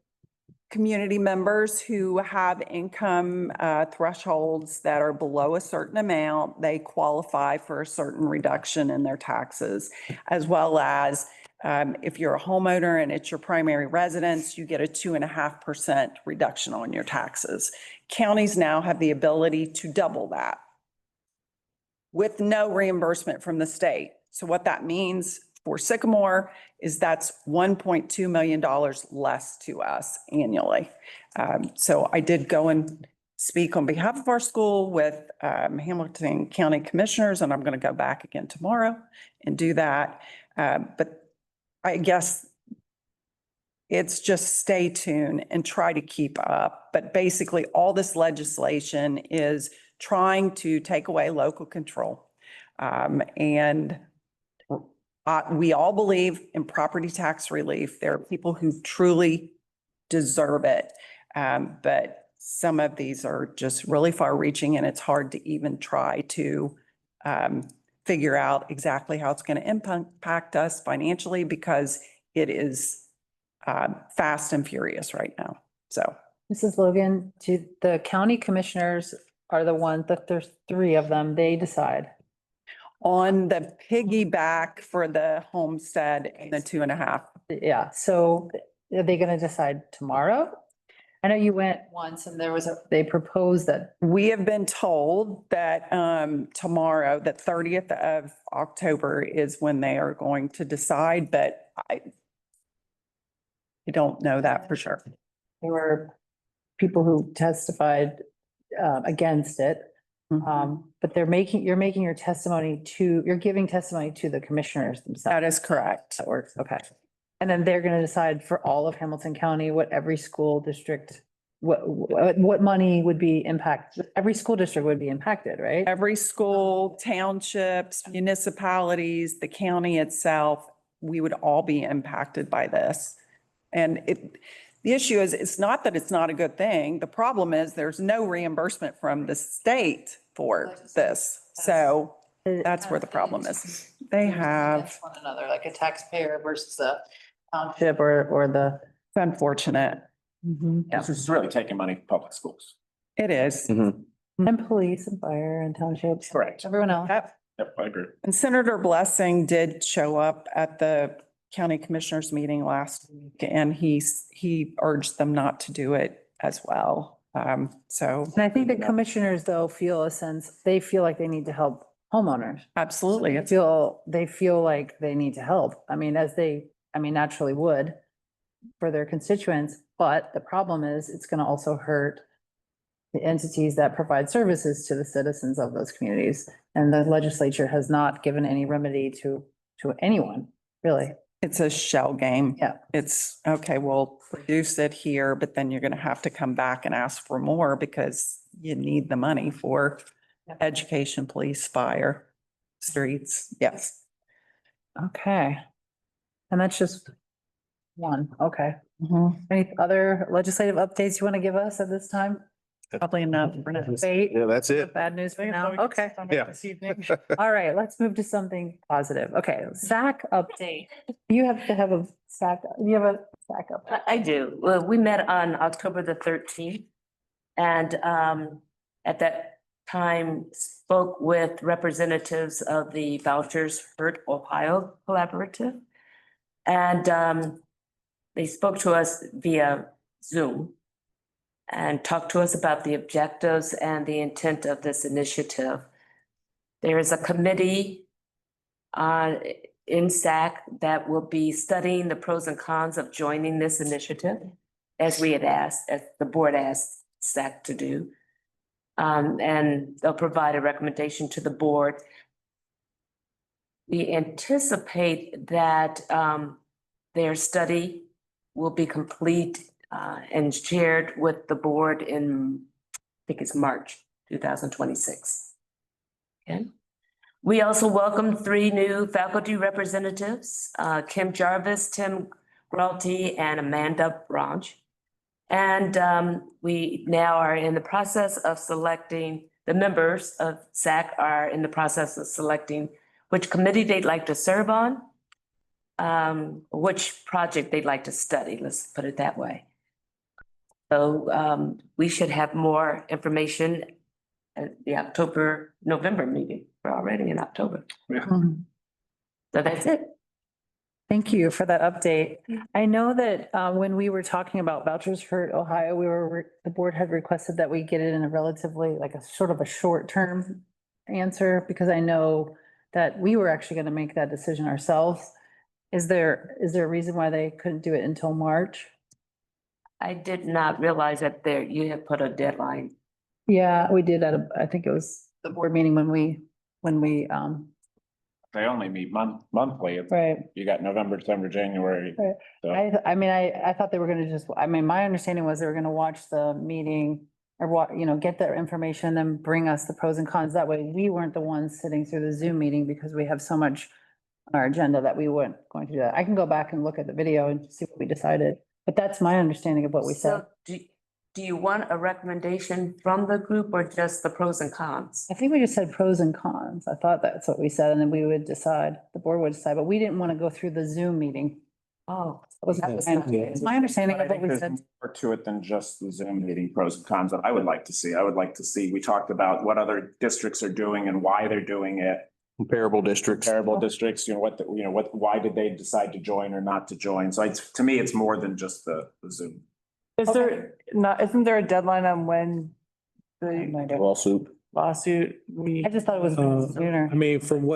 community members who have income thresholds that are below a certain amount. They qualify for a certain reduction in their taxes, as well as if you're a homeowner and it's your primary residence, you get a 2.5% reduction on your taxes. Counties now have the ability to double that with no reimbursement from the state. So what that means for Sycamore is that's $1.2 million less to us annually. So I did go and speak on behalf of our school with Hamilton County Commissioners, and I'm going to go back again tomorrow and do that. But I guess it's just stay tuned and try to keep up. But basically, all this legislation is trying to take away local control. And we all believe in property tax relief. There are people who truly deserve it. But some of these are just really far reaching, and it's hard to even try to figure out exactly how it's going to impact us financially, because it is fast and furious right now. So, Mrs. Logan, do the county commissioners are the ones that there's 3 of them, they decide? On the piggyback for the homestead and the 2.5. Yeah, so are they gonna decide tomorrow? I know you went once and they proposed that. We have been told that tomorrow, the 30th of October is when they are going to decide, but I don't know that for sure. There were people who testified against it. But you're giving testimony to the commissioners themselves. That is correct. That works, okay. And then they're gonna decide for all of Hamilton County what every school district, what money would be impacted. Every school district would be impacted, right? Every school, townships, municipalities, the county itself, we would all be impacted by this. And the issue is, it's not that it's not a good thing. The problem is there's no reimbursement from the state for this. So that's where the problem is. They have. One another, like a taxpayer versus a township or the. It's unfortunate. This is really taking money from public schools. It is. And police and fire and townships. Correct. Everyone else. Yep, I agree. And Senator Blessing did show up at the county commissioners meeting last week, and he urged them not to do it as well. So. And I think the commissioners though they feel like they need to help homeowners. Absolutely. They feel like they need to help. I mean, naturally would for their constituents, but the problem is it's going to also hurt the entities that provide services to the citizens of those communities. And the legislature has not given any remedy to anyone, really. It's a shell game. Yeah. It's, okay, we'll reduce it here, but then you're going to have to come back and ask for more because you need the money for education, police, fire, streets. Yes. Okay. And that's just one. Okay. Any other legislative updates you want to give us at this time? Probably enough. Yeah, that's it. Bad news for now. Okay. Yeah. All right, let's move to something positive. Okay, SAC update. You have to have a SAC, you have a SAC update. I do. Well, we met on October the 13th. And at that time spoke with representatives of the Vouchers Hurt Ohio Collaborative. And they spoke to us via Zoom and talked to us about the objectives and the intent of this initiative. There is a committee in SAC that will be studying the pros and cons of joining this initiative, as we had asked, as the board asked SAC to do. And they'll provide a recommendation to the board. We anticipate that their study will be complete and shared with the board in, I think it's March 2026. Okay. We also welcomed 3 new faculty representatives, Kim Jarvis, Tim Gralty, and Amanda Branch. And we now are in the process of selecting, the members of SAC are in the process of selecting which committee they'd like to serve on, which project they'd like to study, let's put it that way. So we should have more information at the November meeting. We're already in October. Yeah. So that's it. Thank you for that update. I know that when we were talking about vouchers for Ohio, the board had requested that we get it in a relatively, like a sort of a short-term answer, because I know that we were actually going to make that decision ourselves. Is there a reason why they couldn't do it until March? I did not realize that you had put a deadline. Yeah, we did I think it was the board meeting when we They only meet monthly. right. You got November, December, January. Right. So- I thought they were gonna my understanding was they were gonna watch the meeting or get the information and then bring us the pros and cons. That way we weren't the ones sitting through the Zoom meeting because we have so much on our agenda that we weren't going to do that. I can go back and look at the video and see what we decided, but that's my understanding of what we said. So do you want a recommendation from the group or just the pros and cons? I think we just said pros and cons. I thought that's what we said, and then we would decide, the board would decide, but we didn't want to go through the Zoom meeting. Oh. It's my understanding I of what think we there's said. more to it than just the Zoom meeting pros and cons that I would like to see. I would like to see, we talked about what other districts are doing and why they're doing it. Comparable districts. Comparable districts, why did they decide to join or not to join? So to me, it's more than just the Zoom. Isn't there a deadline on when the Lawsuit. I just thought it was sooner. I mean, from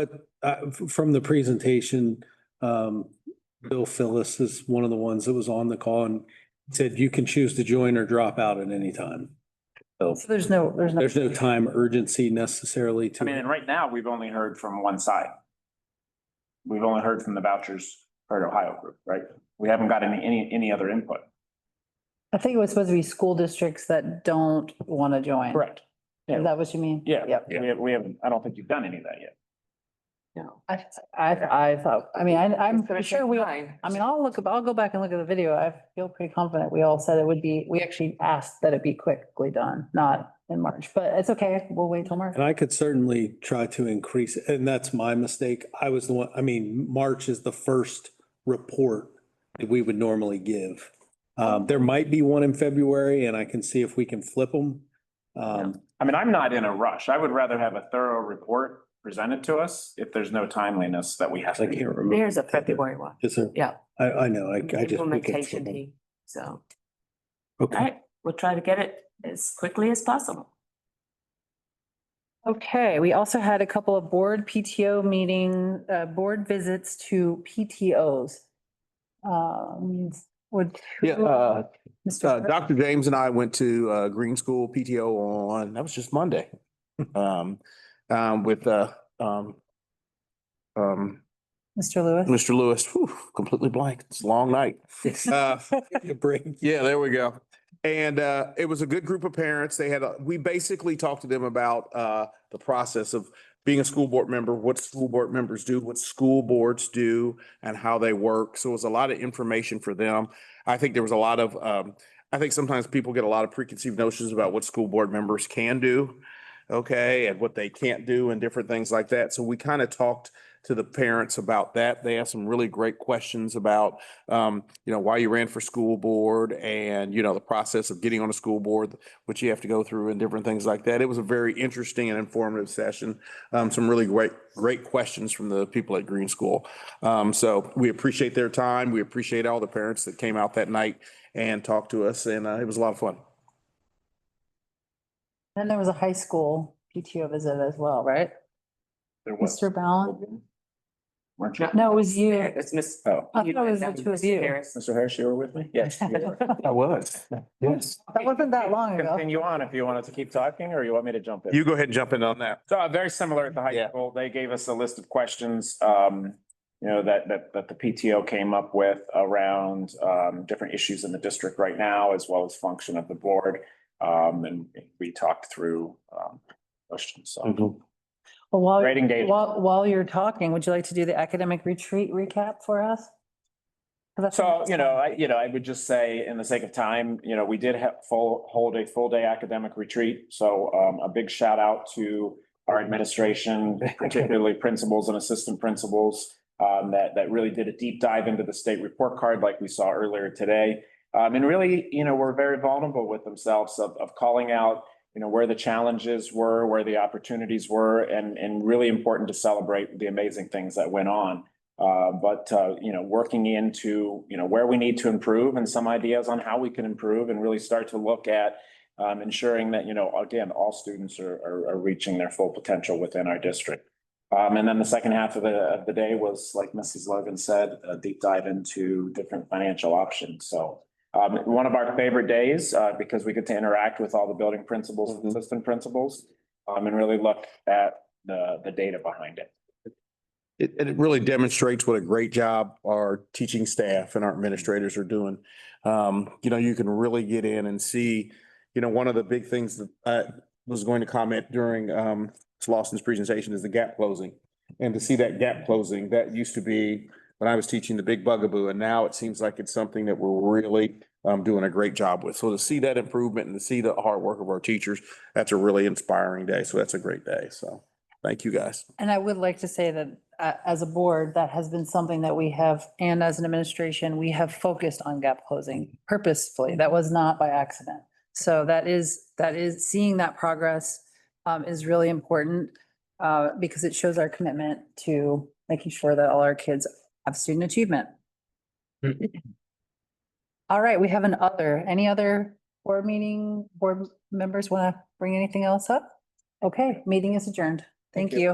the presentation, Bill Phyllis is one of the ones that was on the call and said you can choose to join or drop out at any time. So There's no time urgency necessarily I mean, and right now, we've only heard from one side. We've only heard from the Vouchers for Ohio group, right? We haven't got any other input. I think it was supposed to be school districts that don't want to join. Correct. Is that what you mean? Yeah. Yep. We haven't, I don't think you've done any of that yet. No. I thought, I'm It's gonna sure take we, time. I'll go back and look at the video. I feel pretty confident. We all said it would be, we actually asked that it be quickly done, not in March, but it's okay. We'll wait till March. And I could certainly try to increase it, and that's my mistake. I was the one, March is the first report that we would normally give. There might be one in February and I can see if we can flip them. I'm not in a rush. I would rather have a thorough report presented to us if there's no timeliness that we have. I can't remember. There's a February one. Is there? Yeah. I know, I just. we can flip Implementation them. team, so. All Okay. right, we'll try to get it as quickly as possible. Okay, we also had a couple of board PTO board visits to PTOs. Dr. James and I went to Green School PTO that was just Monday. With Mr. Lewis. Mr. Lewis, completely blank. It's a long night. Yeah, there we go. And it was a good group of parents. We basically talked to them about the process of being a school board member, what school board members do, what school boards do, and how they work. So it was a lot of information for them. I think there was a lot of, I think sometimes people get a lot of preconceived notions about what school board members can do, okay, and what they can't do and different things like that. So we kind of talked to the parents about that. They asked some really great questions about, why you ran for school board and, the process of getting on a school board, which you have to go through and different things like that. It was a very interesting and informative session. Some really great questions from the people at Green School. So we appreciate their time. We appreciate all the parents that came out that night and talked to us, and it was a lot of fun. Then there was a high school PTO visit as well, right? There was. Mr. Ballin? weren't you? No, it was you. It's Miss. Oh, I thought it was the two of you. Mr. Harris, you were with me? Yes. I was, yes. That wasn't that long ago. Continue on if you wanted to keep talking, or you want me to jump in? You go ahead and jump in on that. So very similar at the high Yeah. school. They gave us a list of questions, that the PTO came up with around, different issues in the district right now, as well as function of the board. And we talked through, questions, so. Well, Great engagement. while you're talking, would you like to do the academic retreat recap for us? 'Cause that's- So, I would just say, in the sake of time, we did hold a full day academic retreat. So a big shout out to our administration, particularly principals and assistant principals, that really did a deep dive into the state report card like we saw earlier today. And really, were very vulnerable with themselves of calling out, where the challenges were, where the opportunities were, and really important to celebrate the amazing things that went on. But working into, where we need to improve and some ideas on how we can improve and really start to look at ensuring that, again, all students are reaching their full potential within our district. And then the second half of the day was, like Mrs. Logan said, a deep dive into different financial options. So one of our favorite days, because we get to interact with all the building principals and assistant principals, and really look at the data behind it. It really demonstrates what a great job our teaching staff and our administrators are doing. You can really get in and see, one of the big things that I was going to comment during Lawson's presentation is the gap closing. And to see that gap closing, that used to be when I was teaching the big bugaboo, and now it seems like it's something that we're really doing a great job with. So to see that improvement and to see the hard work of our teachers, that's a really inspiring day. So that's a great day. So thank you, guys. And I would like to say that as a board, that has been something that we have, and as an administration, we have focused on gap closing purposefully. That was not by accident. So that is seeing that progress is really important because it shows our commitment to making sure that all our kids have student achievement. All right, we have any other board members want to bring anything else up? Okay, meeting is adjourned. Thank you.